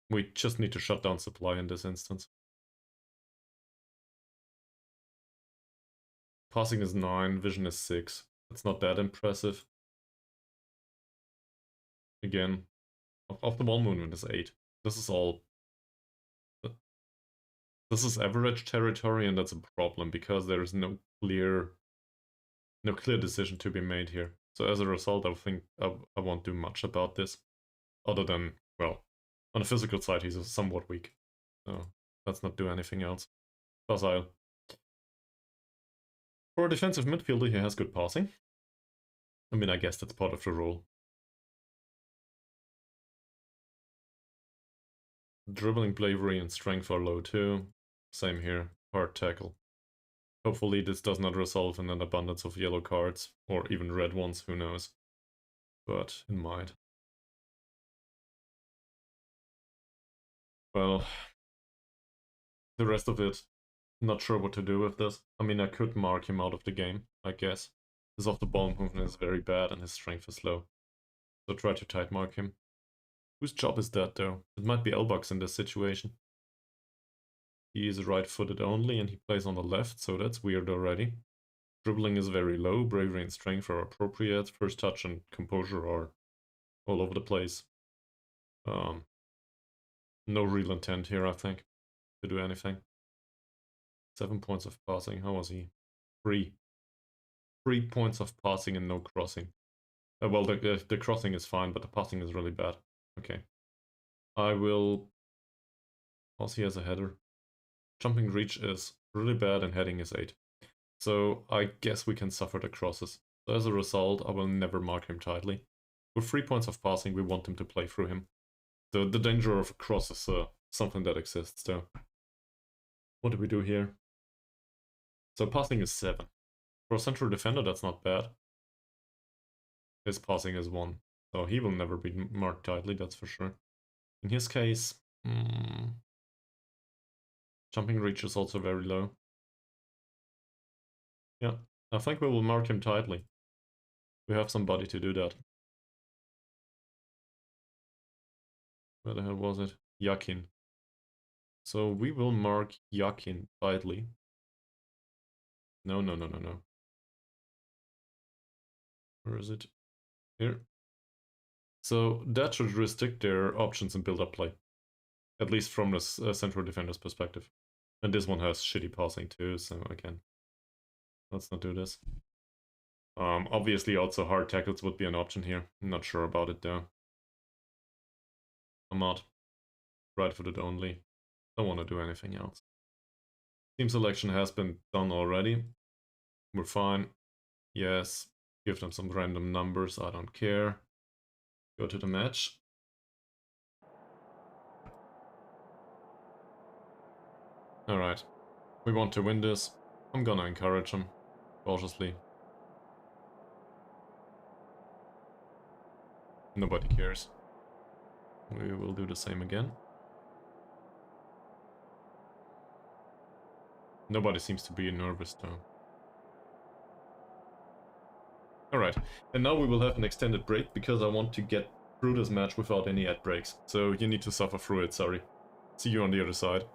we just need to shut down supply in this instance. Passing is 9, vision is 6. It's not that impressive. Again, off the ball movement is 8. This is all. This is average territory, and that's a problem because there is no clear decision to be made here. So as a result, I think I won't do much about this, other than, well, on the physical side he's somewhat weak. So let's not do anything else. Facile. For a defensive midfielder, he has good passing. I mean, I guess that's part of the role. Dribbling, bravery, and strength are low too. Same here. Hard tackle. Hopefully this does not result in an abundance of yellow cards, or even red ones, who knows. But it might. Well, the rest of it, not sure what to do with this. I mean, I could mark him out of the game, I guess. His off-the-ball movement is very bad and his strength is low. So try to tight mark him. Whose job is that though? It might be Elbug's in this situation. He is right-footed only and he plays on the left, so that's weird already. Dribbling is very low, bravery and strength are appropriate, first touch and composure are all over the place. No real intent here, I think, to do anything. 7 points of passing, how was he? 3. 3 points of passing and no crossing. Well, the crossing is fine, but the passing is really bad. Okay. I will... Also, he has a header. Jumping reach is really bad and heading is 8. So I guess we can suffer the crosses. So as a result, I will never mark him tightly. With 3 points of passing, we want him to play through him. The danger of a cross is something that exists, though. What do we do here? So passing is 7. For a central defender, that's not bad. His passing is 1. So he will never be marked tightly, that's for sure. In his case, jumping reach is also very low. Yeah, I think we will mark him tightly. We have somebody to do that. Where the hell was it? Yakin. So we will mark Yakin tightly. No. Where is it? Here. So that should restrict their options in build-up play. At least from the central defender's perspective. And this one has shitty passing too, so again, let's not do this. Obviously also hard tackles would be an option here. I'm not sure about it though. I'm not. Right-footed only. Don't want to do anything else. Team selection has been done already. We're fine. Yes. Give them some random numbers. I don't care. Go to the match. Alright. We want to win this. I'm gonna encourage him. Cautiously. Nobody cares. We will do the same again. Nobody seems to be nervous though. Alright, and now we will have an extended break because I want to get through this match without any ad breaks. So you need to suffer through it, sorry. See you on the other side.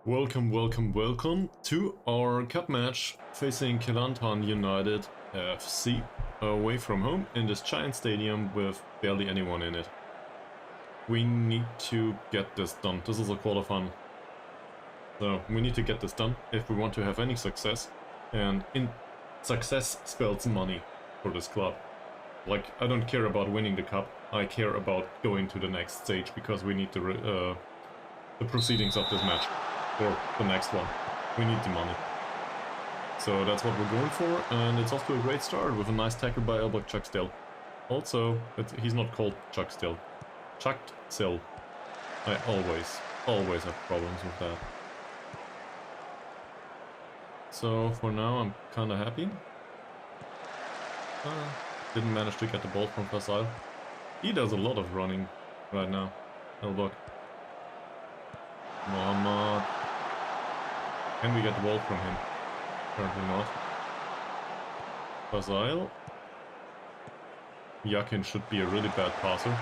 Welcome, welcome, welcome to our cup match facing Kelantan United FC away from home in this giant stadium with barely anyone in it. We need to get this done. This is a quarterfinal. So we need to get this done if we want to have any success. And success spells money for this club. Like, I don't care about winning the cup. I care about going to the next stage because we need the proceedings of this match. Or the next one. We need the money. So that's what we're going for, and it's off to a great start with a nice tackle by Elbug Chagtsel. Also, he's not called Chagtsel. Chagtsel. I always have problems with that. So for now I'm kinda happy. Didn't manage to get the ball from Facile. He does a lot of running right now. Elbug. Mohamad. Can we get the ball from him? Apparently not. Facile. Yakin should be a really bad passer.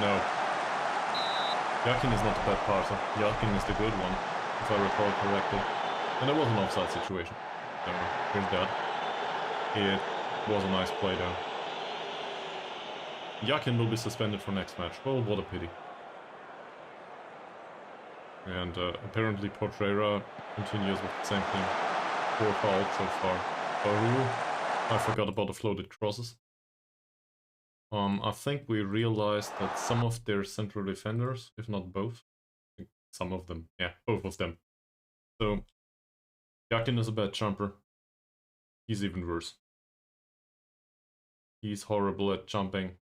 No. Yakin is not a bad passer. Yakin is the good one, if I recall correctly. And there was an offside situation. So, here's that. It was a nice play though. Yakin will be suspended for next match. Well, what a pity. And apparently Portrera continues with the same thing. 4 fouls so far. Baru, I forgot about the floated crosses. I think we realized that some of their central defenders, if not both, some of them, yeah, both of them. So, Yakin is a bad jumper. He's even worse. He's horrible at jumping.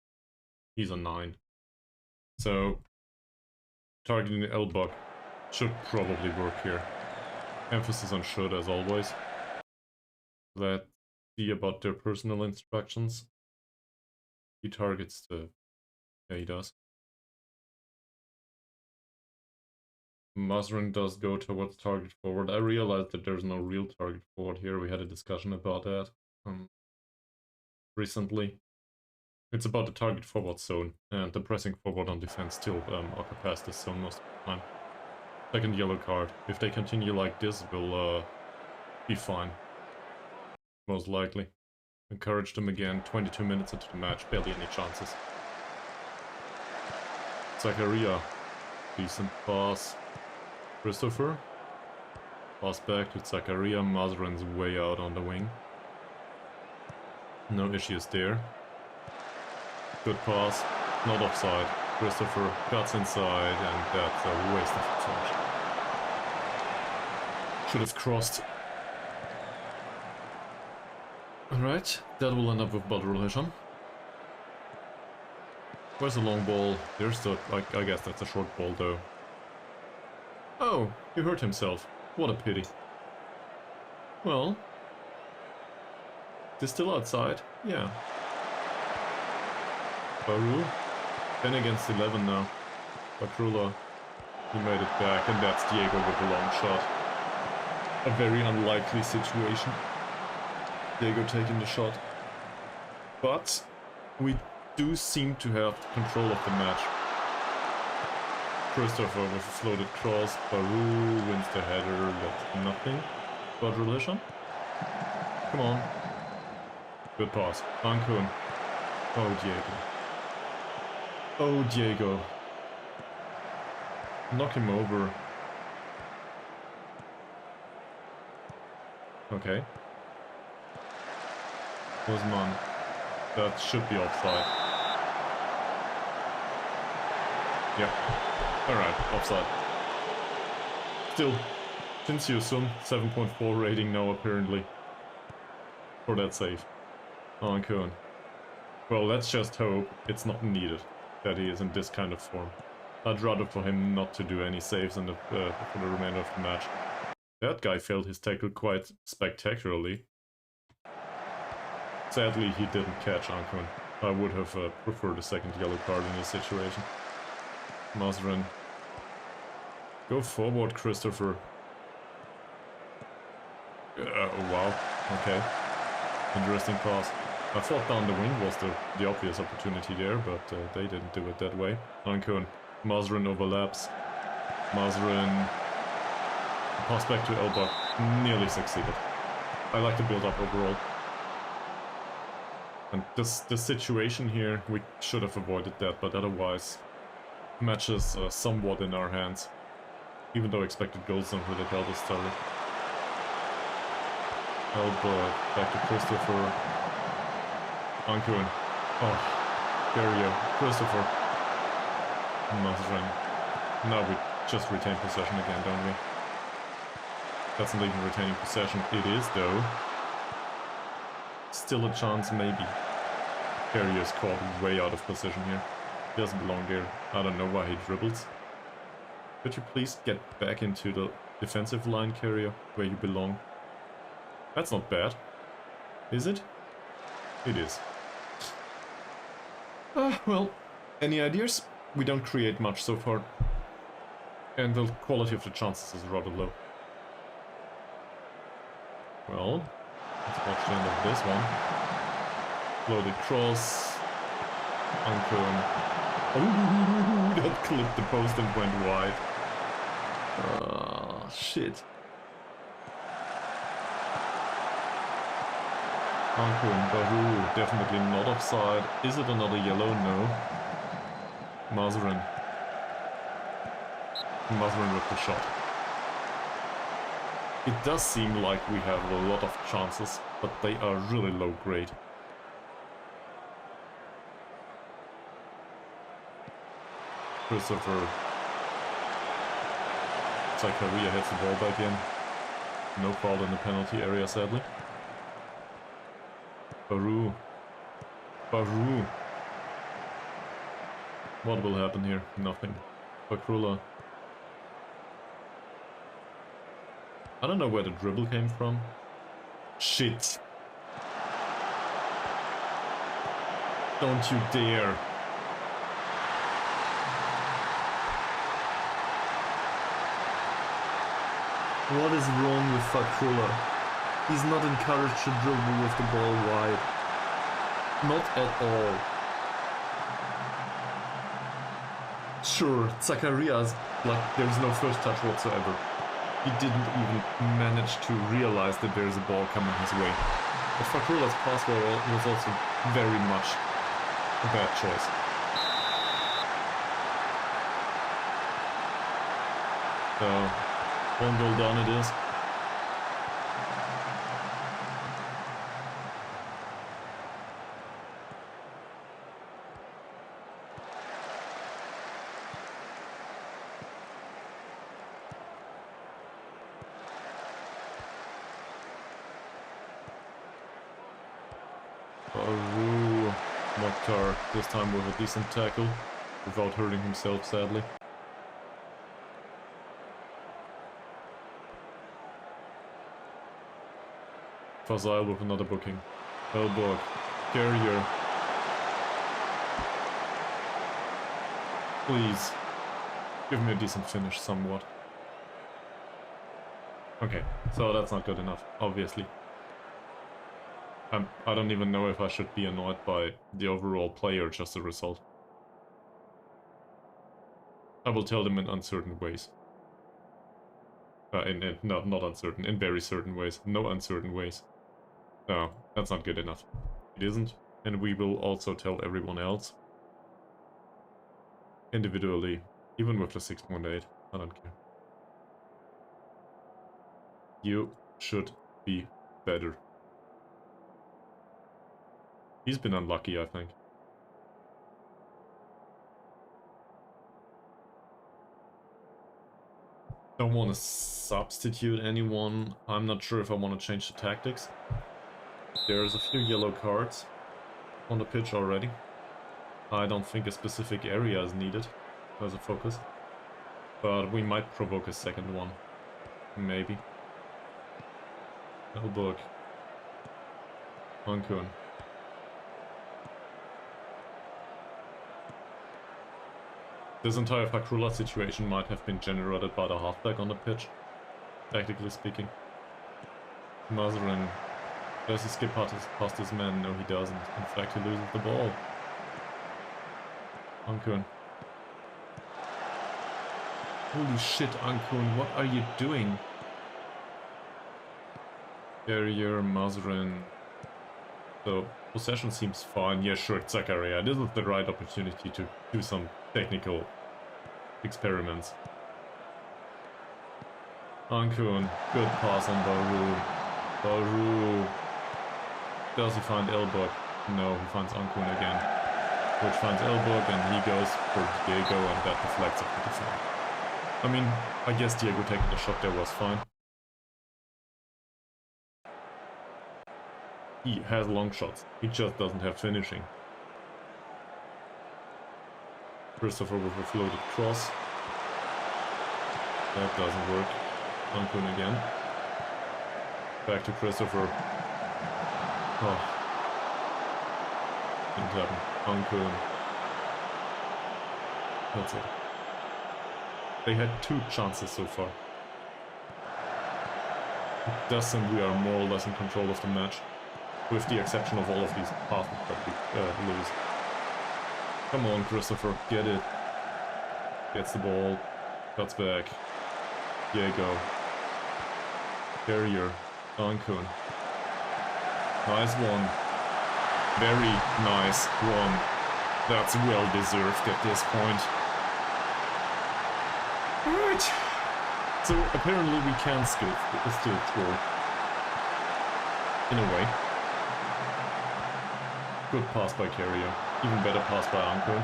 He's a 9. So, targeting the Elbug should probably work here. Emphasis on should, as always. Let's see about their personal instructions. He targets the... yeah, he does. Mazrin does go towards target forward. I realized that there's no real target forward here. We had a discussion about that. recently. It's about the target forward zone, and the pressing forward on defense still occupies this zone most of the time. Second yellow card. If they continue like this, we'll be fine. Most likely. Encourage them again, 22 minutes into the match, barely any chances. Zakaria. Decent pass. Christopher. Pass back to Zakaria. Mazran's way out on the wing. No issues there. Good pass. Not offside. Christopher cuts inside, and that's a waste of a touch. Should have crossed. Alright, that will end up with Badrul Hisham. Where's the long ball? There's the... I guess that's a short ball though. Oh, he hurt himself. What a pity. Well... They're still outside? Yeah. Baru. 10 against 11 now. Bakrula. He made it back, and that's Diego with a long shot. A very unlikely situation. Diego taking the shot. But we do seem to have control of the match. Christopher with a floated cross. Baru wins the header. That's nothing. Badrul Hisham. Come on. Good pass. Ankun. Oh, Diego. Oh, Diego. Knock him over. Okay. Osman. That should be offside. Yeah. Alright, offside. Still, ensues 7.4 rating now apparently. For that save. Ankun. Well, let's just hope it's not needed that he is in this kind of form. I'd rather for him not to do any saves in the, for the remainder of the match. That guy failed his tackle quite spectacularly. Sadly, he didn't catch Ankun. I would have preferred a second yellow card in this situation. Mazran. Go forward, Christopher. Oh, wow. Okay. Interesting pass. I thought down the wing was the obvious opportunity there, but they didn't do it that way. Ankun. Mazran overlaps. Mazran. Pass back to Elbug. Nearly succeeded. I like the build-up overall. And this situation here, we should have avoided that, but otherwise, match is somewhat in our hands. Even though expected goals don't really tell the story. Elbug, back to Christopher. Ankun. Oh, there you go. Christopher. Mazran. Now we just retain possession again, don't we? That's not even retaining possession. It is, though. Still a chance, maybe. Carrier is caught way out of position here. He doesn't belong there. I don't know why he dribbles. Could you please get back into the defensive line, Carrier, where you belong? That's not bad. Is it? It is. Well, any ideas? We don't create much so far. And the quality of the chances is rather low. Well, let's watch the end of this one. Loaded cross. Ankun. Oh, that clipped the post and went wide. Shit. Ankun, Baru, definitely not offside. Is it another yellow? No. Mazran. Mazran with the shot. It does seem like we have a lot of chances, but they are really low grade. Christopher. Zakaria hits the ball back in. No foul in the penalty area, sadly. Baru. Baru. What will happen here? Nothing. Bakrula. I don't know where the dribble came from. Shit. Don't you dare. What is wrong with Bakrula? He's not encouraged to dribble with the ball wide. Not at all. Sure, Zacharias, like, there's no first touch whatsoever. He didn't even manage to realize that there's a ball coming his way. But Fakrula's pass was also very much a bad choice. So, 1 goal down it is. Mokhtar, this time with a decent tackle, without hurting himself, sadly. Fazile with another booking. Elbug, Carrier. Please, give me a decent finish somewhat. Okay, so that's not good enough, obviously. I don't even know if I should be annoyed by the overall play or just the result. I will tell them in uncertain ways. Not uncertain, in very certain ways. No uncertain ways. No, that's not good enough. It isn't, and we will also tell everyone else. Individually, even with the 6.8, I don't care. You should be better. He's been unlucky, I think. Don't want to substitute anyone. I'm not sure if I want to change the tactics. There's a few yellow cards on the pitch already. I don't think a specific area is needed as a focus. But we might provoke a second one. Maybe. Elbug. Ankun. This entire Fakrula situation might have been generated by the halfback on the pitch, tactically speaking. Mazarin, does he skip past his man? No, he doesn't. In fact, he loses the ball. Ankun. Holy shit, Ankun, what are you doing? Carrier, Mazarin. So, possession seems fine. Yeah, sure, Zakaria. This is the right opportunity to do some technical experiments. Ankun, good pass on Baru. Baru. Does he find Elbug? No, he finds Ankun again. Which finds Elbug and he goes for Diego and that deflects off the defender. I mean, I guess Diego taking the shot there was fine. He has long shots, he just doesn't have finishing. Christopher with a floated cross. That doesn't work. Ankun again. Back to Christopher. Oh. Didn't happen. Ankun. That's it. They had 2 chances so far. It does seem we are more or less in control of the match. With the exception of all of these passes that we lose. Come on, Christopher, get it. Gets the ball. Cuts back. Diego. Carrier. Ankun. Nice one. Very nice one. That's well deserved at this point. Alright. So apparently we can still score. In a way. Good pass by Carrier. Even better pass by Ankun.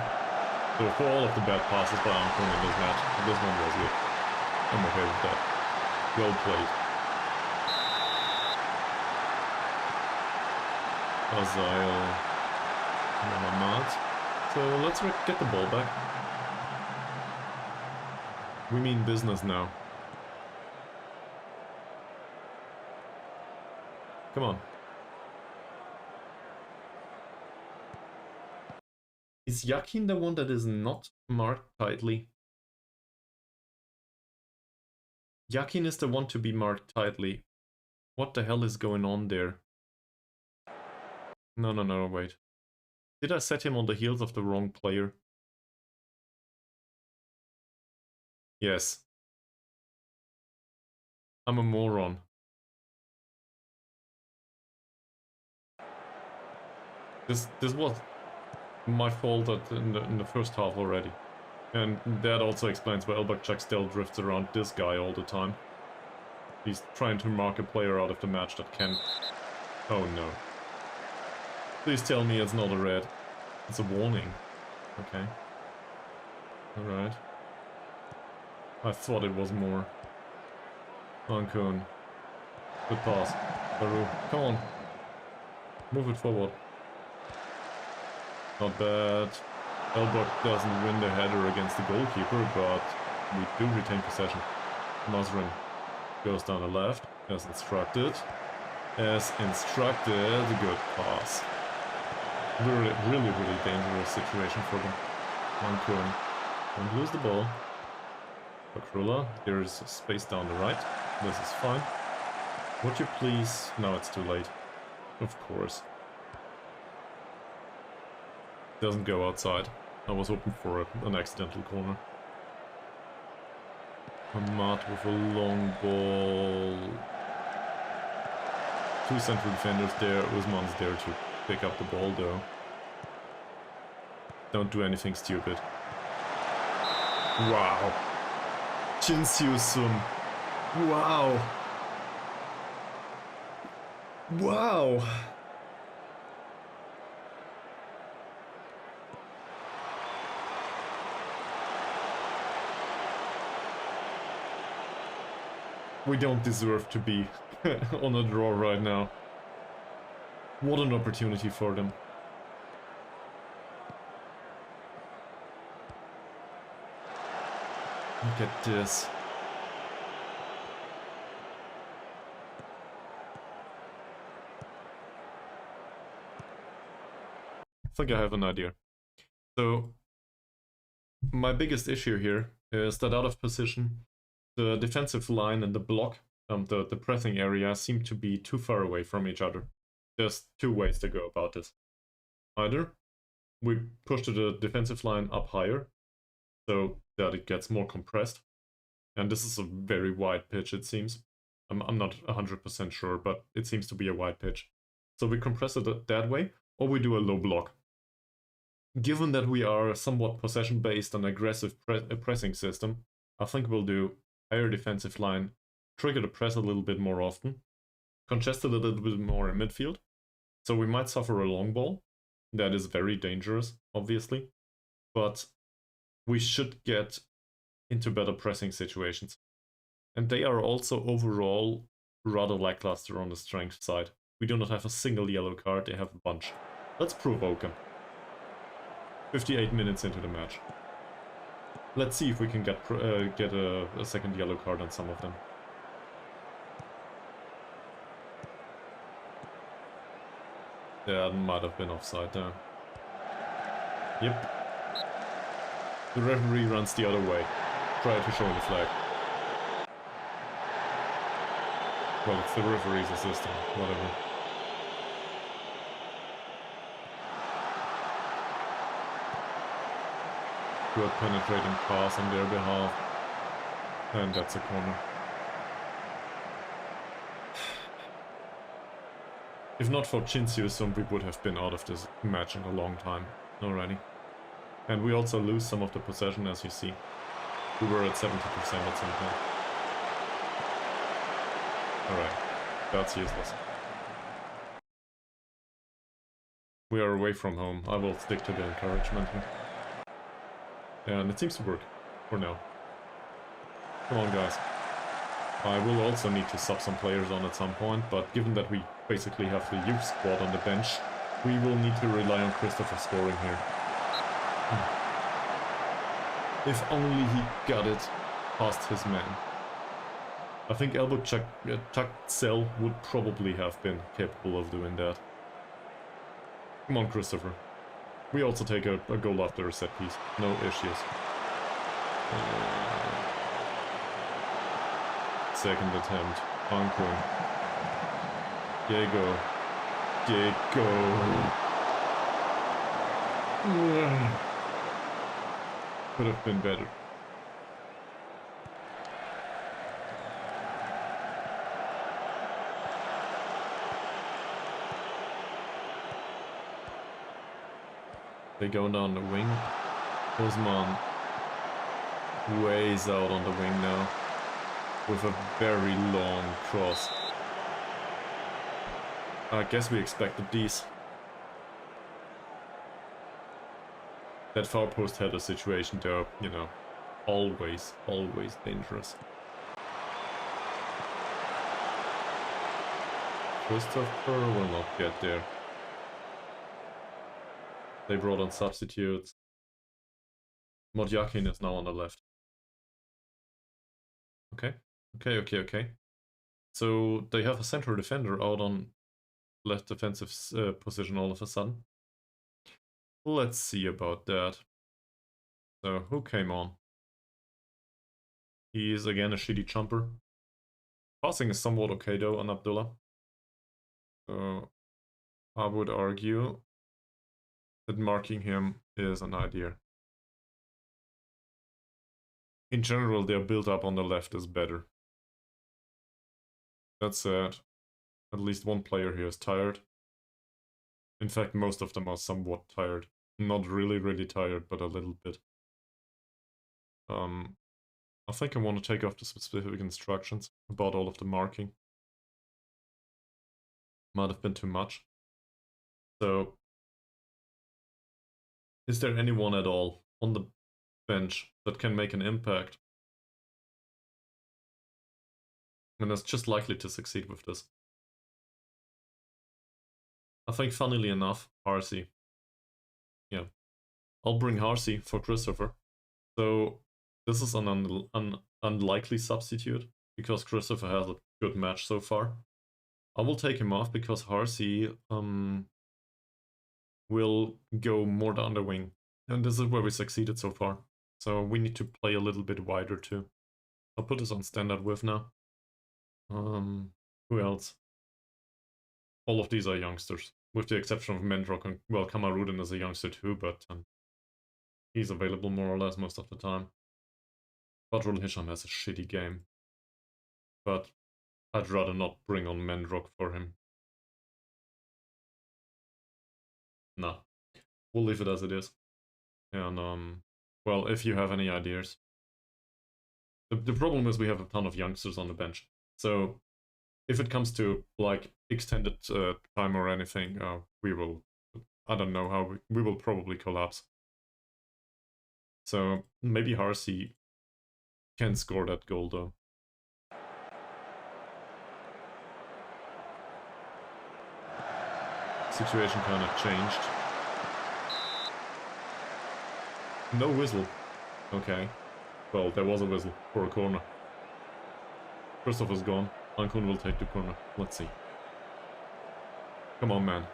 So for all of the bad passes by Ankun in this match, this one was good. I'm okay with that. Well played. Azile Mohamad. So let's get the ball back. We mean business now. Come on. Is Yakin the one that is not marked tightly? Yakin is the one to be marked tightly. What the hell is going on there? No, wait. Did I set him on the heels of the wrong player? Yes. I'm a moron. This was my fault in the first half already. And that also explains why Elbug Chagtsel drifts around this guy all the time. He's trying to mark a player out of the match that can... Oh no. Please tell me it's not a red. It's a warning. Okay. Alright. I thought it was more. Ankun. Good pass. Baru. Come on. Move it forward. Not bad. Elbug doesn't win the header against the goalkeeper, but we do retain possession. Mazrin goes down the left, as instructed. As instructed, good pass. Really, really dangerous situation for them. Ankun. Don't lose the ball. Bakrula, there is space down the right. This is fine. Would you please... No, it's too late. Of course. Doesn't go outside. I was hoping for an accidental corner. Mohamad with a long ball. Two central defenders there. Usman's there to pick up the ball though. Don't do anything stupid. Wow. ensues. Wow. Wow. We don't deserve to be on a draw right now. What an opportunity for them. Look at this. I think I have an idea. So, my biggest issue here is that out of position, the defensive line and the block, the pressing area, seem to be too far away from each other. There's two ways to go about this. Either we push the defensive line up higher, so that it gets more compressed. And this is a very wide pitch, it seems. I'm not 100% sure, but it seems to be a wide pitch. So we compress it that way, or we do a low block. Given that we are somewhat possession-based and aggressive pressing system, I think we'll do higher defensive line, trigger the press a little bit more often, congest it a little bit more in midfield. So we might suffer a long ball. That is very dangerous, obviously. But we should get into better pressing situations. And they are also overall rather lackluster on the strength side. We do not have a single yellow card, they have a bunch. Let's provoke them. 58 minutes into the match. Let's see if we can get a second yellow card on some of them. That might have been offside there. Yep. The referee runs the other way, prior to showing the flag. Well, it's the referee's assistant, whatever. Good penetrating pass on their behalf. And that's a corner. If not for ensues, we would have been out of this match in a long time already. And we also lose some of the possession, as you see. We were at 70% at some point. Alright, that's useless. We are away from home. I will stick to the encouragement here. And it seems to work, for now. Come on, guys. I will also need to sub some players on at some point, but given that we basically have the youth squad on the bench, we will need to rely on Christopher scoring here. If only he got it past his man. I think Elbug Chagtsel would probably have been capable of doing that. Come on, Christopher. We also take a goal after a set piece. No issues. Second attempt. Ankun. Diego. Could have been better. They go down the wing. Osman ways out on the wing now with a very long cross. I guess we expected these. That far post header situation there, you know, always dangerous. Christopher will not get there. They brought on substitutes. Muhd Yakin is now on the left. Okay. So they have a central defender out on left defensive position all of a sudden. Let's see about that. So who came on? He's again a shitty jumper. Passing is somewhat okay though on Abdullah. So I would argue that marking him is an idea. In general, their build-up on the left is better. That said, at least one player here is tired. In fact, most of them are somewhat tired. Not really tired, but a little bit. I think I want to take off the specific instructions about all of the marking. Might have been too much. So, is there anyone at all on the bench that can make an impact? And is just likely to succeed with this? I think, funnily enough, Harsey. Yeah. I'll bring Harsey for Christopher. So, this is an unlikely substitute, because Christopher has a good match so far. I will take him off because Harsey will go more down the wing. And this is where we succeeded so far. So we need to play a little bit wider too. I'll put this on standard width now. Who else? All of these are youngsters, with the exception of Mendrock, and well, Kamarudin is a youngster too, but he's available more or less most of the time. Badrul Hisham has a shitty game, but I'd rather not bring on Mendrock for him. Nah, we'll leave it as it is. And well, if you have any ideas. The problem is we have a ton of youngsters on the bench. So if it comes to like extended time or anything, we will, I don't know how, we will probably collapse. So maybe Harsey can score that goal though. Situation kind of changed. No whistle. Okay. Well, there was a whistle for a corner. Christopher's gone. Ankun will take the corner. Let's see. Come on, man.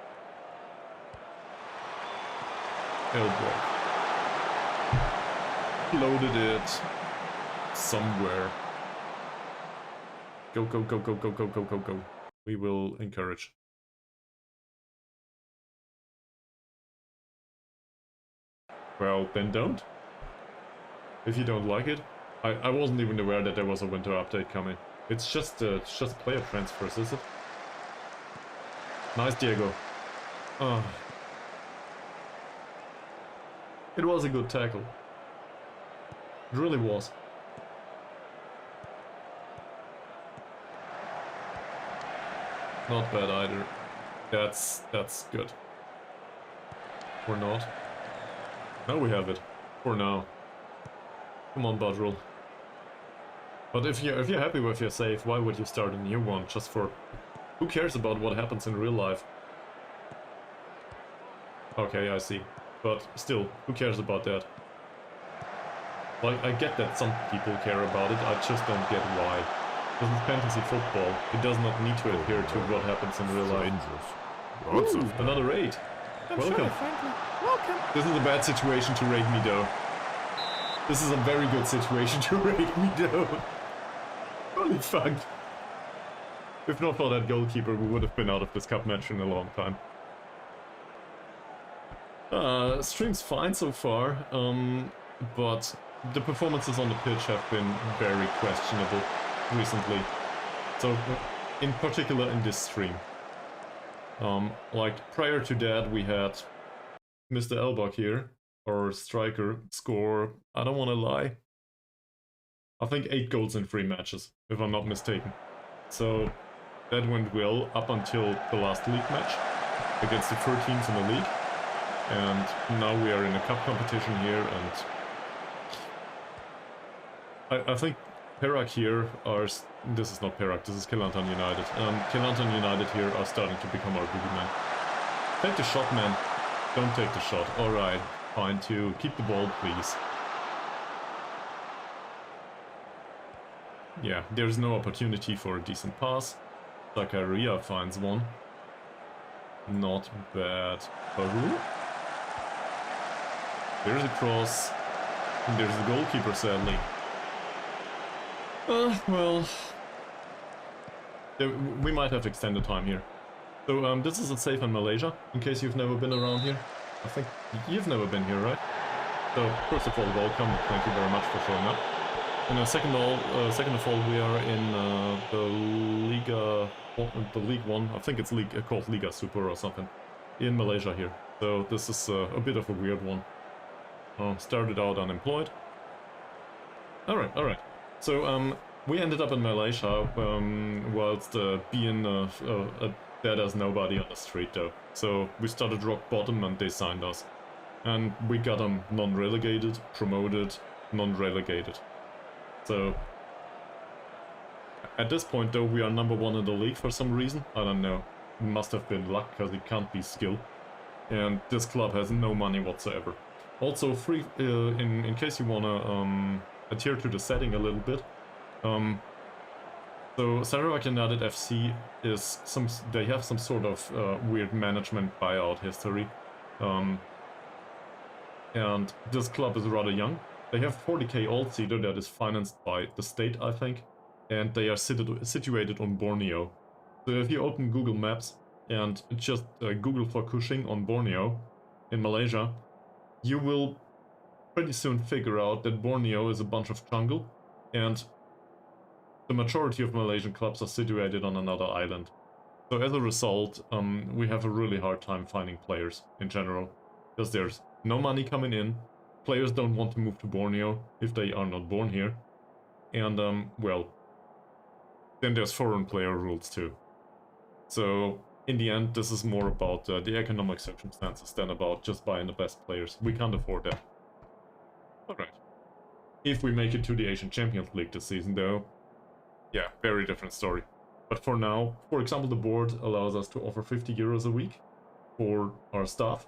Elbug. Loaded it. Somewhere. Go. We will encourage. Well, then don't. If you don't like it. I wasn't even aware that there was a winter update coming. It's just player transfers, is it? Nice, Diego. Oh. It was a good tackle. It really was. Not bad either. That's good. Or not. Now we have it. For now. Come on, Badrul. But if you're happy with your save, why would you start a new one just for... Who cares about what happens in real life? Okay, I see. But still, who cares about that? Like, I get that some people care about it, I just don't get why. This is fantasy football. It does not need to adhere to what happens in real life. Ooh, another 8. Welcome. Welcome. This is a bad situation to rate me though. This is a very good situation to rate me though. Holy fuck. If not for that goalkeeper, we would have been out of this cup match in a long time. Stream's fine so far, but the performances on the pitch have been very questionable recently. So, in particular in this stream. Like, prior to that we had Mr. Elbug here, our striker, score, I don't want to lie, I think 8 goals in 3 matches, if I'm not mistaken. So, that went well up until the last league match against the 3rd teams in the league. And now we are in a cup competition here, and I think Perak here are... This is not Perak, this is Kelantan United. Kelantan United here are starting to become our boogeyman. Take the shot, man. Don't take the shot. Alright, fine too. Keep the ball, please. Yeah, there's no opportunity for a decent pass. Zakaria finds one. Not bad. Baru? There's a cross. And there's the goalkeeper, sadly. Well... we might have extended time here. So, this is a save in Malaysia, in case you've never been around here. I think you've never been here, right? So, first of all, welcome. Thank you very much for showing up. And second of all, we are in the League 1, I think it's called Liga Super or something, in Malaysia here. So this is a bit of a weird one. Started out unemployed. Alright. So we ended up in Malaysia whilst being a dead as nobody on the street though. So we started rock bottom and they signed us. And we got them non-relegated, promoted, non-relegated. So, at this point though, we are number 1 in the league for some reason. I don't know. It must have been luck, because it can't be skill. And this club has no money whatsoever. Also, free in case you wanna adhere to the setting a little bit. So Sarawak United FC is they have some sort of weird management buyout history. And this club is rather young. They have 40k all-seater that is financed by the state, I think, and they are situated on Borneo. So if you open Google Maps and just Google for Kuching on Borneo, in Malaysia, you will pretty soon figure out that Borneo is a bunch of jungle, and the majority of Malaysian clubs are situated on another island. So as a result, we have a really hard time finding players in general, because there's no money coming in. Players don't want to move to Borneo if they are not born here. And, well, then there's foreign player rules too. So, in the end, this is more about the economic circumstances than about just buying the best players. We can't afford that. Alright. If we make it to the Asian Champions League this season though, yeah, very different story. But for now, for example, the board allows us to offer 50 euros a week for our staff.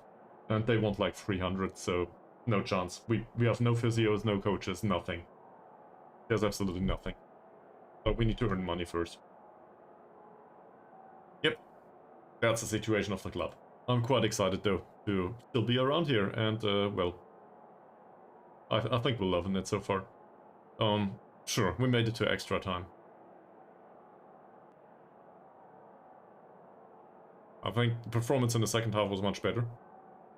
And they want like 300, so... no chance. We have no physios, no coaches, nothing. There's absolutely nothing. But we need to earn money first. Yep. That's the situation of the club. I'm quite excited though to still be around here and well, I think we're loving it so far. Sure, we made it to extra time. I think the performance in the second half was much better.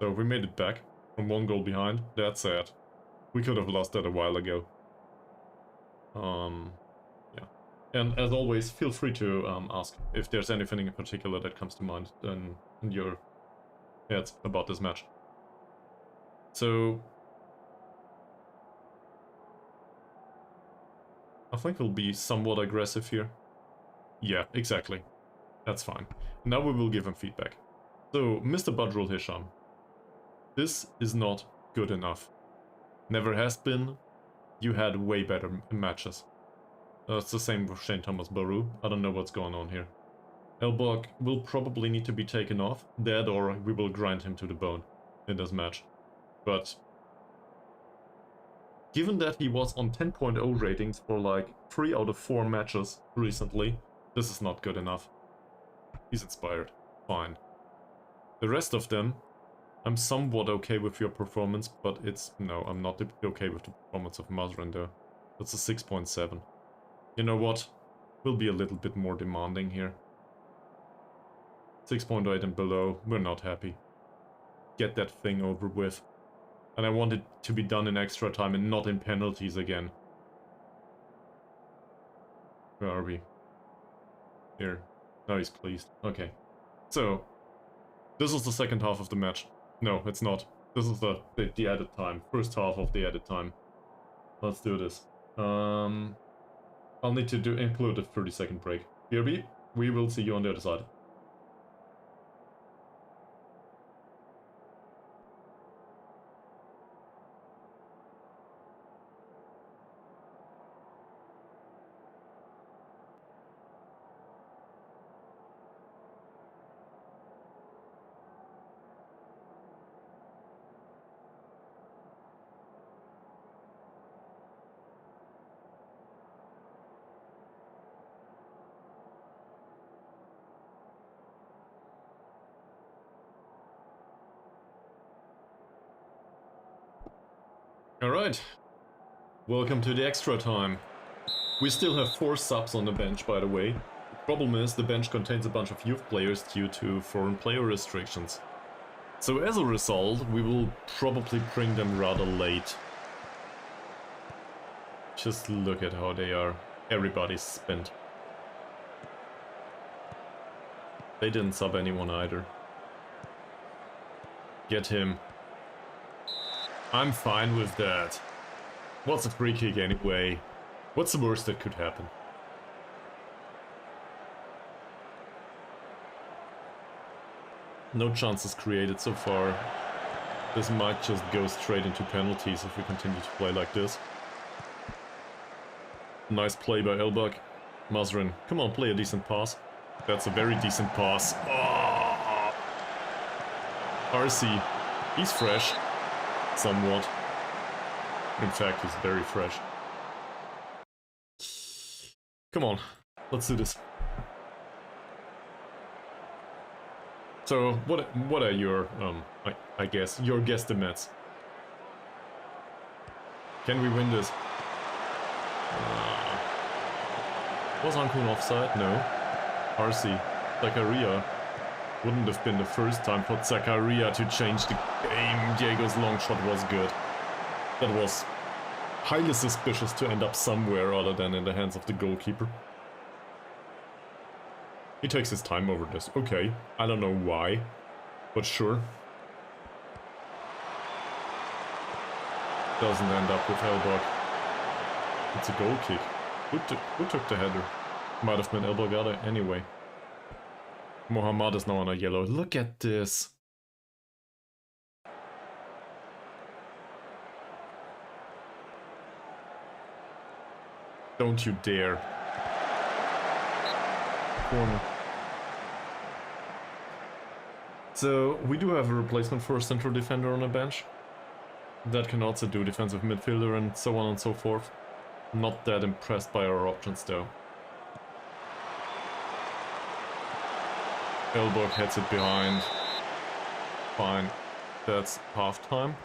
So we made it back. From 1 goal behind, that's sad. We could have lost that a while ago. Yeah. And as always, feel free to ask if there's anything in particular that comes to mind in your heads about this match. So... I think we'll be somewhat aggressive here. Yeah, exactly. That's fine. Now we will give him feedback. So, Mr. Badrul Hisham. This is not good enough. Never has been. You had way better matches. It's the same with Shane Thomas Baru. I don't know what's going on here. Elbug will probably need to be taken off, dead, or we will grind him to the bone in this match. But given that he was on 10.0 ratings for like 3 out of 4 matches recently, this is not good enough. He's inspired. Fine. The rest of them, I'm somewhat okay with your performance, but it's... no, I'm not okay with the performance of Mazrin though. That's a 6.7. You know what? We'll be a little bit more demanding here. 6.8 and below, we're not happy. get that thing over with. And I want it to be done in extra time and not in penalties again. Where are we? Here. Now he's pleased. Okay. So, this is the second half of the match. No, it's not. This is the added time. First half of the added time. Let's do this. I'll need to include a 30-second break. BRB, we will see you on the other side. Alright, welcome to the extra time. We still have 4 subs on the bench, by the way. The problem is the bench contains a bunch of youth players due to foreign player restrictions. So as a result, we will probably bring them rather late. Just look at how they are. Everybody's spent. They didn't sub anyone either. Get him. I'm fine with that. What's a free kick anyway? What's the worst that could happen? No chances created so far. This might just go straight into penalties if we continue to play like this. Nice play by Elbug. Mazrin, come on, play a decent pass. That's a very decent pass. Oh! RC, he's fresh. Somewhat. In fact, he's very fresh. Come on, let's do this. So, what are your, I guess, your guesstimates? Can we win this? Was Ankun offside? No. RC, Zakaria. Wouldn't have been the first time for Zakaria to change the game. Diego's long shot was good. That was highly suspicious to end up somewhere other than in the hands of the goalkeeper. He takes his time over this. Okay, I don't know why, but sure. Doesn't end up with Elbug. It's a goal kick. Who took the header? Might have been Elbug anyway. Mohamad is now on a yellow. Look at this. Don't you dare. Corner. So, we do have a replacement for a central defender on the bench. That can also do defensive midfielder and so on and so forth. Not that impressed by our options though. Elbug heads it behind. Fine. That's half time.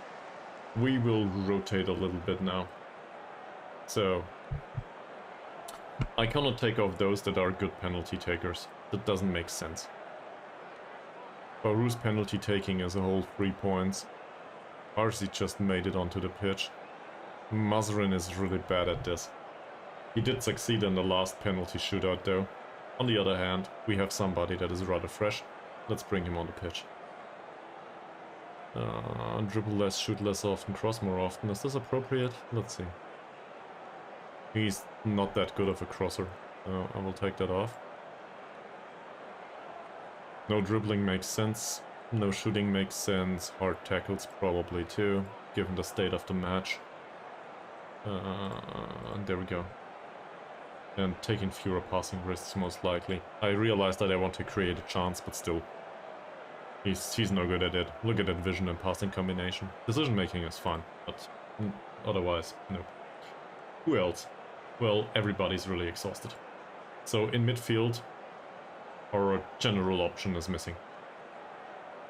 We will rotate a little bit now. So, I cannot take off those that are good penalty takers. That doesn't make sense. Baru's penalty taking is a whole 3 points. Arsi just made it onto the pitch. Mazrin is really bad at this. He did succeed in the last penalty shootout though. On the other hand, we have somebody that is rather fresh. Let's bring him on the pitch. Dribble less, shoot less often, cross more often. Is this appropriate? Let's see. He's not that good of a crosser, so I will take that off. No dribbling makes sense. No shooting makes sense. Hard tackles probably too, given the state of the match. There we go. And taking fewer passing risks most likely. I realized that I want to create a chance, but still. He's no good at it. Look at that vision and passing combination. Decision making is fine, but otherwise, no. Who else? Well, everybody's really exhausted. So in midfield, our general option is missing.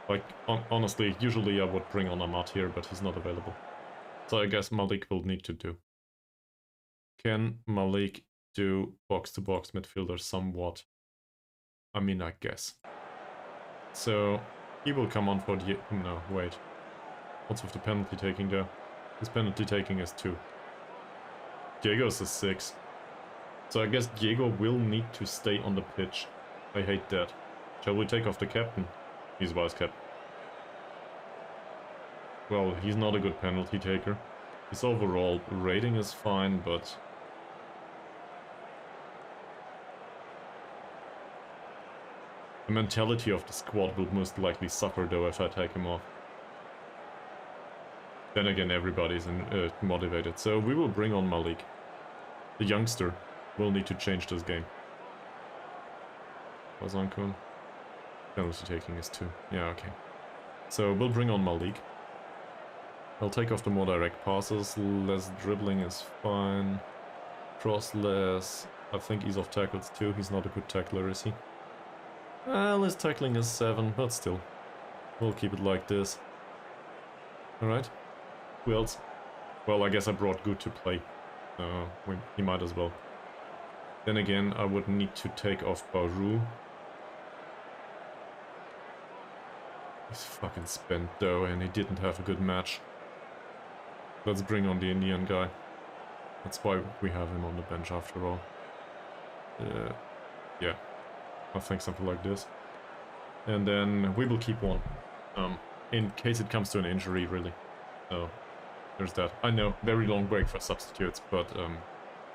Like, honestly, usually I would bring on Amat here, but he's not available. So I guess Malik will need to do. Can Malik do box-to-box midfielder somewhat? I mean, I guess. So, He will come on for the... No, wait. What's with the penalty taking there? His penalty taking is 2. Diego's is 6. So I guess Diego will need to stay on the pitch. I hate that. Shall we take off the captain? He's vice captain. Well, he's not a good penalty taker. His overall rating is fine, but... the mentality of the squad will most likely suffer though if I take him off. Then again, everybody's motivated, so we will bring on Malik. The youngster will need to change this game. Wazankun. Penalty taking is 2. Yeah, okay. So we'll bring on Malik. I'll take off the more direct passes. Less dribbling is fine. Cross less. I think he's off tackles too. He's not a good tackler, is he? Well, his tackling is 7, but still. We'll keep it like this. Alright. Who else? Well, I guess I brought Good to play. He might as well. Then again, I would need to take off Baru. He's fucking spent though, and he didn't have a good match. Let's bring on the Indian guy. That's why we have him on the bench after all. Yeah. I think something like this. And then we will keep one. In case it comes to an injury, really. So, there's that. I know, very long break for substitutes, but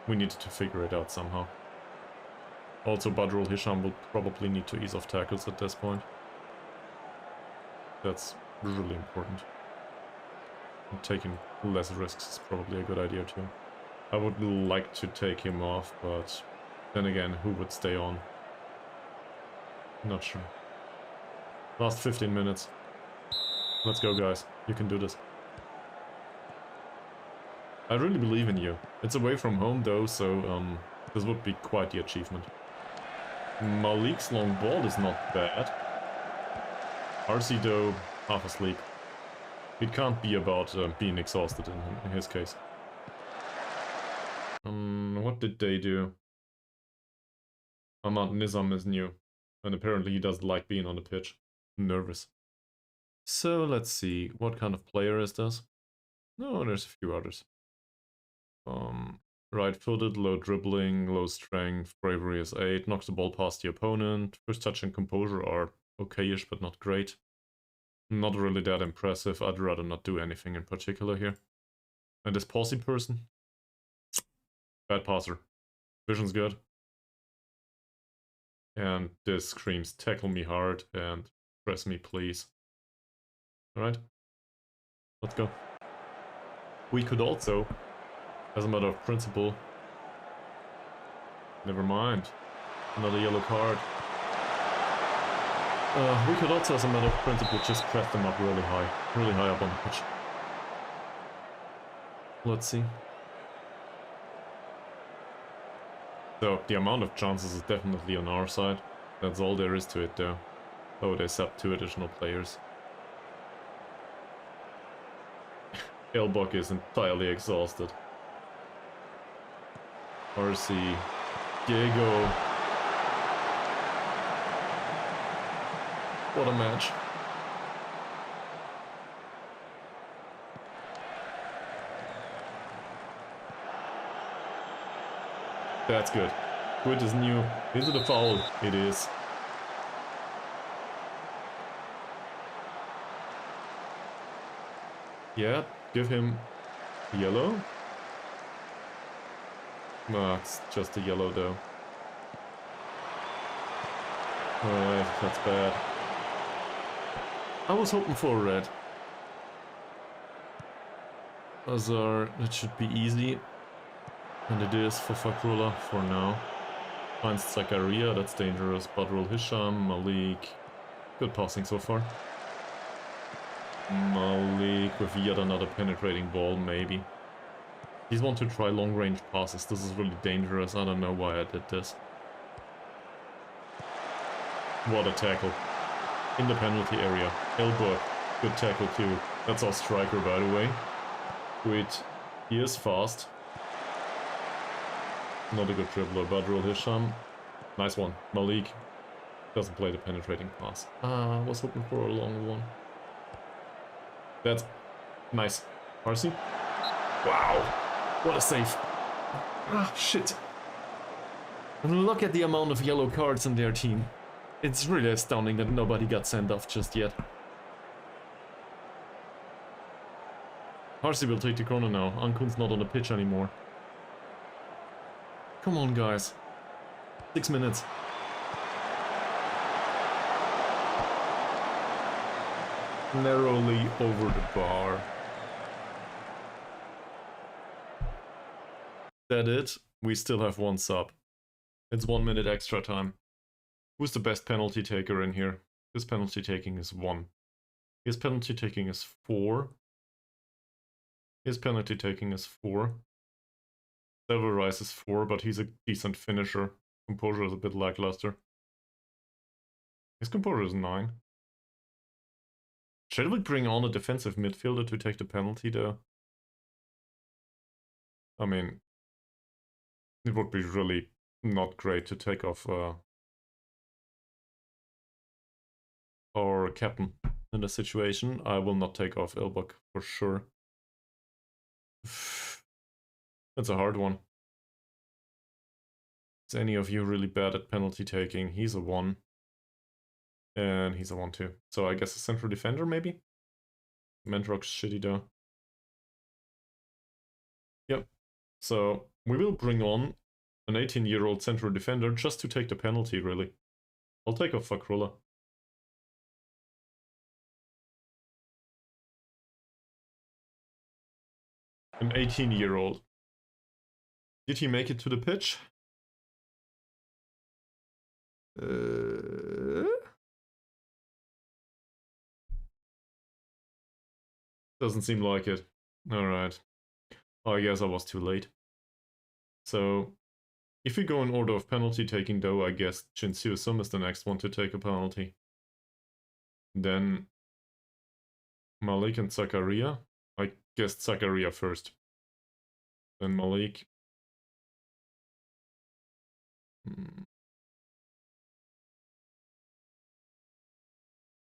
we needed to figure it out somehow. Also, Badrul Hisham will probably need to ease off tackles at this point. That's really important. And taking less risks is probably a good idea too. I would like to take him off, but then again, who would stay on? Not sure. Last 15 minutes. Let's go, guys. You can do this. I really believe in you. It's away from home though, so this would be quite the achievement. Malik's long ball is not bad. RC though, half asleep. It can't be about being exhausted in his case. What did they do? Ahmad Nizam is new, and apparently he doesn't like being on the pitch. Nervous. So let's see, what kind of player is this? No, there's a few others. Right-footed, low dribbling, low strength, bravery is 8, knocks the ball past the opponent. First touch and composure are okay-ish, but not great. Not really that impressive. I'd rather not do anything in particular here. And this passing person? Bad passer. Vision's good. And this screams tackle me hard and press me please. Alright. Let's go. We could also, as a matter of principle... Never mind. Another yellow card. We could also, as a matter of principle, just press them up really high up on the pitch. Let's see. So, the amount of chances is definitely on our side. That's all there is to it though. Oh, they subbed 2 additional players. Elbug is entirely exhausted. RC. Diego. What a match. That's good. Good is new. Is it a foul? It is. Yeah, give him yellow. No, it's just a yellow though. Alright, that's bad. I was hoping for a red. Azar, that should be easy. And it is for Fakrullah for now. Finds Zakaria, that's dangerous. Badrul Hisham, Malik. Good passing so far. Malik with yet another penetrating ball, maybe. He's want to try long range passes. This is really dangerous. I don't know why I did this. What a tackle. In the penalty area. Elbug. Good tackle too. That's our striker, by the way. Wait, he is fast. Not a good dribbler. Badrul Hisham. Nice one. Malik. Doesn't play the penetrating pass. Ah, I was hoping for a long one. That's nice. Marcy? Wow! What a save! Ah, shit! And look at the amount of yellow cards in their team. It's really astounding that nobody got sent off just yet. Marcy will take the corner now. Ankun's not on the pitch anymore. Come on, guys. 6 minutes. Narrowly over the bar. That it? We still have one sub. It's 1 minute extra time. Who's the best penalty taker in here? His penalty taking is 1. His penalty taking is 4. His penalty taking is 4. Silverrise is 4, but he's a decent finisher. Composure is a bit lackluster. His composure is 9. Should we bring on a defensive midfielder to take the penalty though? I mean, it would be really not great to take off our captain in the situation. I will not take off Elbug for sure. That's a hard one. Is any of you really bad at penalty taking? He's a 1. And he's a 1 too. So I guess a central defender maybe? Mentrock's shitty though. Yep. So we will bring on an 18-year-old central defender just to take the penalty really. I'll take off Fakrula. An 18-year-old. Did he make it to the pitch? Doesn't seem like it. Alright. Oh, I guess I was too late. So, if we go in order of penalty taking though, I guess Chinsu Sum is the next one to take a penalty. Then Malik and Zakaria. I guess Zakaria first. Then Malik.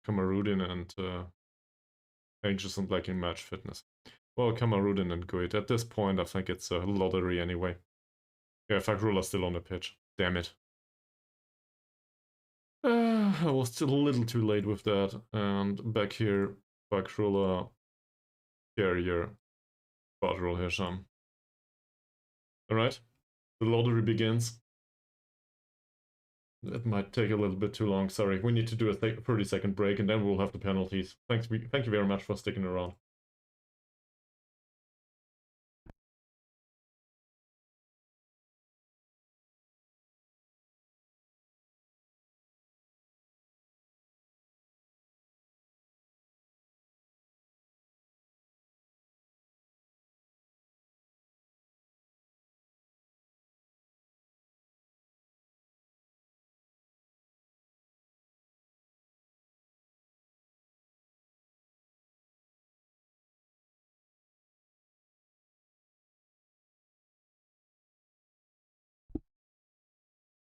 Kamarudin and Anxious and lacking match fitness. Well, Kamarudin and Guid. At this point, I think it's a lottery anyway. Yeah, Fakrula's still on the pitch. Damn it. I was still a little too late with that. And back here, Fakrula, Carrier, Badrul Hisham. Alright, the lottery begins. It might take a little bit too long, sorry. We need to do a 30-second break and then we'll have the penalties. Thank you very much for sticking around.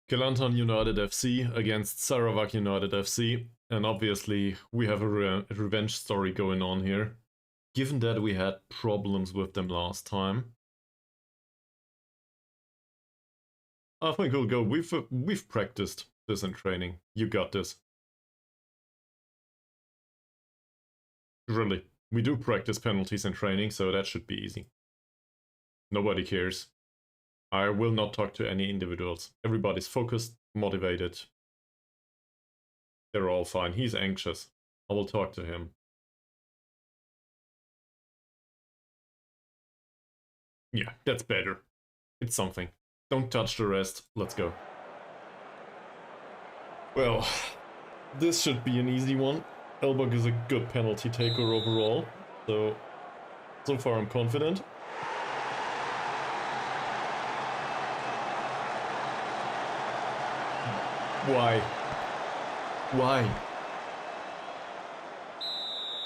Kelantan United FC against Sarawak United FC, and obviously we have a revenge story going on here. Given that we had problems with them last time, I think we'll go. We've practiced this in training. You got this. Really, we do practice penalties in training, so that should be easy. Nobody cares. I will not talk to any individuals. Everybody's focused, motivated. They're all fine. He's anxious. I will talk to him. Yeah, that's better. It's something. Don't touch the rest. Let's go. Well, this should be an easy one. Elbug is a good penalty taker overall. So far I'm confident. Why? Why?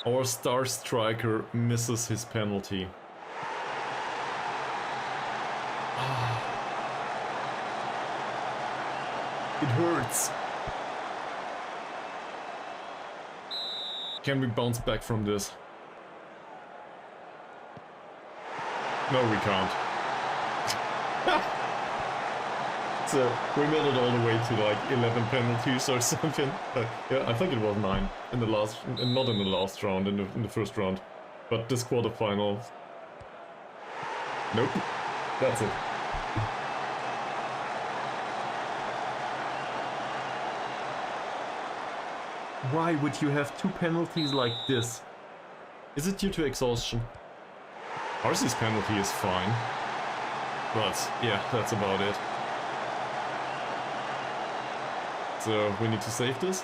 Our star striker misses his penalty. It hurts. Can we bounce back from this? No, we can't. So we made it all the way to like 11 penalties or something. Yeah, I think it was 9 in the last, not in the last round, in the first round, but this quarterfinal. Nope, that's it. Why would you have 2 penalties like this? Is it due to exhaustion? RC's penalty is fine, but yeah, that's about it. So we need to save this.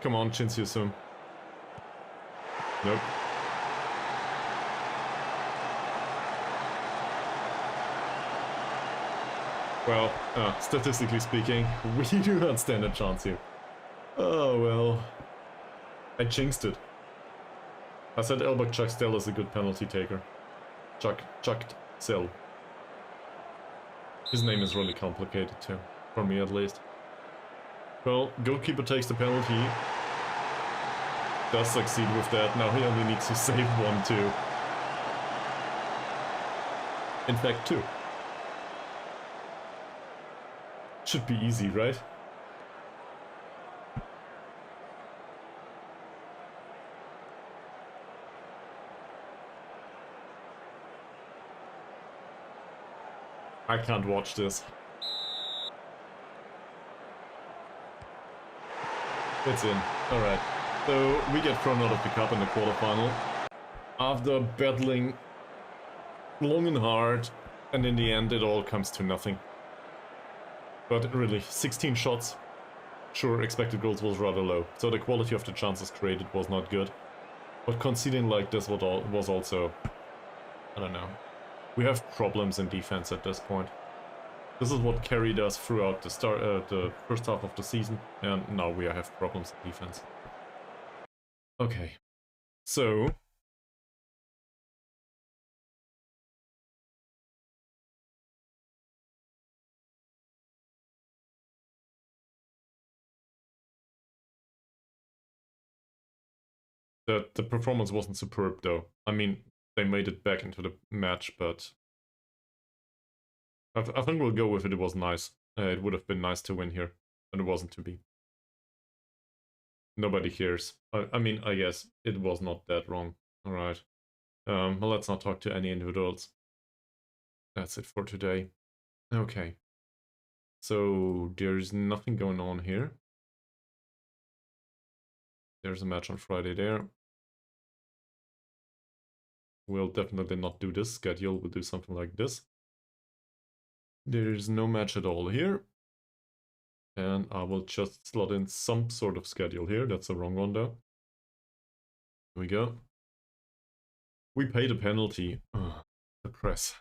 Come on, Chinsu-sum. Nope. Well, statistically speaking, we do not stand a chance here. Oh well. I jinxed it. I said Elbug Chagtsel is a good penalty taker. Chagtsel. His name is really complicated too, for me at least. Well, goalkeeper takes the penalty. Does succeed with that. Now he only needs to save 1 too. In fact, 2. Should be easy, right? I can't watch this. It's in. Alright. So we get thrown out of the cup in the quarterfinal. After battling long and hard, and in the end it all comes to nothing. But really, 16 shots. Sure, expected goals was rather low, so the quality of the chances created was not good. But conceding like this was also, I don't know. We have problems in defense at this point. This is what carried us throughout the first half of the season, and now we have problems in defense. Okay, so the performance wasn't superb though. I mean, they made it back into the match, but I think we'll go with it. It was nice. It would have been nice to win here, but it wasn't to be. Nobody cares. I mean, I guess it was not that wrong. Alright. Well, let's not talk to any individuals. That's it for today. Okay. So, there's nothing going on here. There's a match on Friday there. We'll definitely not do this schedule. We'll do something like this. There's no match at all here. And I will just slot in some sort of schedule here. That's the wrong one though. Here we go. We paid a penalty. Ugh, the press.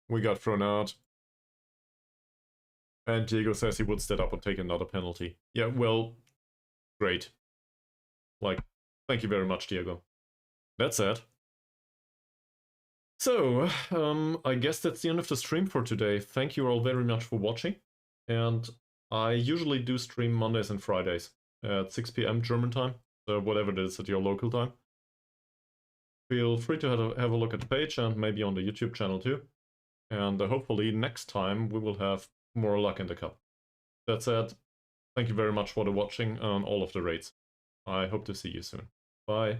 We got thrown out. And Diego says he would stand up and take another penalty. Yeah, well, great. Like, thank you very much, Diego. That's it. So, I guess that's the end of the stream for today. Thank you all very much for watching. And I usually do stream Mondays and Fridays at 6 PM German time, so whatever it is at your local time. Feel free to have a look at the page and maybe on the YouTube channel too. And hopefully next time we will have more luck in the cup. That said, thank you very much for the watching on all of the raids. I hope to see you soon. Bye.